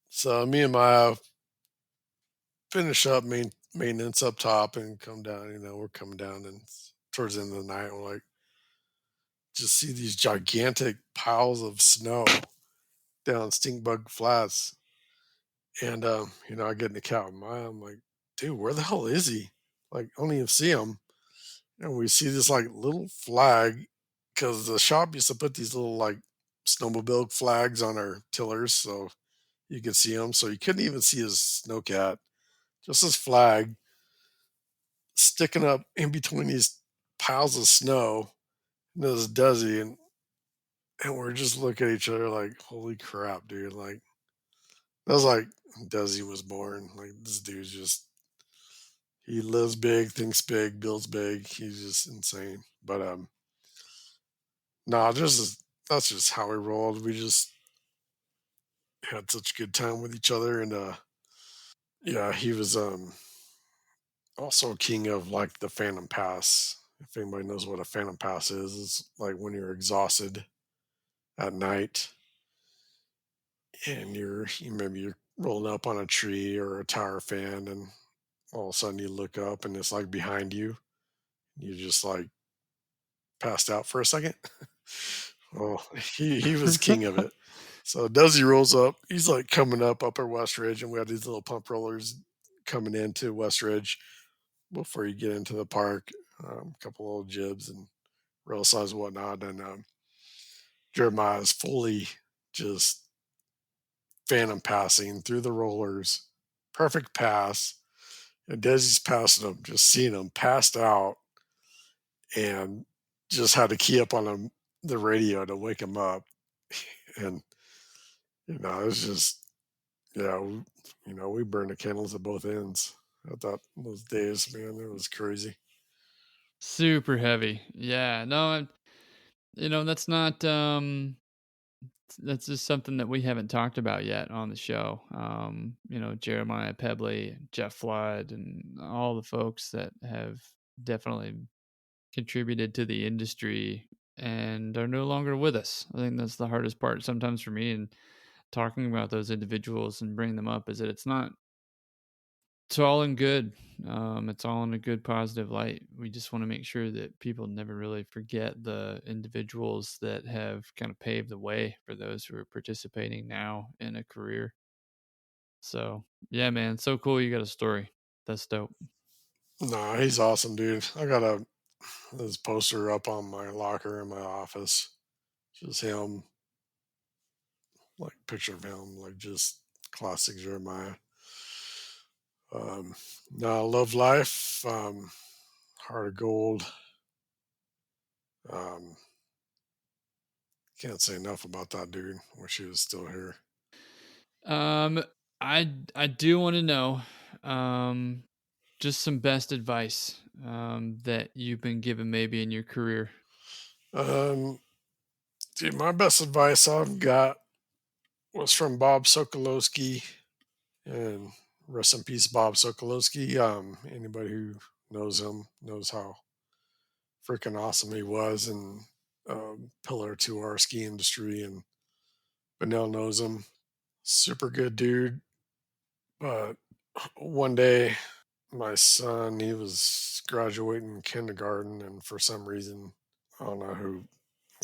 so me and Maya finish up maintenance up top and come down, we're coming down and towards the end of the night we're like just see these gigantic piles of snow down Stingbug Flats. And I get in the cat with Maya. I'm like, dude, where the hell is he? Like, I don't even see him. And we see this like little flag because the shop used to put these little like snowmobile flags on our tillers so you could see them. So you couldn't even see his snowcat, just his flag sticking up in between these piles of snow. And it was Desi, and we're just looking at each other like, holy crap, dude. Like, that was like Desi was born. Like, this dude's just, he lives big, thinks big, builds big. He's just insane. But, no, that's just how we rolled. We just had such a good time with each other. And, yeah, he was, also king of like the Phantom Pass. If anybody knows what a Phantom Pass is, it's like when you're exhausted at night and maybe you're rolling up on a tree or a tower fan and all of a sudden you look up and it's like behind you. You just like passed out for a second. Well, he was king of it. So Desi rolls up. He's like coming up Upper West Ridge, and we had these little pump rollers coming into West Ridge before you get into the park. A couple old jibs and rail size and whatnot. And Jeremiah is fully just phantom passing through the rollers. Perfect pass. And Desi's passing him, just seeing him passed out, and just had to key up on him the radio to wake him up. And it was just yeah, we burned the candles at both ends. I thought those days, man, it was crazy. Super heavy. Yeah. No, that's not that's just something that we haven't talked about yet on the show. Jeremiah Pebley, Jeff Flood, and all the folks that have definitely contributed to the industry and are no longer with us. I think that's the hardest part sometimes for me, and talking about those individuals and bringing them up is that it's all in good. It's all in a good, positive light. We just want to make sure that people never really forget the individuals that have kind of paved the way for those who are participating now in a career. So, yeah, man, so cool. You got a story. That's dope. Nah, he's awesome, dude. I got this poster up on my locker in my office. Just him, like picture of him, like just classic Jeremiah. No, love life, heart of gold. Um, can't say enough about that dude. Wish he was still here. Um, I do want to know, um, just some best advice, that you've been given maybe in your career. Um, Dude, my best advice I've got was from Bob Sokolowski, and rest in peace, Bob Sokolowski. Anybody who knows him knows how freaking awesome he was and pillar to our ski industry. And Benell knows him. Super good dude. But one day, my son, he was graduating kindergarten, and for some reason, I don't know who,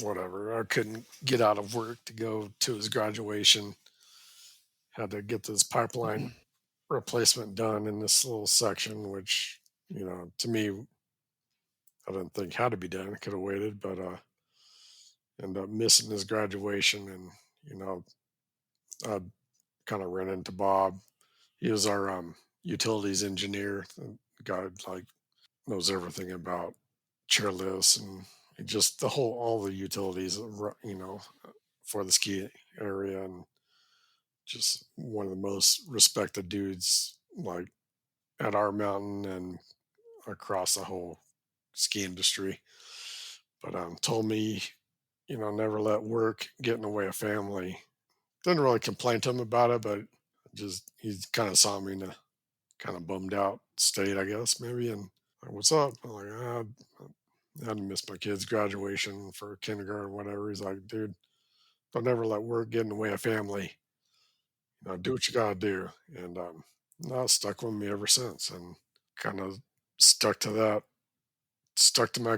whatever, I couldn't get out of work to go to his graduation. Had to get this pipeline replacement done in this little section, which, to me, I didn't think had to be done. Could have waited, but ended up missing his graduation. And, I kind of ran into Bob. He was our utilities engineer. The guy like knows everything about chairlifts and just all the utilities, for the ski area, and just one of the most respected dudes, like at our mountain and across the whole ski industry. But told me, never let work get in the way of family. Didn't really complain to him about it, but just he kind of saw me in a kind of bummed out state, I guess, maybe. And like, what's up? I'm like, I hadn't missed my kid's graduation for kindergarten, whatever. He's like, dude, don't ever let work get in the way of family. Do what you gotta do. And that's stuck with me ever since, and kind of stuck to that, stuck to my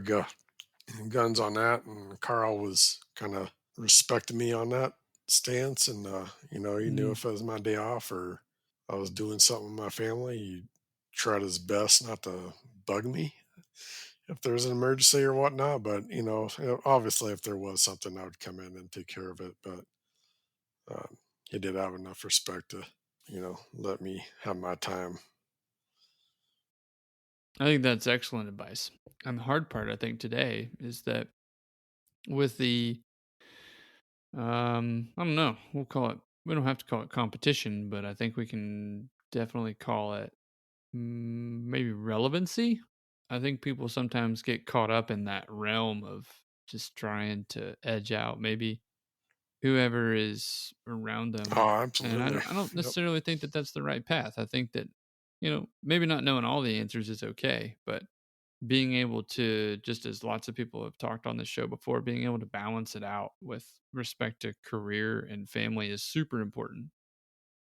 guns on that. And Carl was kind of respecting me on that stance. And he knew Mm. if it was my day off or I was doing something with my family, he tried his best not to bug me if there's an emergency or whatnot. But obviously, if there was something, I would come in and take care of it. But he did have enough respect to let me have my time. I think that's excellent advice. And the hard part, I think, today is that with the, I don't know, we don't have to call it competition, but I think we can definitely call it maybe relevancy. I think people sometimes get caught up in that realm of just trying to edge out maybe whoever is around them. Oh, And I absolutely. don't Yep. necessarily think that that's the right path. I think that, maybe not knowing all the answers is okay, but being able to, just as lots of people have talked on this show before, being able to balance it out with respect to career and family is super important,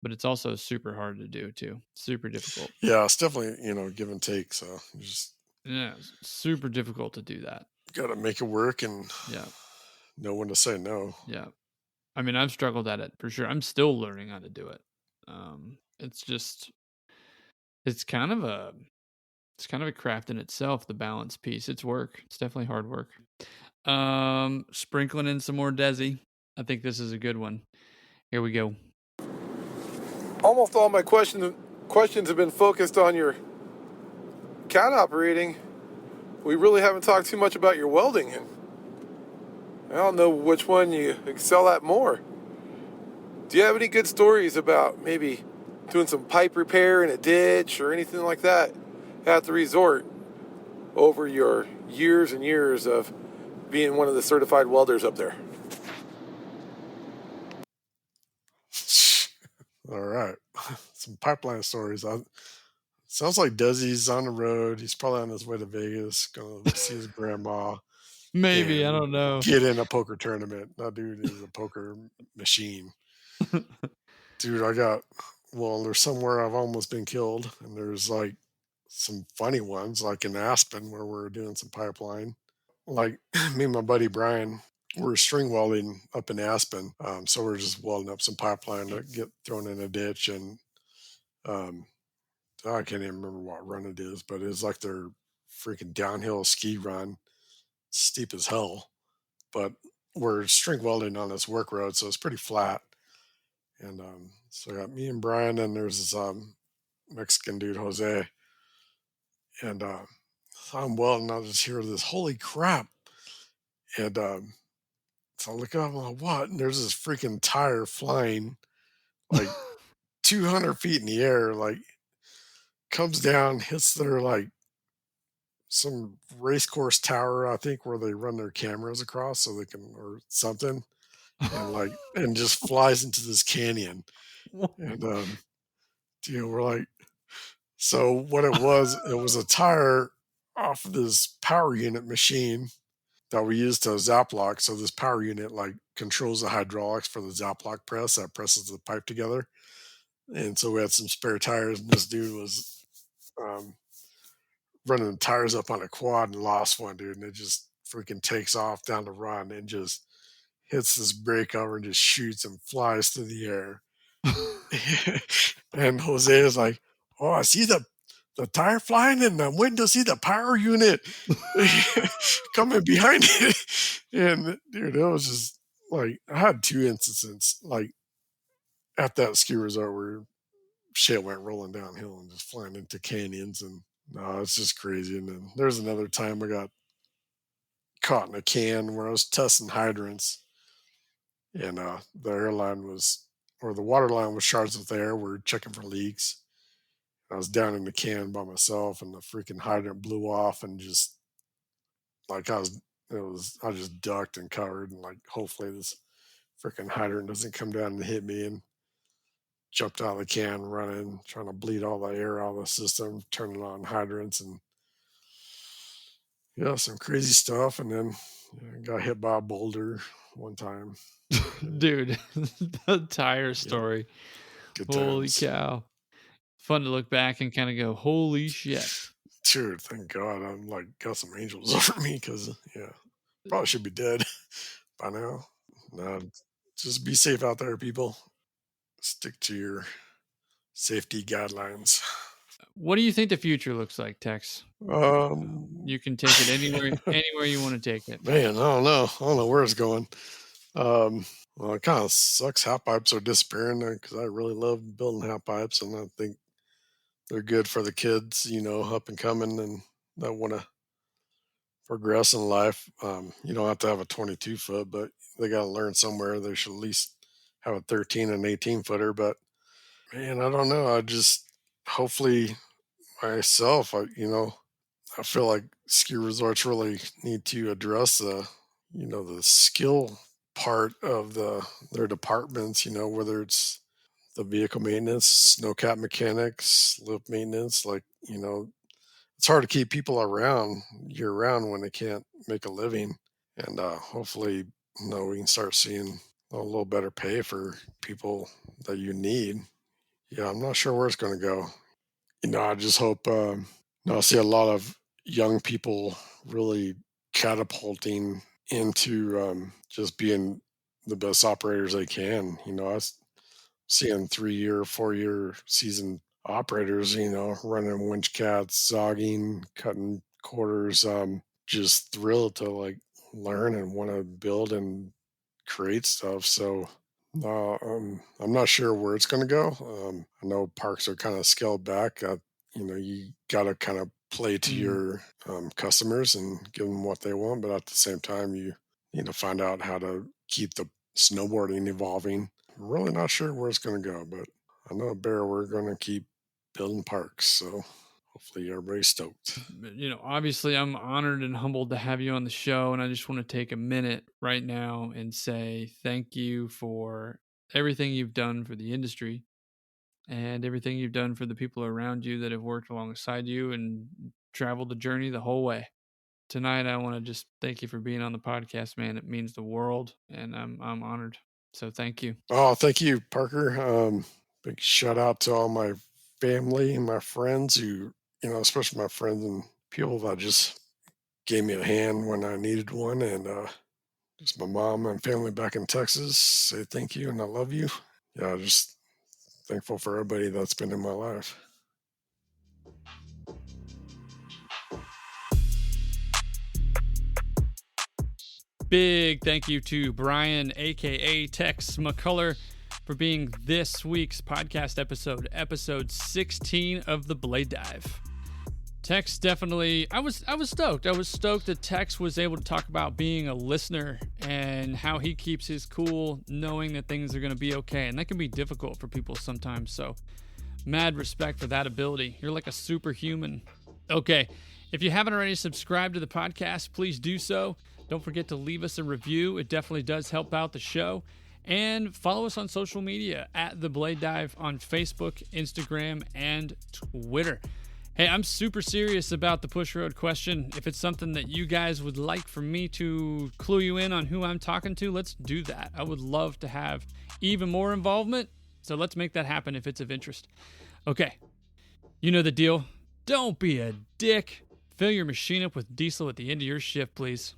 but it's also super hard to do too. Super difficult. Yeah, it's definitely give and take. So you just Yeah, it's super difficult to do that. got to make it work and Yeah. know when to say no. Yeah. I mean, I've struggled at it for sure. I'm still learning how to do it. It's just, it's kind of a, it's kind of a craft in itself, the balance piece. It's work. It's definitely hard work. Sprinkling in some more Desi. I think this is a good one. Here we go. Almost all my questions have been focused on your cat operating. We really haven't talked too much about your welding, and I don't know which one you excel at more. Do you have any good stories about maybe doing some pipe repair in a ditch or anything like that at the resort over your years and years of being one of the certified welders up there? All right, some pipeline stories. Sounds like Desi's on the road. He's probably on his way to Vegas, going to see his grandma Maybe, I and don't know. get in a poker tournament. That dude is a poker machine. Dude, there's somewhere I've almost been killed, and there's like some funny ones, like in Aspen where we're doing some pipeline. Like me and my buddy Brian, we're string welding up in Aspen. So we're just welding up some pipeline to get thrown in a ditch. And um, I can't even remember what run it is, but it's like their freaking downhill ski run, steep as hell. But we're string welding on this work road, so it's pretty flat. And so I got me and Brian, and there's this Mexican dude, Jose. And so I'm welding, I just hear this, holy crap. And so I look up, I'm like, what? And there's this freaking tire flying like 200 feet in the air, like comes down, hits their like some race course tower, I think, where they run their cameras across so they can, or something, and just flies into this canyon. And we're like, so what it was a tire off of this power unit machine that we use to zap lock. So this power unit like controls the hydraulics for the zap lock press that presses the pipe together. And so we had some spare tires, and this dude was um, running the tires up on a quad and lost one, dude. And it just freaking takes off down the run and just hits this brake over and just shoots and flies through the air. And Jose is like, "Oh, I see the tire flying and I'm waiting to see the power unit coming behind it." And dude, it was just like I had two instances like at that ski resort where shit went rolling downhill and just flying into canyons, and no, it's just crazy. And then there's another time I got caught in a can where I was testing hydrants, and the airline was, or the water line was charged with air. We're checking for leaks. I was down in the can by myself, and the freaking hydrant blew off, and just like I just ducked and covered, and like hopefully this freaking hydrant doesn't come down and hit me. And jumped out of the can running, trying to bleed all the air out of the system, turning on hydrants and yeah, some crazy stuff. And then got hit by a boulder one time. Dude, the tire story. Good Holy times. cow. Fun to look back and kind of go, holy shit. Dude, thank God I'm like got some angels over me because probably should be dead by now. No, just be safe out there, people. Stick to your safety guidelines. What do you think the future looks like, Tex? You can take it anywhere you want to take it. Man, I don't know where it's going. Well, it kind of sucks. Half pipes are disappearing because I really love building half pipes, and I think they're good for the kids, up and coming and that want to progress in life. You don't have to have a 22 foot, but they got to learn somewhere. They should at least have a 13 and 18 footer. But man, I don't know. I just hopefully myself, I feel like ski resorts really need to address the skill part of their departments, whether it's the vehicle maintenance, snowcat mechanics, lift maintenance, it's hard to keep people around year round when they can't make a living. And hopefully, we can start seeing a little better pay for people that you need. Yeah, I'm not sure where it's going to go. I just hope, I see a lot of young people really catapulting into just being the best operators they can. I seeing 3-year, 4-year season operators, running winch cats, zogging, cutting quarters, just thrilled to learn and want to build and create stuff. So I'm not sure where it's going to go. I know parks are kind of scaled back. You got to kind of play to your customers and give them what they want, but at the same time, you need to find out how to keep the snowboarding evolving. I'm really not sure where it's going to go, but I know we're going to keep building parks. So hopefully everybody's stoked. Obviously I'm honored and humbled to have you on the show. And I just want to take a minute right now and say thank you for everything you've done for the industry and everything you've done for the people around you that have worked alongside you and traveled the journey the whole way. Tonight, I want to just thank you for being on the podcast, man. It means the world, and I'm honored. So thank you. Oh, thank you, Parker. Big shout out to all my family and my friends who, especially my friends and people that just gave me a hand when I needed one. And just my mom and family back in Texas say thank you and I love you. Yeah, just thankful for everybody that's been in my life. Big thank you to Brian, aka Tex McCullar, for being this week's podcast episode 16 of the Blade Dive. Tex definitely, I was stoked. I was stoked that Tex was able to talk about being a listener and how he keeps his cool, knowing that things are going to be okay. And that can be difficult for people sometimes. So mad respect for that ability. You're like a superhuman. Okay, if you haven't already subscribed to the podcast, please do so. Don't forget to leave us a review. It definitely does help out the show. And follow us on social media at The Blade Dive on Facebook, Instagram, and Twitter. Hey, I'm super serious about the push road question. If it's something that you guys would like for me to clue you in on who I'm talking to, let's do that. I would love to have even more involvement. So let's make that happen if it's of interest. Okay, you know the deal. Don't be a dick. Fill your machine up with diesel at the end of your shift, please.